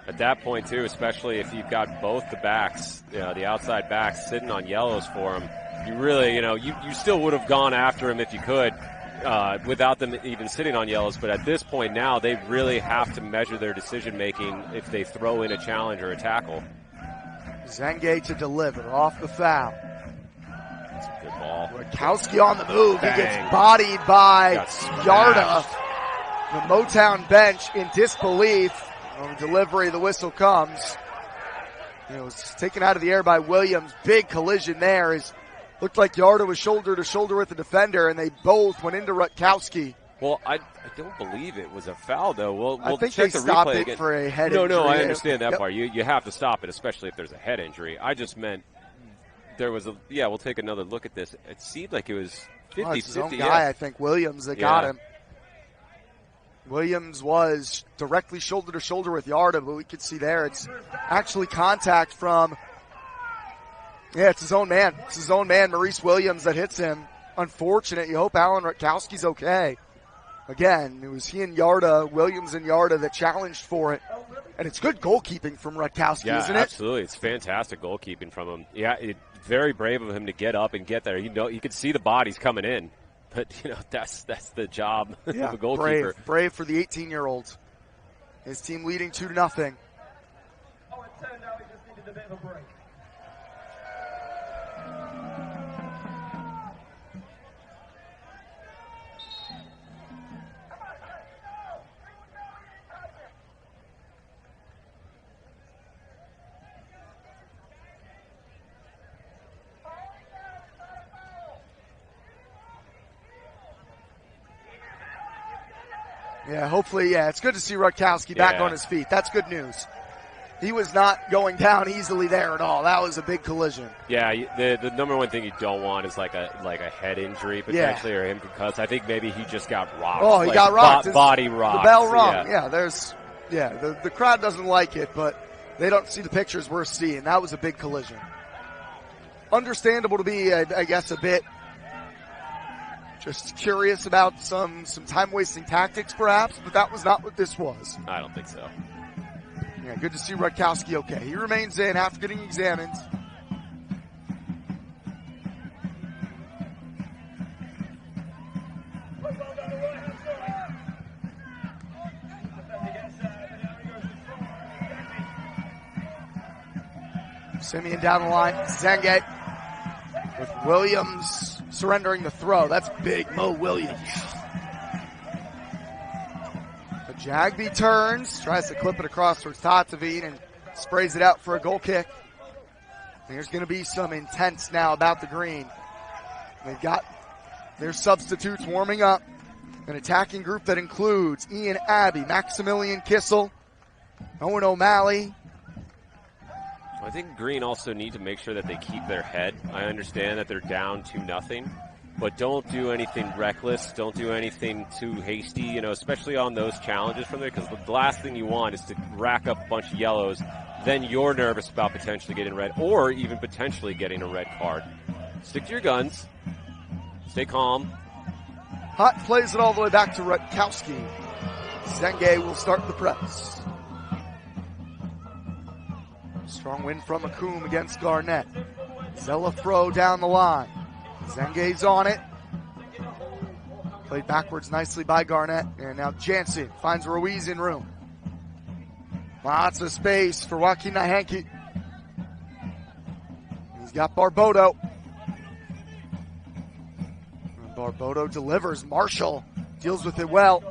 I: At that point, too, especially if you've got both the backs, the outside backs sitting on yellows for him, you really, you still would have gone after him if you could without them even sitting on yellows. But at this point now, they really have to measure their decision-making if they throw in a challenge or a tackle.
H: Zenge to deliver off the foul.
I: That's a good ball.
H: Rutkowski on the move.
I: Bang.
H: He gets bodied by Yarda. The Motown bench in disbelief. On the delivery, the whistle comes. It was taken out of the air by Williams. Big collision there as Looked like Yarda was shoulder to shoulder with the defender, and they both went into Rutkowski.
I: Well, I don't believe it was a foul, though. We'll
H: I think
I: check
H: they
I: the
H: stopped
I: replay
H: it
I: again.
H: for a head injury.
I: No, I understand that
H: Yep.
I: part. You have to stop it, especially if there's a head injury. I just meant there was a – yeah, we'll take another look at this. It seemed like it was 50-50.
H: It's his own guy, I think, Williams, that got him. Williams was directly shoulder to shoulder with Yarda, but we could see there it's actually contact from – yeah, it's his own man. It's his own man, Maurice Williams, that hits him. Unfortunate. You hope Alan Rutkowski's okay. Again, it was he and Yarda, Williams and Yarda, that challenged for it. And it's good goalkeeping from Rutkowski, isn't it?
I: Absolutely. It's fantastic goalkeeping from him. Yeah, very brave of him to get up and get there. You could see the bodies coming in. But, that's the job of a goalkeeper.
H: Brave for the 18-year-old. His team leading 2-0.
F: Oh, it turned out he just needed a bit of a break.
H: Yeah, hopefully, it's good to see Rutkowski back on his feet. That's good news. He was not going down easily there at all. That was a big collision.
I: Yeah, the number one thing you don't want is like a head injury potentially or him concussed. I think maybe he just got rocked.
H: Oh, he got rocked.
I: Body rocked.
H: The bell rung. The crowd doesn't like it, but they don't see the pictures we're seeing. That was a big collision. Understandable to be, I guess, a bit just curious about some time-wasting tactics, perhaps, but that was not what this was.
I: I don't think so.
H: Yeah, good to see Rutkowski okay. He remains in after getting examined. Simeon down the line. Zenge with Williams surrendering the throw. That's big Mo Williams. Jagby turns, tries to clip it across towards Tatavine and sprays it out for a goal kick. There's going to be some intense now about the green. They've got their substitutes warming up. An attacking group that includes Ian Abbey, Maximilian Kissel, Owen O'Malley.
I: I think Green also need to make sure that they keep their head. I understand that they're down 2-0. But don't do anything reckless. Don't do anything too hasty, especially on those challenges from there, because the last thing you want is to rack up a bunch of yellows. Then you're nervous about potentially getting red or even potentially getting a red card. Stick to your guns. Stay calm.
H: Hutt plays it all the way back to Rutkowski. Zenge will start the press. Strong win from Akum against Garnett. Zelafro down the line. Zenge's on it. Played backwards nicely by Garnett. And now Jansen finds Ruiz in room. Lots of space for Joaquin Nahanke. He's got Barbodo. And Barbodo delivers. Marshall deals with it well.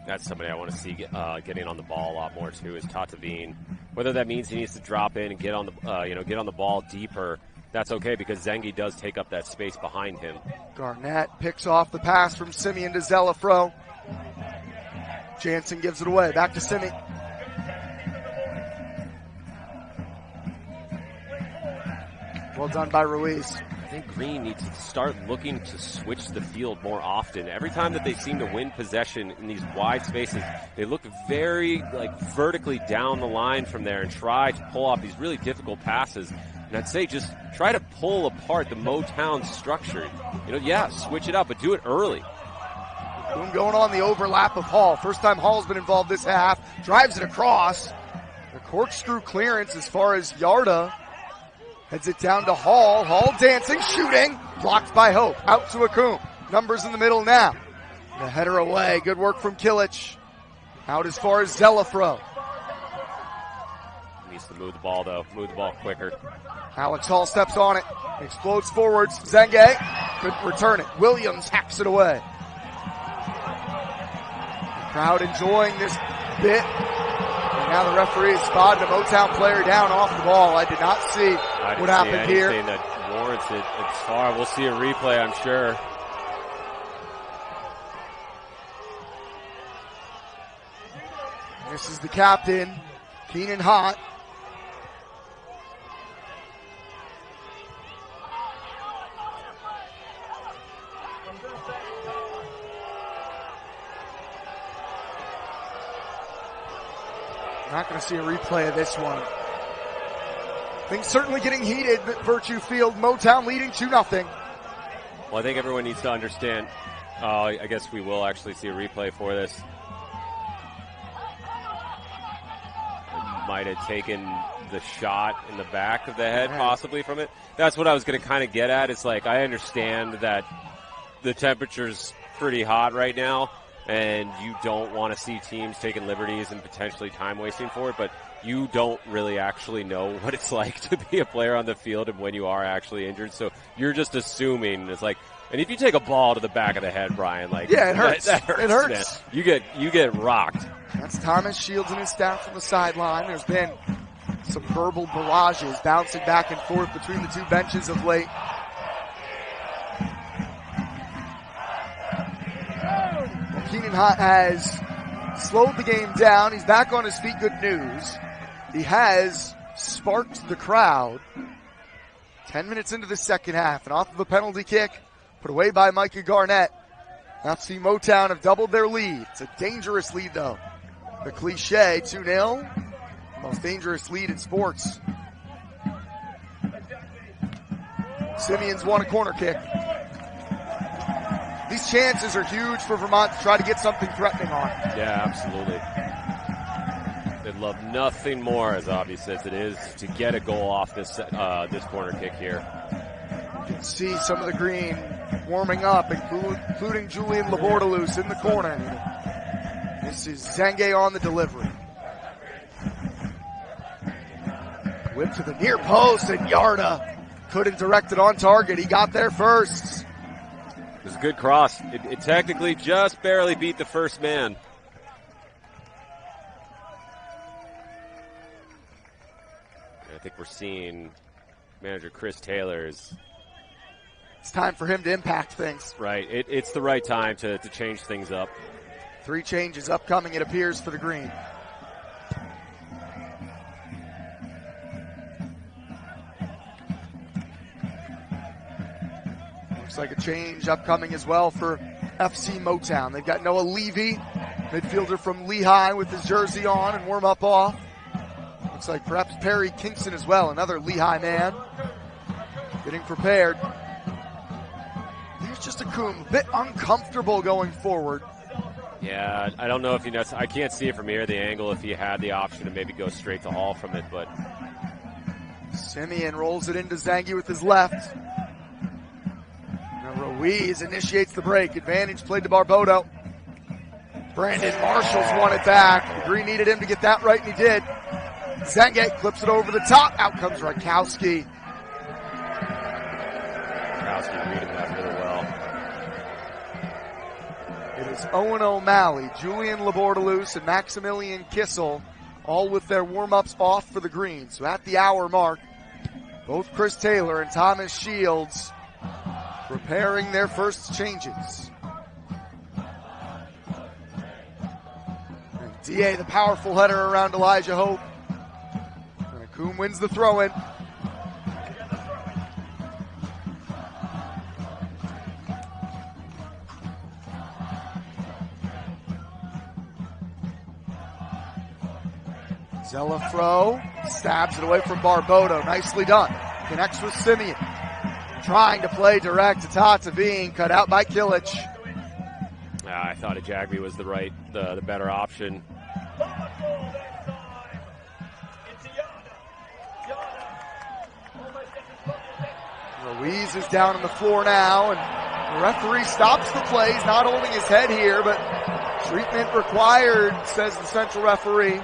I: That's somebody I want to see getting on the ball a lot more too. Is Tatavine. Whether that means he needs to drop in and get on the ball deeper, that's okay because Zengi does take up that space behind him.
H: Garnett picks off the pass from Simeon to Zelafro. Jansen gives it away. Back to Simeon. Well done by Ruiz.
I: I think Green needs to start looking to switch the field more often. Every time that they seem to win possession in these wide spaces, they look very vertically down the line from there and try to pull off these really difficult passes. And I'd say just try to pull apart the Motown structure. Switch it up, but do it early.
H: Boom going on the overlap of Hall. First time Hall's been involved this half. Drives it across. The corkscrew clearance as far as Yarda. Heads it down to Hall. Hall dancing, shooting. Blocked by Hope. Out to Akum. Numbers in the middle now. The header away. Good work from Kilich. Out as far as Zelafro.
I: Needs to move the ball, though. Move the ball quicker.
H: Alex Hall steps on it. Explodes forwards. Zenge couldn't return it. Williams hacks it away. Crowd enjoying this bit. And now the referee has spotted a Motown player down off the ball. I did not see what happened here.
I: Anything that warrants it. It's far. We'll see a replay, I'm sure.
H: This is the captain, Keenan Hott. Not going to see a replay of this one. Things certainly getting heated at Virtue Field. Motown leading 2-0.
I: Well, I think everyone needs to understand. I guess we will actually see a replay for this. Might have taken the shot in the back of the head possibly from it. That's what I was going to kind of get at. It's like, I understand that the temperature's pretty hot right now, and you don't want to see teams taking liberties and potentially time wasting for it, but you don't really actually know what it's like to be a player on the field and when you are actually injured. So you're just assuming it's like, and if you take a ball to the back of the head, Brian, like,
H: yeah, it hurts.
I: That hurts.
H: It hurts.
I: Man. You get rocked.
H: That's Thomas Shields and his staff from the sideline. There's been some verbal barrages bouncing back and forth between the two benches of late. Well, Keenan Hott has slowed the game down. He's back on his feet. Good news. He has sparked the crowd. 10 minutes into the second half, and off of a penalty kick put away by Micah Garnett. FC Motown have doubled their lead. It's a dangerous lead, though. The cliche, 2-0. Most dangerous lead in sports. Simeon's won a corner kick. These chances are huge for Vermont to try to get something threatening on.
I: Yeah, absolutely. They'd love nothing more, as obvious as it is, to get a goal off this corner kick here.
H: You can see some of the green warming up, including Julian Labordalus in the corner. This is Zenge on the delivery. Whip to the near post, and Yarda couldn't direct it on target. He got there first.
I: It was a good cross. It technically just barely beat the first man. I think we're seeing manager Chris Taylor's.
H: It's time for him to impact things.
I: Right. It's the right time to change things up.
H: 3 changes upcoming, it appears, for the green. Looks like a change upcoming as well for FC Motown. They've got Noah Levy, midfielder from Lehigh, with his jersey on and warm up off. Looks like perhaps Perry Kingston as well, another Lehigh man, getting prepared. Here's just a Coombe, a bit uncomfortable going forward.
I: Yeah, I don't know if I can't see it from here, the angle, if he had the option to maybe go straight to Hall from it, but.
H: Simeon rolls it into Zangi with his left. Now Ruiz initiates the break. Advantage played to Barbodo. Brandon Marshall's won it back. The green needed him to get that right, and he did. Zangi clips it over the top. Out comes Rakowski.
I: Rakowski reading that really well.
H: It is Owen O'Malley, Julian Labordalus, and Maximilian Kissel, all with their warm-ups off for the green. So at the hour mark, both Chris Taylor and Thomas Shields preparing their first changes. And DA, the powerful header around Elijah Hope. And Coombe wins the throw-in. Zelafro stabs it away from Barbodo. Nicely done. Connects with Simeon. Trying to play direct to Tatavine. Cut out by Kilich.
I: I thought Ajagby was the better option.
H: Ruiz is down on the floor now, and the referee stops the play. He's not holding his head here, but treatment required, says the central referee.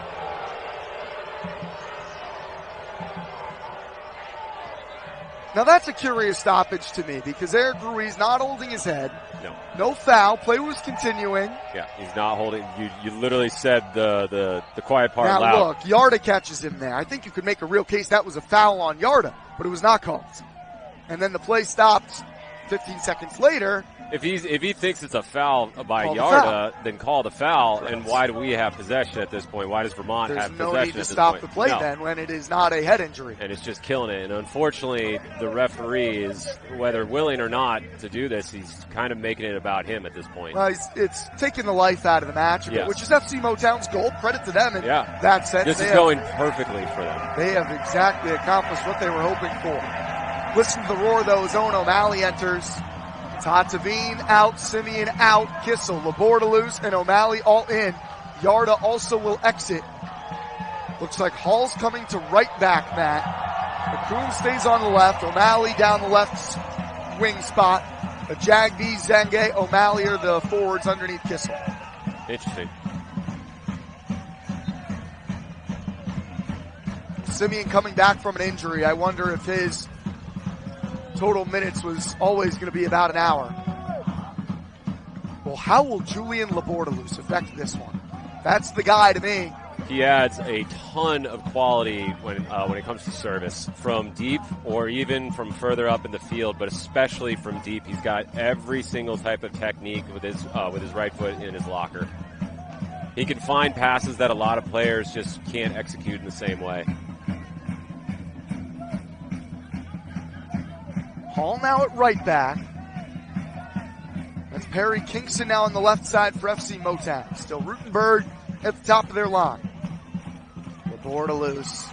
H: Now that's a curious stoppage to me because Eric Ruiz not holding his head.
I: No
H: foul. Play was continuing.
I: Yeah, he's not holding. You literally said the quiet part
H: Now
I: loud.
H: look, Yarda catches him there. I think you could make a real case that was a foul on Yarda, but it was not called. And then the play stopped 15 seconds later.
I: If he thinks it's a foul by
H: Call the
I: Yarda,
H: foul.
I: then call the foul. And why do we have possession at this point? Why does Vermont
H: There's
I: have
H: no
I: possession
H: need to
I: at this
H: stop
I: point?
H: the play
I: No.
H: then when it is not a head injury.
I: And it's just killing it. And unfortunately, the referee is, whether willing or not to do this, he's kind of making it about him at this point.
H: Well, it's taking the life out of the match,
I: Yes.
H: which is FC Motown's goal. Credit to them in that sense.
I: This
H: They
I: is
H: have-
I: going perfectly for them.
H: They have exactly accomplished what they were hoping for. Listen to the roar, though, as Owen O'Malley enters. Tatavine out, Simeon out, Kissel, Labordaloose, and O'Malley all in. Yarda also will exit. Looks like Hall's coming to right back, Matt. McCoon stays on the left, O'Malley down the left wing spot. Ajagby, Zenge, O'Malley are the forwards underneath Kissel.
I: Interesting.
H: Simeon coming back from an injury. I wonder if his total minutes was always going to be about an hour. Well, how will Julian Labordaloose affect this one? That's the guy to me.
I: He adds a ton of quality when it comes to service from deep or even from further up in the field, but especially from deep. He's got every single type of technique with his right foot in his locker. He can find passes that a lot of players just can't execute in the same way.
H: Hall now at right back. That's Perry Kingston now on the left side for FC Motown. Still Rutenberg at the top of their line. Labordaloose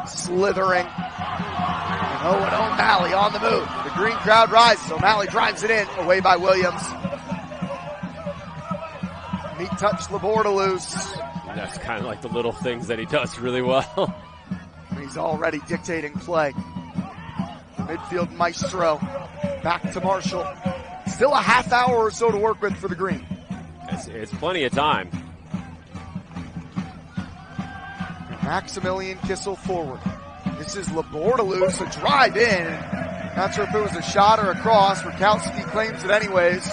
H: slithering. And Owen O'Malley on the move. The green crowd rises. O'Malley drives it in. Away by Williams. Neat touch Labordaloose.
I: And that's kind of like the little things that he does really well.
H: He's already dictating play. The midfield maestro. Back to Marshall. Still a half hour or so to work with for the green.
I: It's plenty of time.
H: Maximilian Kissel forward. This is Labordaloose, a drive in. Not sure if it was a shot or a cross. Rakowski claims it anyways.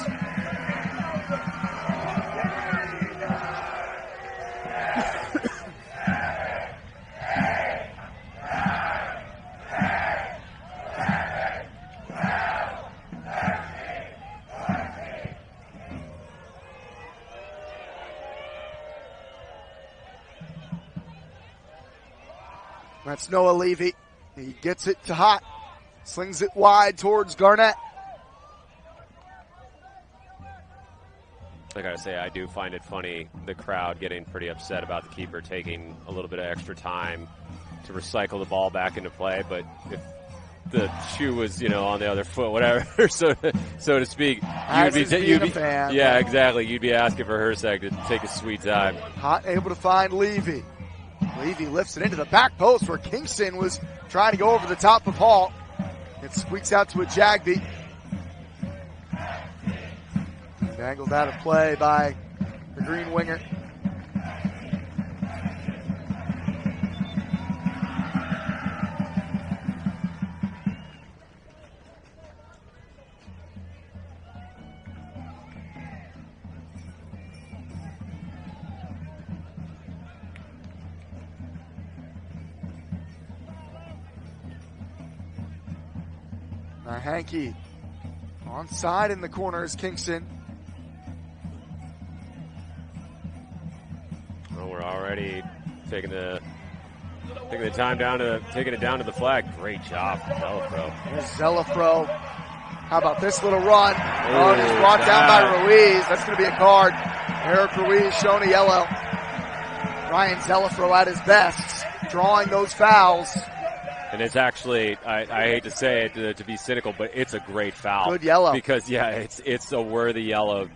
H: That's Noah Levy. He gets it to Hott. Slings it wide towards Garnett.
I: I gotta say, I do find it funny, the crowd getting pretty upset about the keeper taking a little bit of extra time to recycle the ball back into play, but if the shoe was, on the other foot, whatever, so to speak, you'd be
H: fan,
I: yeah, exactly. You'd be asking for Herseg to take a sweet time.
H: Hott able to find Levy. Levy lifts it into the back post where Kingston was trying to go over the top of Hall. It squeaks out to a Jagby. Dangled out of play by the green winger. Now Hankey onside in the corner is Kingston.
I: Well, we're already taking it down to the flag. Great job, Zelafro.
H: Here's Zelafro. How about this little run? It's brought down by Ruiz. That's going to be a card. Eric Ruiz shown a yellow. Ryan Zelafro at his best, drawing those fouls.
I: And it's actually, I hate to say it to be cynical, but it's a great foul.
H: Good yellow.
I: Because, it's a worthy yellow.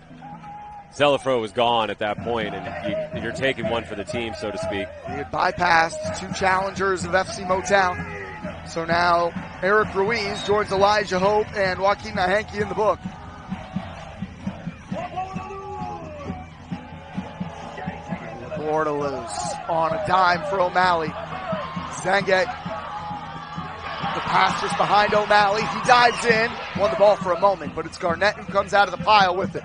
I: Zelafro was gone at that point, and you're taking one for the team, so to speak.
H: He had bypassed two challengers of FC Motown. So now Eric Ruiz joins Elijah Hope and Joaquin Nahanke in the book. Labordaloose on a dime for O'Malley. Zenge. The Pass just behind O'Malley. He dives in. Won the ball for a moment, but it's Garnett who comes out of the pile with it.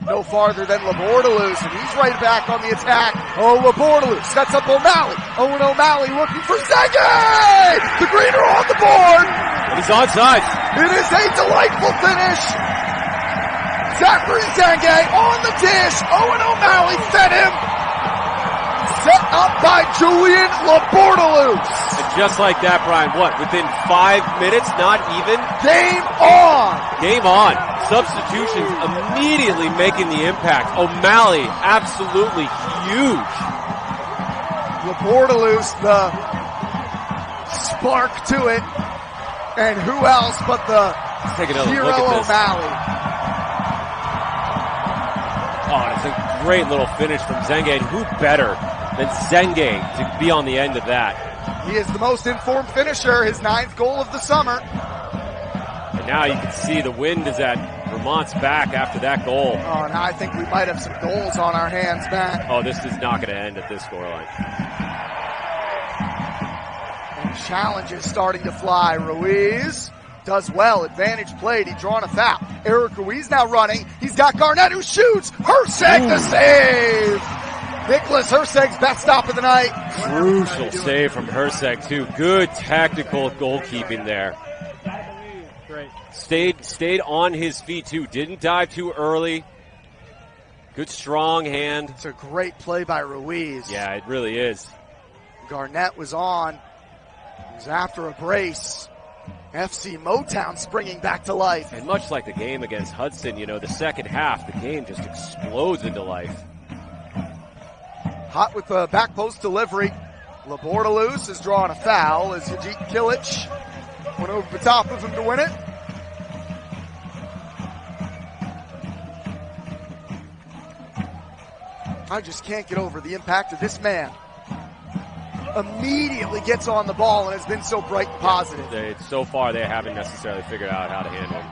H: No farther than Labordalus, and he's right back on the attack. Oh, Labordalus sets up O'Malley. Owen O'Malley looking for Zenge! The greener on the board!
I: He's onside.
H: It is a delightful finish. Zachary Zenge on the dish. Owen O'Malley fed him. Set up by Julian Labordalus.
I: And just like that, Brian, what? Within 5 minutes, not even?
H: Game on.
I: Game on. Substitutions immediately making the impact. O'Malley, absolutely huge.
H: Labordalus, the spark to it. And who else but the hero O'Malley.
I: Oh, it's a great little finish from Zenge. And who better than Zenge to be on the end of that?
H: He is the most informed finisher, his 9th goal of the summer.
I: And now you can see the wind is at Vermont's back after that goal.
H: Oh, now I think we might have some goals on our hands, Matt.
I: Oh, this is not going to end at this scoreline.
H: And challenge is starting to fly. Ruiz does well. Advantage played. He's drawn a foul. Eric Ruiz now running. He's got Garnett who shoots. Herseg the save. Nicholas Herseg's best stop of the night.
I: Crucial save from Herseg too. Good tactical goalkeeping there. Stayed on his feet too. Didn't dive too early. Good strong hand.
H: It's a great play by Ruiz.
I: Yeah, it really is.
H: Garnett was on. He was after a brace. FC Motown springing back to life.
I: And much like the game against Hudson, you know, the second half, the game just explodes into life.
H: Hot with the back post delivery. Labordalus is drawing a foul as Yajit Kilic went over the top of him to win it. I just can't get over the impact of this man. Immediately gets on the ball and has been so bright and positive.
I: So far, they haven't necessarily figured out how to handle him.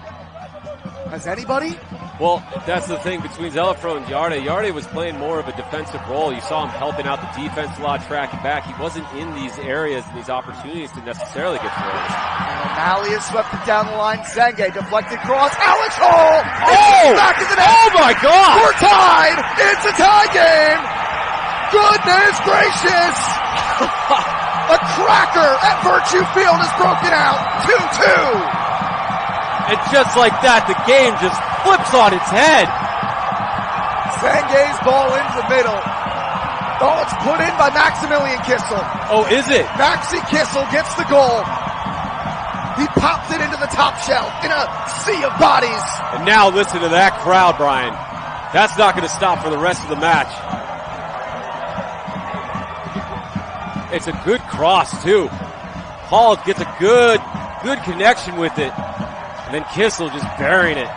H: Has anybody?
I: Well, that's the thing between Zelafro and Yarde. Yarde was playing more of a defensive role. You saw him helping out the defense a lot, tracking back. He wasn't in these areas and these opportunities to necessarily get throws.
H: And O'Malley has swept it down the line. Zenge deflected cross. Alex Hall! Oh! Back of the net!
I: Oh my God!
H: We're tied! It's a tie game! Goodness gracious! A cracker at Virtue Field is broken out. 2-2.
I: And just like that, the game just flips on its head.
H: Zenge's ball into the middle. Oh, it's put in by Maximilian Kissel.
I: Oh, is it?
H: Maxi Kissel gets the goal. He pops it into the top shelf in a sea of bodies.
I: And now listen to that crowd, Brian. That's not going to stop for the rest of the match. It's a good cross, too. Hall gets a good connection with it. And then Kissel just burying it.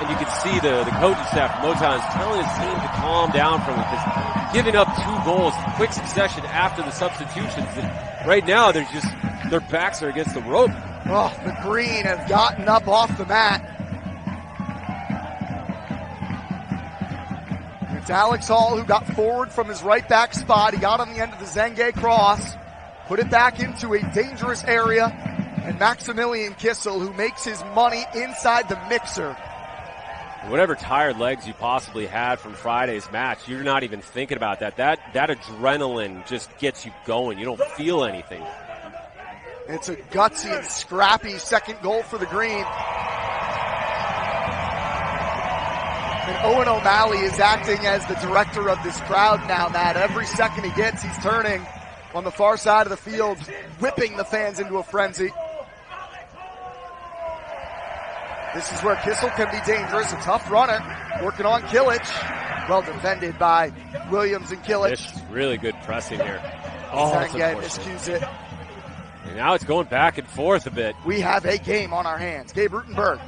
I: And you can see the coaching staff from Motown is telling his team to calm down from it because giving up 2 goals in quick succession after the substitutions. And right now, they're just, their backs are against the rope.
H: Oh, the green have gotten up off the mat. It's Alex Hall who got forward from his right back spot. He got on the end of the Zenge cross, put it back into a dangerous area, and Maximilian Kissel, who makes his money inside the mixer.
I: Whatever tired legs you possibly had from Friday's match, you're not even thinking about that. That adrenaline just gets you going. You don't feel anything.
H: It's a gutsy and scrappy second goal for the Green. And Owen O'Malley is acting as the director of this crowd now, Matt. Every second he gets, he's turning on the far side of the field, whipping the fans into a frenzy. This is where Kissel can be dangerous. A tough runner, working on Kilic. Well defended by Williams and Kilic.
I: It's really good pressing here. Oh,
H: Zenge miscues it.
I: And now it's going back and forth a bit.
H: We have a game on our hands. Gabe Rutenberg.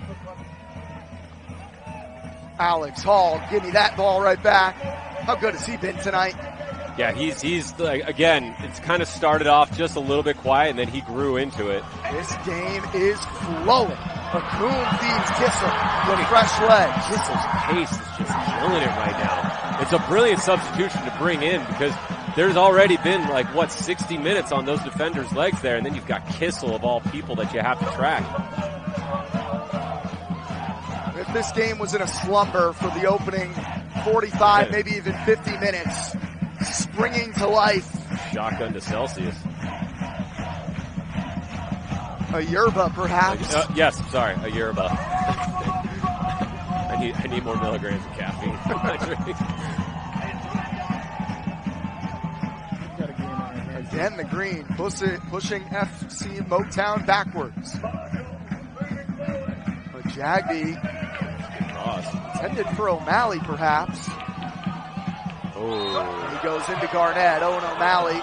H: Alex Hall, give me that ball right back. How good has he been tonight?
I: Yeah, he's like, again, it's kind of started off just a little bit quiet, and then he grew into it.
H: This game is flowing. Akun feeds Kissel with fresh legs.
I: Kissel's pace is just killing it right now. It's a brilliant substitution to bring in because there's already been, 60 minutes on those defenders' legs there, and then you've got Kissel of all people that you have to track.
H: If this game was in a slumber for the opening 45, maybe even 50 minutes, springing to life.
I: Shotgun to Celsius.
H: A yerba, perhaps.
I: Yes, sorry, a yerba. I need more milligrams of caffeine.
H: Again, the green pushing FC Motown backwards. But Jagby intended for O'Malley, perhaps.
I: Oh.
H: He goes into Garnett. Owen O'Malley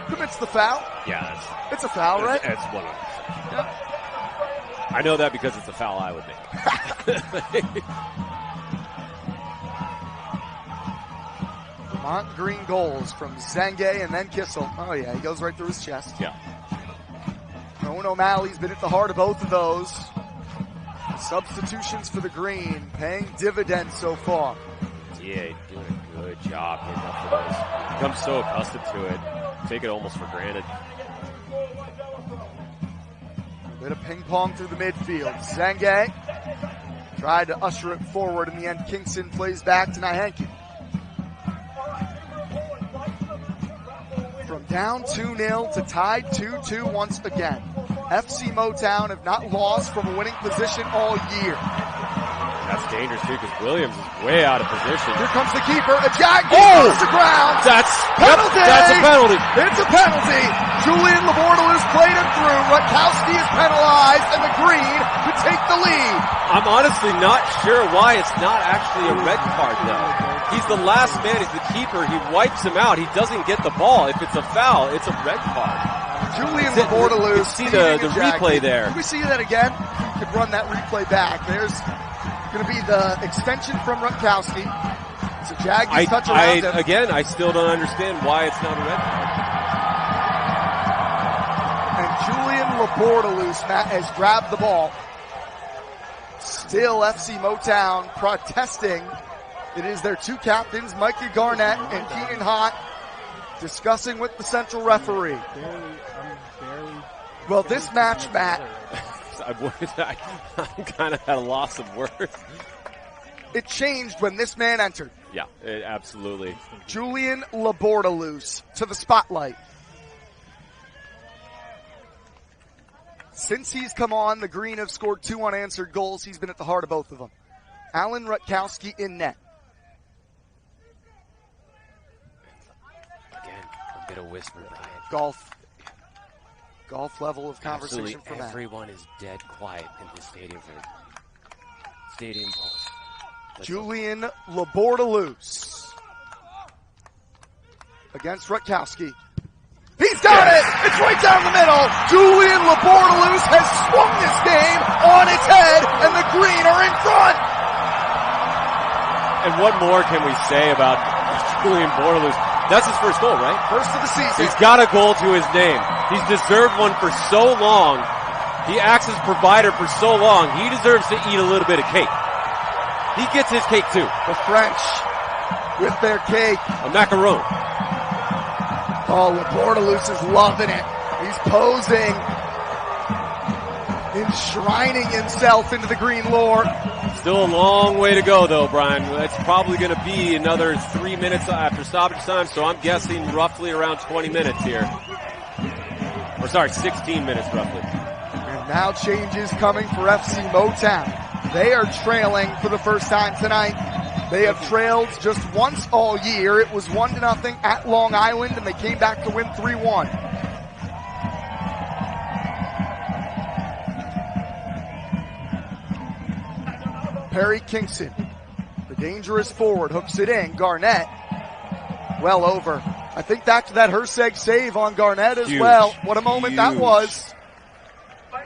H: commits the foul.
I: Yeah,
H: it's a foul, right?
I: It's 100%. Yeah. I know that because it's a foul I would make.
H: Vermont green goals from Zenge and then Kissel. Oh yeah, he goes right through his chest.
I: Yeah.
H: Owen O'Malley's been at the heart of both of those. Substitutions for the green, paying dividends so far.
I: Yeah, doing a good job hitting up for those. Become so accustomed to it. Take it almost for granted.
H: A bit of ping pong through the midfield. Zenge tried to usher it forward. In the end, Kingston plays back to Nyanki. From down 2-0 to tied 2-2 once again. FC Motown have not lost from a winning position all year.
I: That's dangerous too because Williams is way out of position.
H: Here comes the keeper. A jag goes to the ground.
I: That's
H: penalty.
I: That's a penalty.
H: It's a penalty. Julian Labordalus played it through. Rutkowski is penalized, and the green could take the lead.
I: I'm honestly not sure why it's not actually a red card though. He's the last man. He's the keeper. He wipes him out. He doesn't get the ball. If it's a foul, it's a red card.
H: Julian Labordalus.
I: See the replay there.
H: Can we see that again? Could run that replay back. There's going to be the extension from Rutkowski. It's a Jaggy's touch around him.
I: Again, I still don't understand why it's not a red card.
H: And Julian Labordalus, Matt, has grabbed the ball. Still FC Motown protesting. It is their two captains, Micah Garnett and Keenan Hott, discussing with the central referee. Well, this match, Matt,
I: I'm kind of at a loss of words.
H: It changed when this man entered.
I: Yeah, absolutely.
H: Julian Labordalus to the spotlight. Since he's come on, the Green have scored 2 unanswered goals. He's been at the heart of both of them. Alan Rutkowski in net.
I: Again, a bit of whisper behind.
H: Golf level of conversation for Matt.
I: Everyone is dead quiet in the stadium for stadium pulse.
H: Julian Labordalus against Rutkowski. He's got it! It's right down the middle. Julian Labordalus has swung this game on its head, and the Green are in front.
I: And what more can we say about Julian Labordalus? That's his first goal, right?
H: First of the season.
I: He's got a goal to his name. He's deserved one for so long. He acts as provider for so long. He deserves to eat a little bit of cake. He gets his cake too.
H: The French with their cake.
I: A macaron.
H: Oh, Labordalus is loving it. He's posing, enshrining himself into the Green lore.
I: Still a long way to go, though, Brian. It's probably going to be another 3 minutes after stoppage time, so I'm guessing roughly around 20 minutes here. Or sorry, 16 minutes roughly.
H: And now changes coming for FC Motown. They are trailing for the first time tonight. They have trailed just once all year. It was 1-0 at Long Island, and they came back to win 3-1. Perry Kingston, the dangerous forward, hooks it in. Garnett, well over. I think back to that Herseg save on Garnett as well. What a moment that was.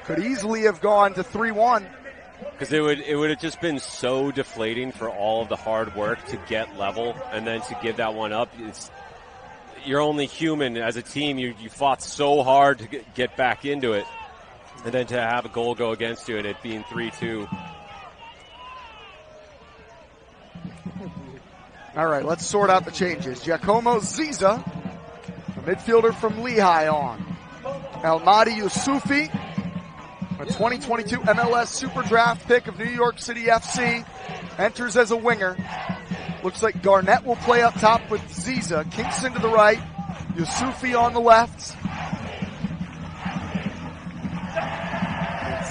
H: Could easily have gone to 3-1.
I: Because it would have just been so deflating for all of the hard work to get level and then to give that one up. You're only human as a team. You fought so hard to get back into it, and then to have a goal go against you and it being 3-2.
H: All right, let's sort out the changes. Giacomo Ziza, the midfielder from Lehigh on. Almadi Yusufi, a 2022 MLS Super Draft pick of New York City FC, enters as a winger. Looks like Garnett will play up top with Ziza. Kingston to the right, Yusufi on the left.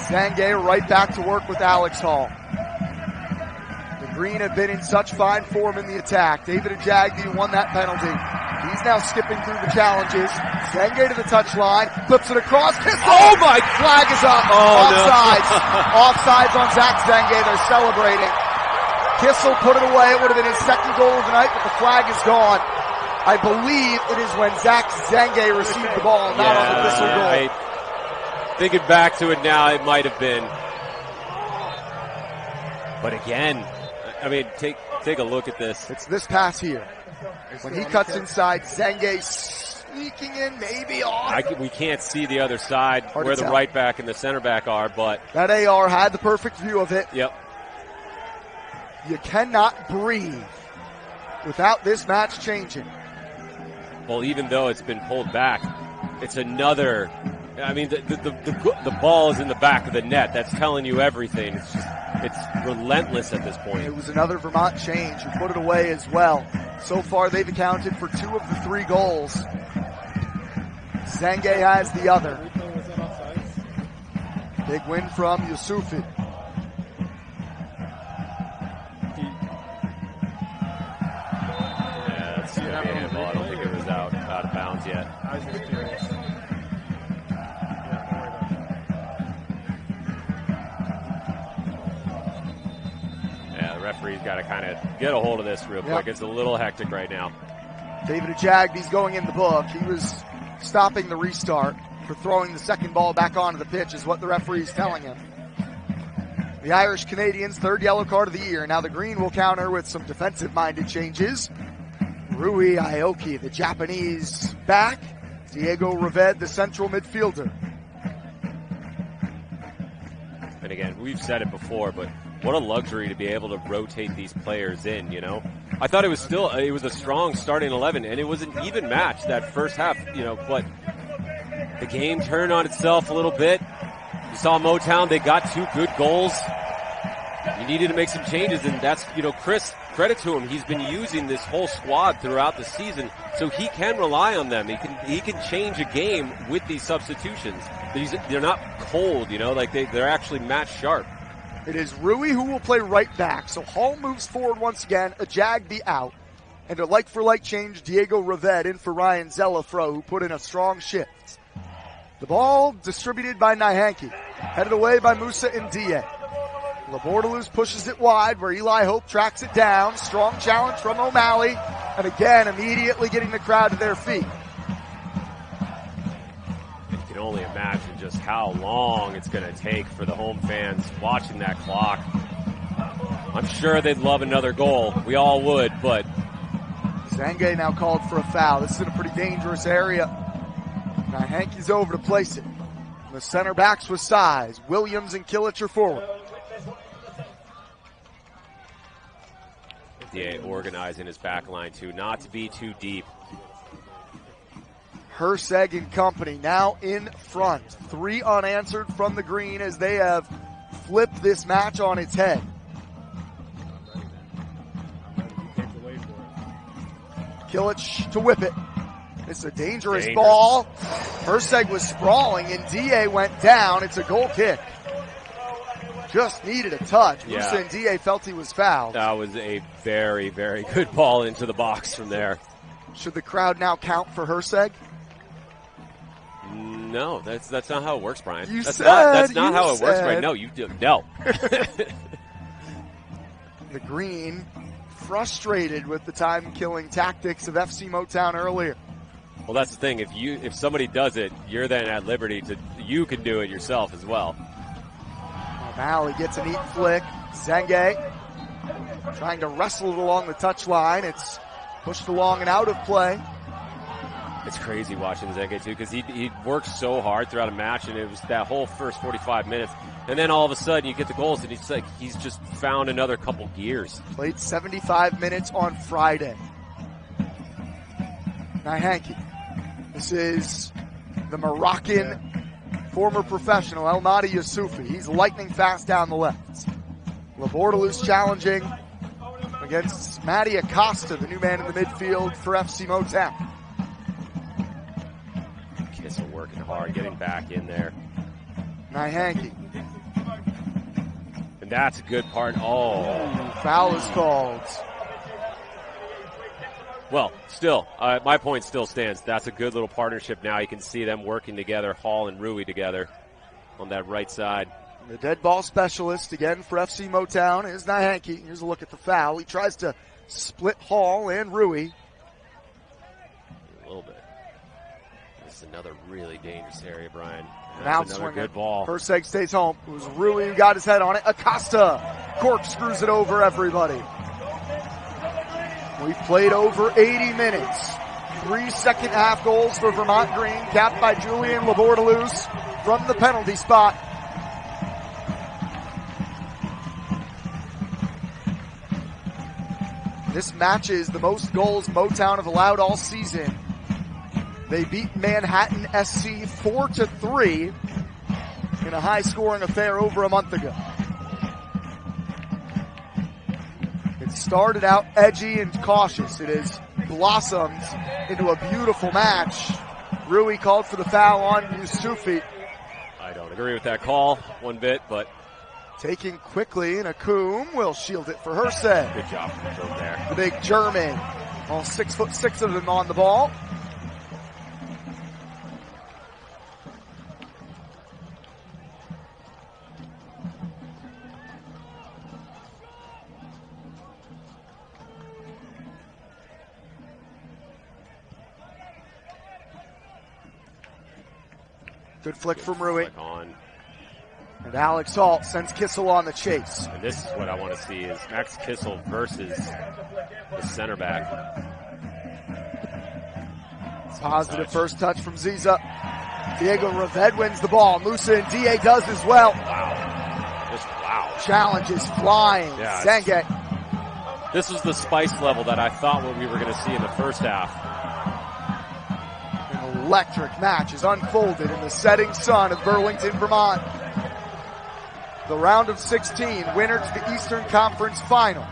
H: Zange right back to work with Alex Hall. Green have been in such fine form in the attack. David Ajagdi won that penalty. He's now skipping through the challenges. Zange to the touchline, flips it across. Kissel!
I: Oh my!
H: Flag is up.
I: Oh,
H: Offsides.
I: no.
H: Offsides on Zach Zange. They're celebrating. Kissel put it away. It would have been his second goal of the night, but the flag is gone. I believe it is when Zach Zange received the ball, not on the whistle goal.
I: Thinking back to it now, it might have been. But again, I mean, take a look at this.
H: It's this pass here. When he cuts inside, Zange sneaking in, maybe off.
I: We can't see the other side
H: Hard
I: where
H: to
I: the
H: tell.
I: right back and the center back are, but
H: That AR had the perfect view of it.
I: Yep.
H: You cannot breathe without this match changing.
I: Well, even though it's been pulled back, it's another. I mean, the ball is in the back of the net. That's telling you everything. It's relentless at this point.
H: It was another Vermont change who put it away as well. So far, they've accounted for 2 of the 3 goals. Zange has the other. Big win from Yusufi.
I: Yeah, that's going to be a handball. I don't think it was out of bounds yet.
K: I was just curious.
I: Yeah, the referee's got to kind of get a hold of this real quick. It's a little hectic right now.
H: David Ajagdi's going in the book. He was stopping the restart for throwing the second ball back onto the pitch is what the referee's telling him. The Irish Canadians, 3rd yellow card of the year. Now the Green will counter with some defensive-minded changes. Rui Aoki, the Japanese back. Diego Rived, the central midfielder.
I: And again, we've said it before, but what a luxury to be able to rotate these players in, you know? I thought it was a strong starting 11, and it was an even match that first half, you know, but the game turned on itself a little bit. You saw Motown, they got 2 good goals. You needed to make some changes, and that's, you know, Chris, credit to him. He's been using this whole squad throughout the season, so he can rely on them. He can change a game with these substitutions. They're not cold, you know, like they're actually match sharp.
H: It is Rui who will play right back. So Hall moves forward once again. Ajagdi out. And a like-for-like change, Diego Rived in for Ryan Zelafro, who put in a strong shift. The ball distributed by Nyanke. Headed away by Musa Ndie. Labordalus pushes it wide where Eli Hope tracks it down. Strong challenge from O'Malley. And again, immediately getting the crowd to their feet.
I: You can only imagine just how long it's going to take for the home fans watching that clock. I'm sure they'd love another goal. We all would, but
H: Zange now called for a foul. This is in a pretty dangerous area. Now Hankey's over to place it. The center backs with size. Williams and Kilich are forward.
I: yeah, organizing his back line too, not to be too deep.
H: Herseg and company now in front. 3 unanswered from the Green as they have flipped this match on its head. Kilich to whip it. It's a dangerous ball. Herseg was sprawling and DA went down. It's a goal kick. Just needed a touch.
I: Yeah.
H: Musa and DA felt he was fouled.
I: That was a very, very good ball into the box from there.
H: Should the crowd now count for Herseg?
I: No, that's not how it works, Brian. That's not how it works, Brian. No, you do. No.
H: The Green frustrated with the time-killing tactics of FC Motown earlier.
I: Well, that's the thing. If somebody does it, you're then at liberty you can do it yourself as well.
H: O'Malley gets a neat flick. Zenge trying to wrestle it along the touchline. It's pushed along and out of play.
I: It's crazy watching Zenge too, because he worked so hard throughout a match, and it was that whole first 45 minutes, and then all of a sudden you get the goals, and he's just found another couple gears.
H: Played 75 minutes on Friday. Nyanki. This is the Moroccan former professional, El Madi Youssoufi. He's lightning fast down the left. Labordalus challenging against Matty Acosta, the new man in the midfield for FC Motown.
I: Kissel working hard, getting back in there.
H: Nyanki.
I: And that's a good part. Oh.
H: Foul is called.
I: Well, still, my point still stands. That's a good little partnership now. You can see them working together, Hall and Rui together on that right side.
H: The dead ball specialist again for FC Motown is Nyanki. Here's a look at the foul. He tries to split Hall and Rui.
I: A little bit. This is another really dangerous area, Brian.
H: Now
I: That's another good ball.
H: Perseg stays home. It was Rui who got his head on it. Acosta corkscrews it over everybody. We've played over 80 minutes. 3 second-half goals for Vermont Green, capped by Julian Labordalus from the penalty spot. This matches the most goals Motown have allowed all season. They beat Manhattan SC 4-3 in a high-scoring affair over a month ago. It started out edgy and cautious. It has blossomed into a beautiful match. Rui called for the foul on Youssoufi.
I: I don't agree with that call one bit, but
H: taking quickly, and Akoum will shield it for Herseg.
I: Good job from there.
H: The big German. All 6'6" of them on the ball. Good flick from Rui. And Alex Hall sends Kissel on the chase.
I: And this is what I want to see is Max Kissel versus the center back.
H: Positive first touch from Ziza. Diego Reved wins the ball. Musa and DA does as well.
I: Wow. Just wow.
H: Challenge is flying.
I: Yeah,
H: Zenge.
I: This was the spice level that I thought what we were going to see in the first half.
H: An electric match is unfolded in the setting sun of Burlington, Vermont. The round of 16, winner to the Eastern Conference Final.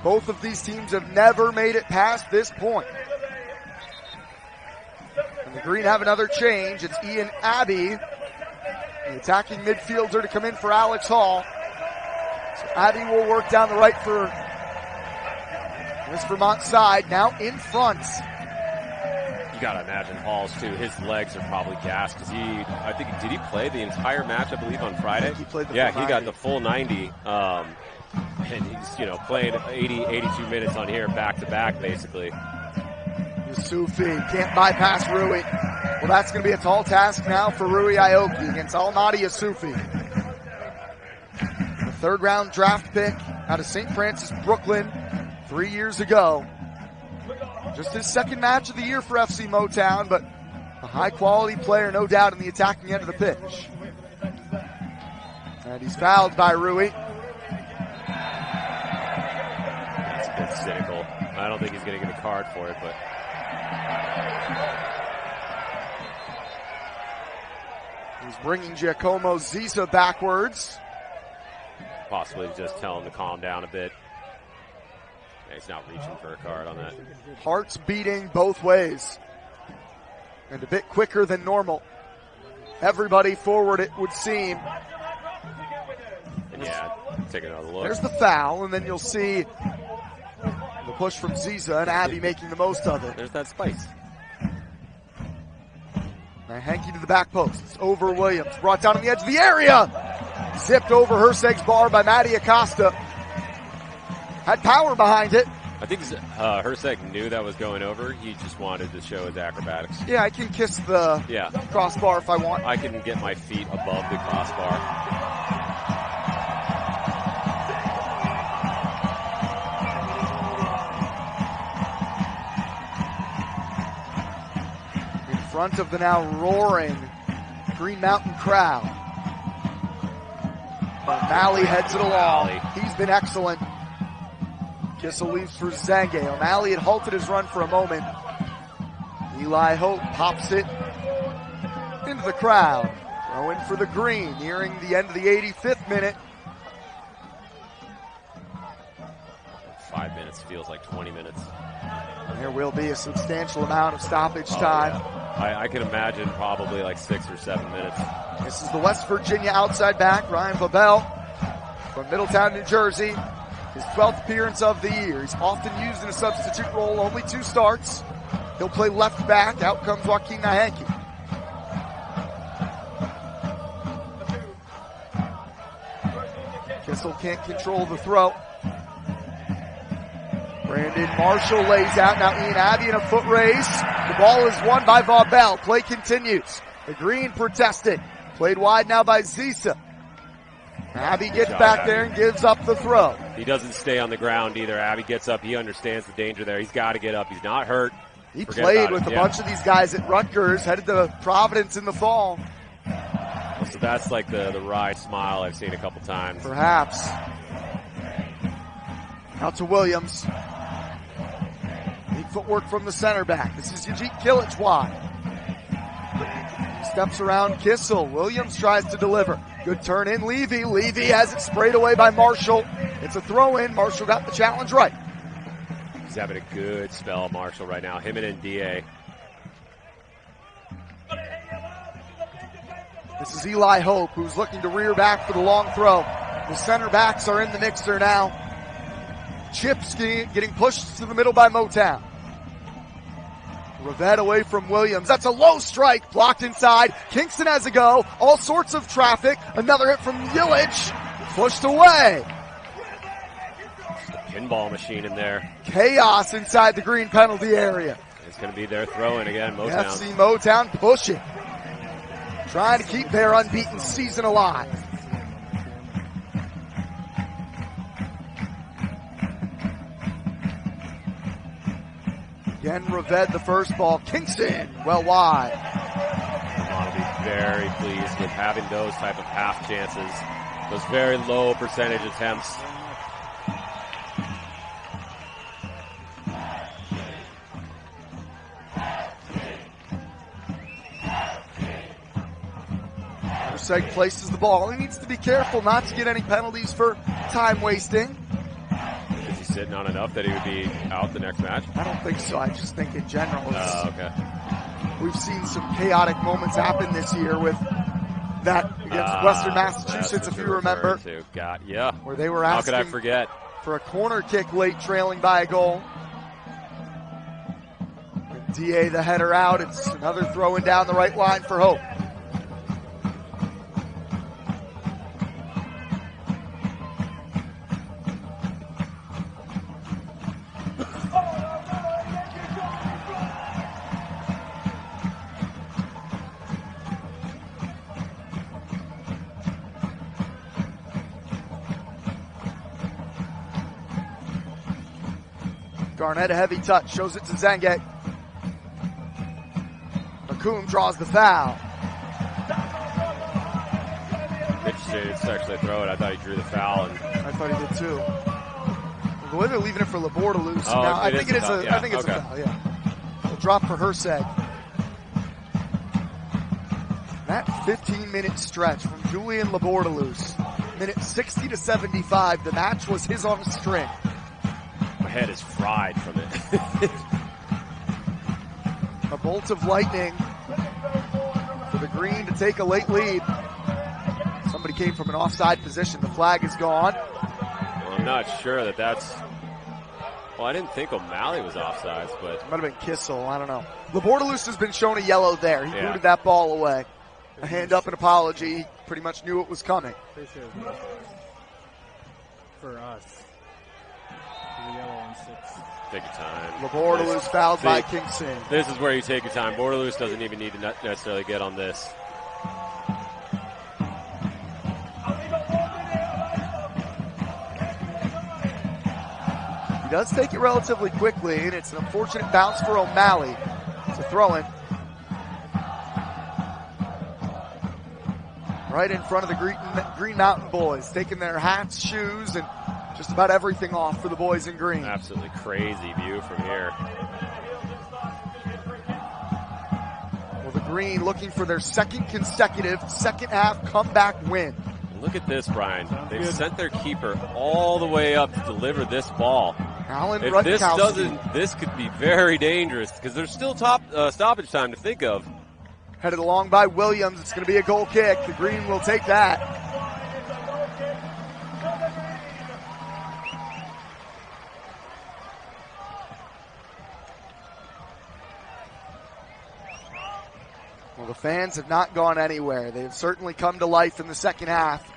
H: Both of these teams have never made it past this point. And the Green have another change. It's Ian Abbey, the attacking midfielder, to come in for Alex Hall. So Abbey will work down the right for this Vermont side, now in front.
I: You gotta imagine Hall's too. His legs are probably gassed because did he play the entire match? I believe on Friday.
H: He played the
I: full
H: 90.
I: He got the full 90, and he's playing 82 minutes on here back to back basically.
H: Youssoufi can't bypass Rui. Well, that's going to be a tall task now for Rui Aoki against Almadi Youssoufi. The third round draft pick out of St. Francis, Brooklyn, 3 years ago. Just his second match of the year for FC Motown, but a high-quality player, no doubt, in the attacking end of the pitch. And he's fouled by Rui.
I: That's a bit cynical. I don't think he's going to get a card for it, but
H: he's bringing Giacomo Ziza backwards.
I: Possibly just tell him to calm down a bit. He's not reaching for a card on that.
H: Hearts beating both ways. And a bit quicker than normal. Everybody forward, it would seem.
I: And yeah, take another look.
H: There's the foul, and then you'll see the push from Ziza and Abbey making the most of it.
I: There's that spice.
H: Now Hanky to the back post. It's over Williams. Brought down on the edge of the area. Zipped over Herseg's bar by Matty Acosta. Had power behind it.
I: I think Herseg knew that was going over. He just wanted to show his acrobatics.
H: Yeah, I can kiss the crossbar if I want.
I: I can get my feet above the crossbar.
H: front of the now roaring Green Mountain crowd. O'Malley heads it along. He's been excellent. Kissel leaves for Zenge. O'Malley had halted his run for a moment. Eli Hope pops it into the crowd. Going for the green, nearing the end of the 85th minute.
I: 5 minutes feels like 20 minutes.
H: There will be a substantial amount of stoppage time.
I: Yeah. I can imagine probably like 6 or 7 minutes.
H: This is the West Virginia outside back, Ryan Babel from Middletown, New Jersey. His 12th appearance of the year. He's often used in a substitute role, only 2 starts. He'll play left back. Out comes Joaquin Nahanke. Kissel can't control the throw. Brandon Marshall lays out. Now Ian Abbey in a foot race. The ball is won by Vaughbel. Play continues. The green protested. Played wide now by Zisa. Abbey gets back there and gives up the throw.
I: He doesn't stay on the ground either. Abbey gets up. He understands the danger there. He's got to get up. He's not hurt.
H: He played with a bunch of these guys at Rutgers, headed to Providence in the fall.
I: So that's like the wry smile I've seen a couple times.
H: Perhaps. Out to Williams. Big footwork from the center back. This is Yajit Kilic wide. Steps around Kissel. Williams tries to deliver. Good turn in Levy. Levy has it sprayed away by Marshall. It's a throw in. Marshall got the challenge right.
I: He's having a good spell, Marshall, right now. Him and NDA.
H: This is Eli Hope, who's looking to rear back for the long throw. The center backs are in the mixer now. Chips getting pushed to the middle by Motown. Revette away from Williams. That's a low strike, blocked inside. Kingston has a go. All sorts of traffic. Another hit from Yilich. Pushed away.
I: Pinball machine in there.
H: Chaos inside the green penalty area.
I: It's going to be their throw-in again, Motown.
H: FC Motown pushing. Trying to keep their unbeaten season alive. Again, Revette the first ball. Kingston, well wide.
I: I'll be very pleased with having those type of half chances. Those very low percentage attempts.
H: Seg places the ball. He needs to be careful not to get any penalties for time wasting.
I: Is he sitting on enough that he would be out the next match?
H: I don't think so. I just think in general.
I: Okay.
H: We've seen some chaotic moments happen this year with that against Western Massachusetts, if you remember.
I: Where
H: they were asking
I: how could I forget?
H: For a corner kick late, trailing by a goal. And DA the header out. It's another throwing down the right line for Hope. Garnett, a heavy touch, shows it to Zenge. Macomb draws the foul.
I: Interesting, it's actually throw it. I thought he drew the foul. And
H: I thought he did too. The way they're leaving it for Laborde to lose.
I: Oh,
H: now, I think it's a foul, yeah. A drop for Herseg. That 15-minute stretch from Julian Laborde, minute 60 to 75, the match was his on a string.
I: My head is fried from it.
H: A bolt of lightning for the green to take a late lead. Somebody came from an offside position. The flag is gone.
I: Well, I'm not sure that's... Well, I didn't think O'Malley was offsides, but...
H: It might have been Kissel. I don't know. Laborde has been shown a yellow there. He booted that ball away. A hand up, an apology. He pretty much knew it was coming.
K: For us. The yellow on 6.
I: Take your time.
H: Laborde is fouled by Kingston.
I: This is where you take your time. Bordelus doesn't even need to necessarily get on this.
H: He does take it relatively quickly, and it's an unfortunate bounce for O'Malley. It's a throw-in. right in front of the Green Mountain boys, taking their hats, shoes, and just about everything off for the boys in green.
I: Absolutely crazy view from here.
H: Well, the Green looking for their second consecutive second half comeback win.
I: Look at this, Brian. They've sent their keeper all the way up to deliver this ball.
H: Alan
I: If this
H: Rutkowski.
I: doesn't, this could be very dangerous because there's still stoppage time to think of.
H: Headed along by Williams. It's going to be a goal kick. The Green will take that. Well, the fans have not gone anywhere. They've certainly come to life in the second half.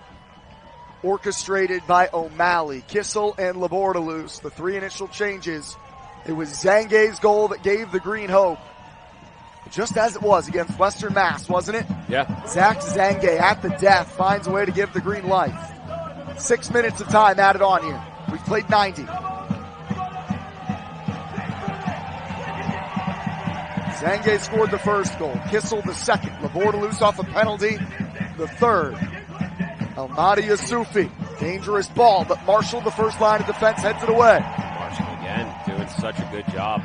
H: Orchestrated by O'Malley, Kissel, and Labordalus. The three initial changes. It was Zange's goal that gave the Green hope. Just as it was against Western Mass, wasn't it?
I: Yeah.
H: Zach Zange at the death finds a way to give the Green life. 6 minutes of time added on here. We've played 90. Zange scored the first goal. Kissel the second. Labordalus off a penalty. The third. Almadi Yusufi. Dangerous ball, but Marshall, the first line of defense, heads it away.
I: Marshall again doing such a good job.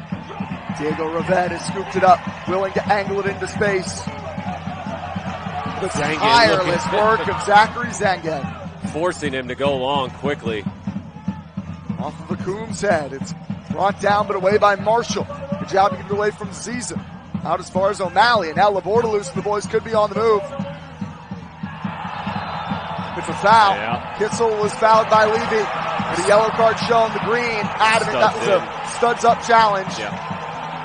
H: Diego Rivette has scooped it up, willing to angle it into space. The
I: Zange
H: tireless
I: looking-
H: work of Zachary Zange.
I: Forcing him to go long quickly.
H: Off of Akum's head. It's brought down but away by Marshall. Good job to get it away from Ziza. Out as far as O'Malley. And now Labordalus, the boys could be on the move. It's a foul.
I: Yeah.
H: Kissel was fouled by Levy. And a yellow card shown. The Green adamant that was a studs up challenge.
I: Yeah.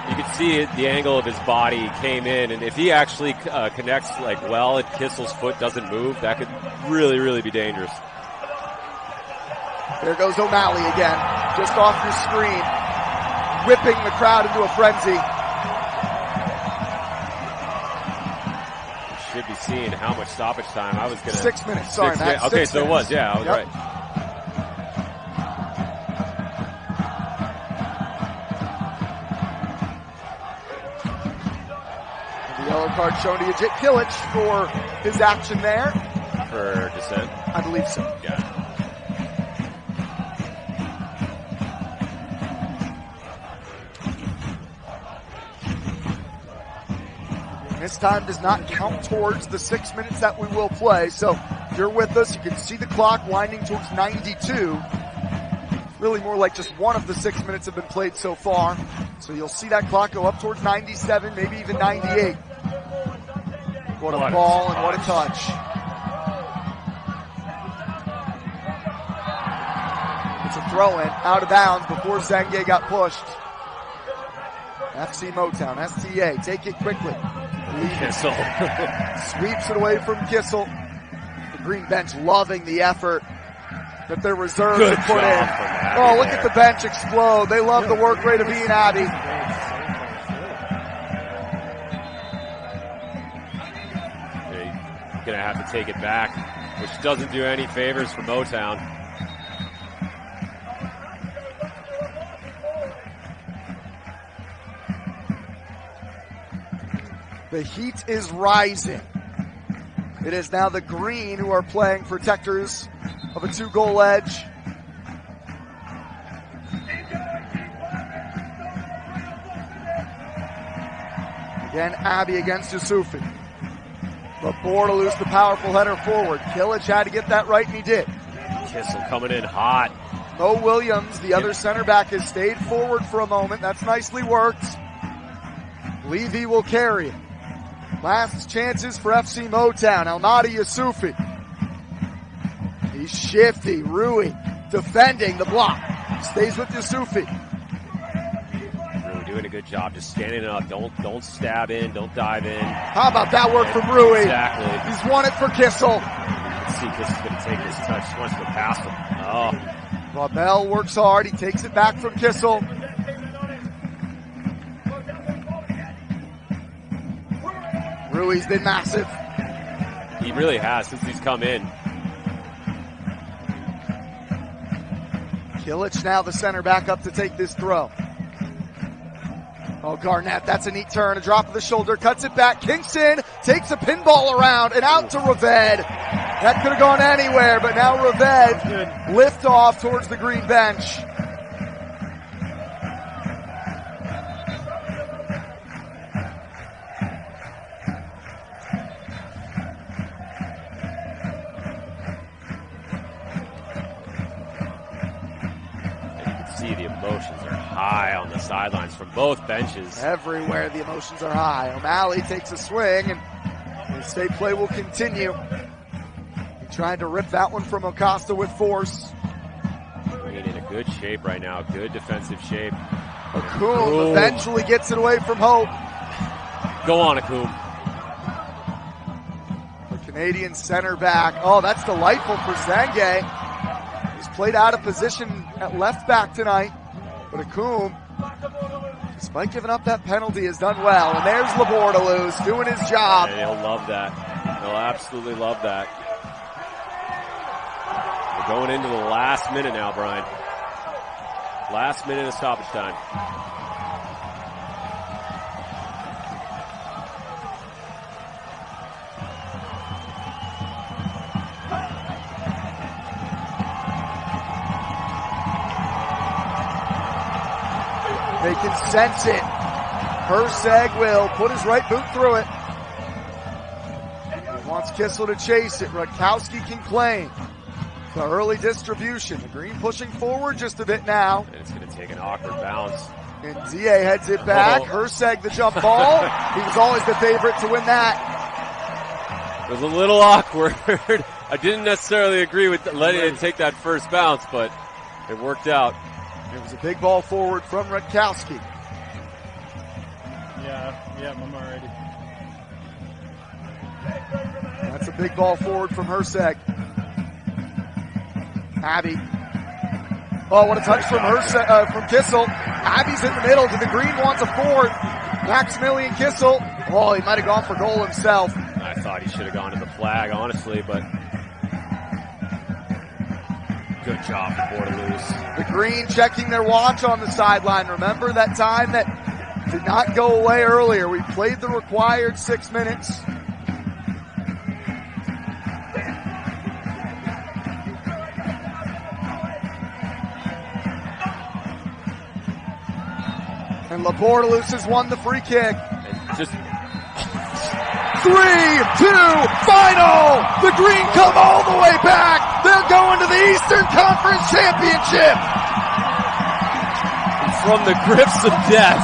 I: You could see it, the angle of his body came in, and if he actually connects like well and Kissel's foot doesn't move, that could really, really be dangerous.
H: There goes O'Malley again, just off your screen, whipping the crowd into a frenzy.
I: Should be seeing how much stoppage time. I was going to
H: 6 minutes. Sorry, Matt.
I: Okay,
H: 6
I: so it was. Yeah, I was
H: Yep.
I: right.
H: The yellow card shown to Ajit Kilic for his action there.
I: For dissent.
H: I believe so.
I: Yeah.
H: This time does not count towards the 6 minutes that we will play. So if you're with us, you can see the clock winding towards 92. Really more like just one of the 6 minutes have been played so far. So you'll see that clock go up towards 97, maybe even 98. What a ball and what a touch. It's a throw-in, out of bounds before Zange got pushed. FC Motown STA, take it quickly.
I: Kissel.
H: Sweeps it away from Kissel. The Green bench loving the effort that their reserves
I: Good
H: have put
I: job
H: in.
I: from Abby
H: Oh, look
I: there.
H: at the bench explode. They love the work rate of Ian Abbey.
I: They're going to have to take it back, which doesn't do any favors for Motown.
H: The heat is rising. It is now the Green who are playing protectors of a 2-goal edge. Again, Abbey against Yusufi. Labordalus, the powerful header forward. Kilic had to get that right, and he did.
I: Kissel coming in hot.
H: Mo Williams, the other center back, has stayed forward for a moment. That's nicely worked. Levy will carry it. Last chances for FC Motown. Almadi Yusufi. He's shifty. Rui defending the block. Stays with Yusufi.
I: Really doing a good job just standing up. Don't stab in. Don't dive in.
H: How about that work from Rui?
I: Exactly.
H: He's won it for Kissel.
I: Let's see, Kissel's going to take this touch. He wants to go past him. Oh.
H: Rabel works hard. He takes it back from Kissel. Rui's been massive.
I: He really has since he's come in.
H: Kilic now the center back up to take this throw. Oh, Garnett, that's a neat turn, a drop of the shoulder, cuts it back. Kingston takes a pinball around and out to Raved. That could have gone anywhere, but now Raved lift off towards the green bench.
I: See, the emotions are high on the sidelines from both benches.
H: Everywhere the emotions are high. O'Malley takes a swing, and the state play will continue. He trying to rip that one from Acosta with force.
I: Green in a good shape right now, good defensive shape.
H: Akum eventually gets it away from Hope.
I: Go on, Akum.
H: The Canadian center back. Oh, that's delightful for Zenge. He's played out of position at left back tonight, but Akum, despite giving up that penalty, has done well. And there's Labordalus doing his job.
I: And he'll love that. He'll absolutely love that. We're going into the last minute now, Brian. Last minute of stoppage time.
H: They can sense it. Herseg will put his right boot through it. He wants Kissel to chase it. Rutkowski can claim the early distribution. The Green pushing forward just a bit now.
I: And it's going to take an awkward bounce.
H: And DA heads it back. Herseg the jump ball. He was always the favorite to win that.
I: It was a little awkward. I didn't necessarily agree with letting it take that first bounce, but it worked out.
H: It was a big ball forward from Rutkowski.
K: Yeah, I'm already.
H: That's a big ball forward from Herseg. Abbey. Oh, what a touch from from Kissel. Abbey's in the middle. To the Green wants a fourth. Maximilian Kissel. Oh, he might have gone for goal himself.
I: I thought he should have gone to the flag, honestly, but good job for Bordelus.
H: The Green checking their watch on the sideline. Remember that time that did not go away earlier. We played the required 6 minutes. And Labordelus has won the free kick.
I: Just
H: 3-2 final. The Green come all the way back. They're going to the Eastern Conference Championship.
I: From the grips of death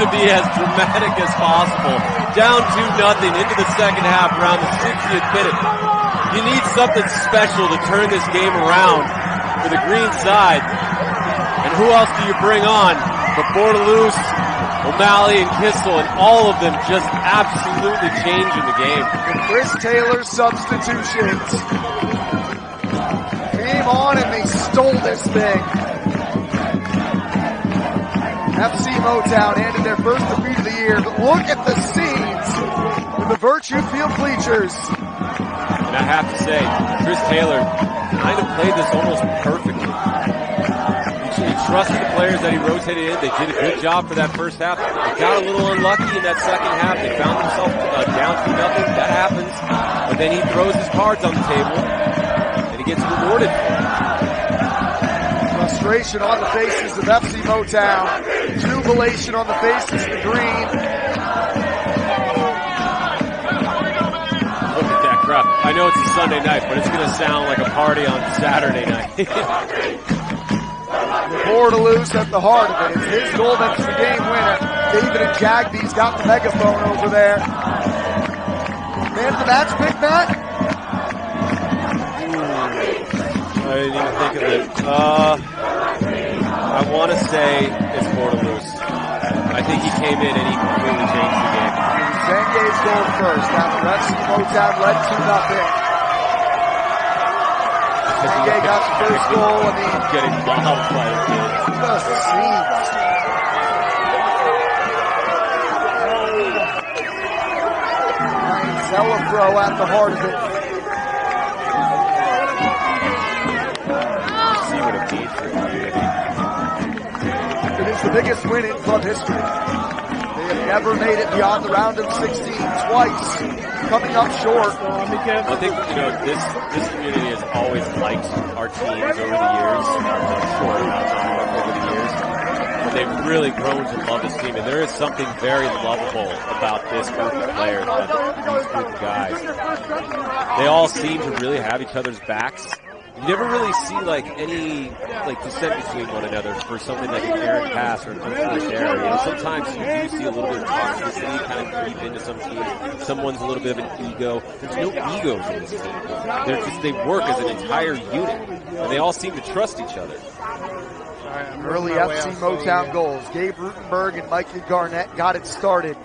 I: to be as dramatic as possible. Down 2-0 into the second half around the 60th minute. You need something special to turn this game around for the Green side. And who else do you bring on? But Bordelus, O'Malley, and Kissel, and all of them just absolutely changing the game.
H: And Chris Taylor's substitutions came on and they stole this thing. FC Motown handed their first defeat of the year, but look at the scenes with the Virtue Field bleachers.
I: And I have to say, Chris Taylor kind of played this almost perfectly. He trusted the players that he rotated in. They did a good job for that first half. They got a little unlucky in that second half. They found themselves down 2-0. That happens. But then he throws his cards on the table, and he gets rewarded for it.
H: Frustration on the faces of FC Motown. Jubilation on the faces of the Green.
I: Look at that crowd. I know it's a Sunday night, but it's going to sound like a party on Saturday night.
H: Bordelus at the heart of it. It's his goal that's the game winner. David and Jagby's got the megaphone over there. Man of the match pick, Matt?
I: I didn't even think of it. I want to say it's Bordelus. I think he came in and he completely changed the game.
H: Zenge's goal first. After FC Motown led 2-0. Zenge got the first goal. I mean,
I: getting bombed by the kids.
H: The scenes. Ryan Zelafro at the heart of it.
I: See what it means for the community.
H: It is the biggest win in club history. never made it beyond the round of 16 twice, coming up short.
I: I think, this community has always liked our teams over the years, short amount of time over the years. But they've really grown to love this team, and there is something very lovable about this group of players, about these group of guys. They all seem to really have each other's backs. You never really see any dissent between one another for something like an errant pass or an unforced error. Sometimes you do see a little bit of toxicity kind of creep into some teams. Someone's a little bit of an ego. There's no egos in this team. They work as an entire unit, and they all seem to trust each other.
H: Early FC Motown goals. Gabe Rutenberg and Mikey Garnett got it started.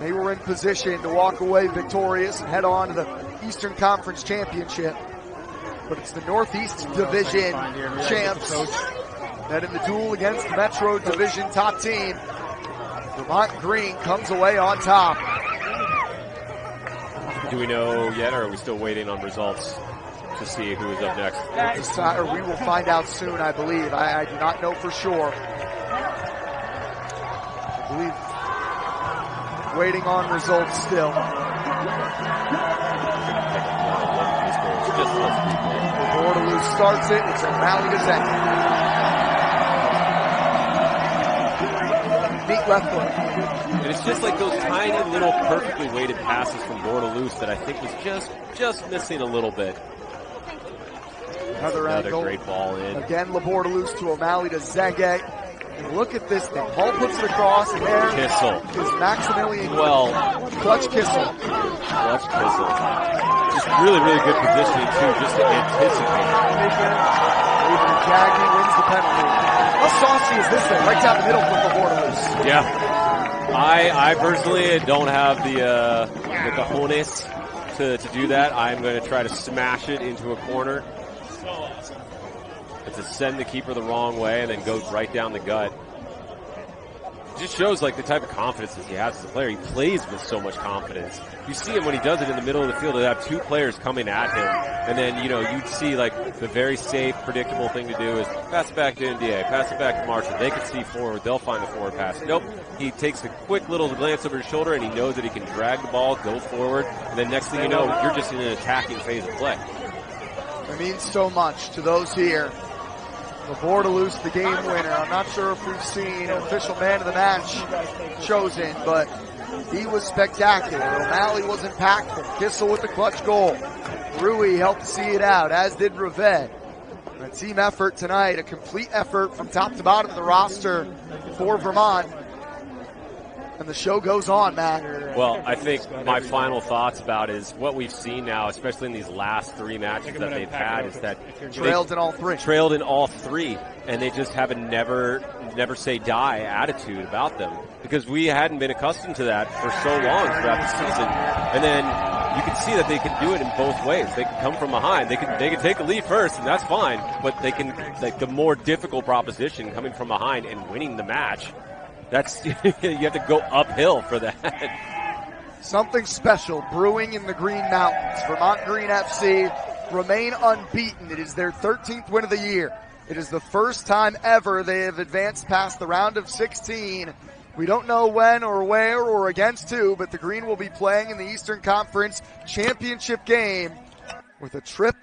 H: They were in position to walk away victorious and head on to the Eastern Conference Championship. But it's the Northeast Division champs that in the duel against the Metro Division top team, Vermont Green comes away on top.
I: Do we know yet, or are we still waiting on results to see who is up next?
H: We will find out soon, I believe. I do not know for sure. I believe waiting on results still. Waterloo starts it. It's O'Malley to Zach. Neat left foot.
I: And it's just like those tiny little perfectly weighted passes from Waterloo that I think was just missing a little bit.
H: Another angle.
I: Great ball in.
H: Again, Labordelus to O'Malley to Zenge. And look at this thing. Paul puts it across, and there
I: Kissel
H: is Maximilian.
I: Clutch Kissel. Just really, really good positioning, too, just to anticipate.
H: Jaggy wins the penalty. How saucy is this thing? Right down the middle from Labordelus.
I: Yeah. I personally don't have the cojones to do that. I'm going to try to smash it into a corner. To send the keeper the wrong way and then goes right down the gut. It just shows the type of confidence that he has as a player. He plays with so much confidence. You see him when he does it in the middle of the field. He'll have two players coming at him, and then you'd see the very safe, predictable thing to do is pass it back to NDA, pass it back to Marshall. They can see forward. They'll find the forward pass. Nope. He takes a quick little glance over his shoulder, and he knows that he can drag the ball, go forward, and then next thing you know, you're just in an attacking phase of play.
H: It means so much to those here. Labordelus, the game winner. I'm not sure if we've seen an official man of the match chosen, but he was spectacular. O'Malley was impactful. Kissel with the clutch goal. Rui helped see it out, as did Reved. A team effort tonight, a complete effort from top to bottom of the roster for Vermont. And the show goes on, Matt.
I: Well, I think my final thoughts about is what we've seen now, especially in these last three matches that they've had, is that
H: trailed in all three.
I: Trailed in all three, and they just have a never say die attitude about them, because we hadn't been accustomed to that for so long throughout the season. And then you can see that they can do it in both ways. They can come from behind. They can take a lead first, and that's fine. But they can, the more difficult proposition, coming from behind and winning the match. That's you have to go uphill for that.
H: Something special brewing in the Green Mountains. Vermont Green FC remain unbeaten. It is their 13th win of the year. It is the first time ever they have advanced past the round of 16. We don't know when or where or against who, but the Green will be playing in the Eastern Conference Championship game with a trip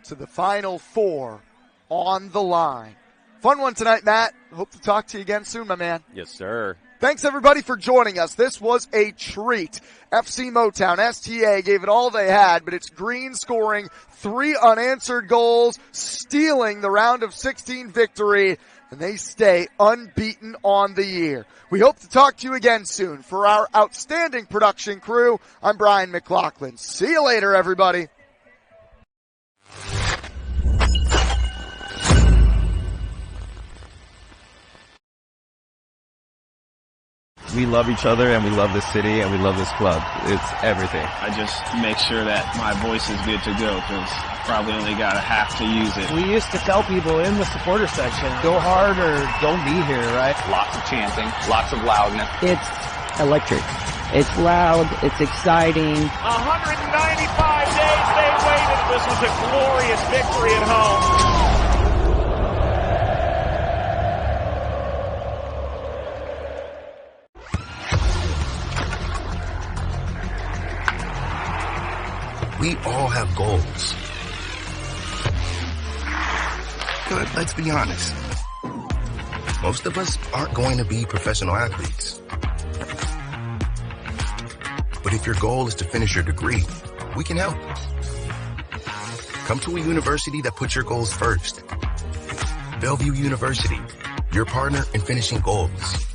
H: to the Final Four on the line. Fun one tonight, Matt. Hope to talk to you again soon, my man.
I: Yes, sir.
H: Thanks, everybody, for joining us. This was a treat. FC Motown STA gave it all they had, but it's Green scoring 3 unanswered goals, stealing the round of 16 victory, and they stay unbeaten on the year. We hope to talk to you again soon. For our outstanding production crew, I'm Brian McLaughlin. See you later, everybody.
A: We love each other, and we love this city, and we love this club. It's everything.
B: I just make sure that my voice is good to go, because probably only got a half to use it.
E: We used to tell people in the supporter section, go hard or don't be here, right?
D: Lots of chanting, lots of loudness.
E: It's electric. It's loud. It's exciting.
F: 195 days they waited. This was a glorious victory at home.
G: We all have goals. But let's be honest. Most of us aren't going to be professional athletes. But if your goal is to finish your degree, we can help. Come to a university that puts your goals first. Bellevue University, your partner in finishing goals.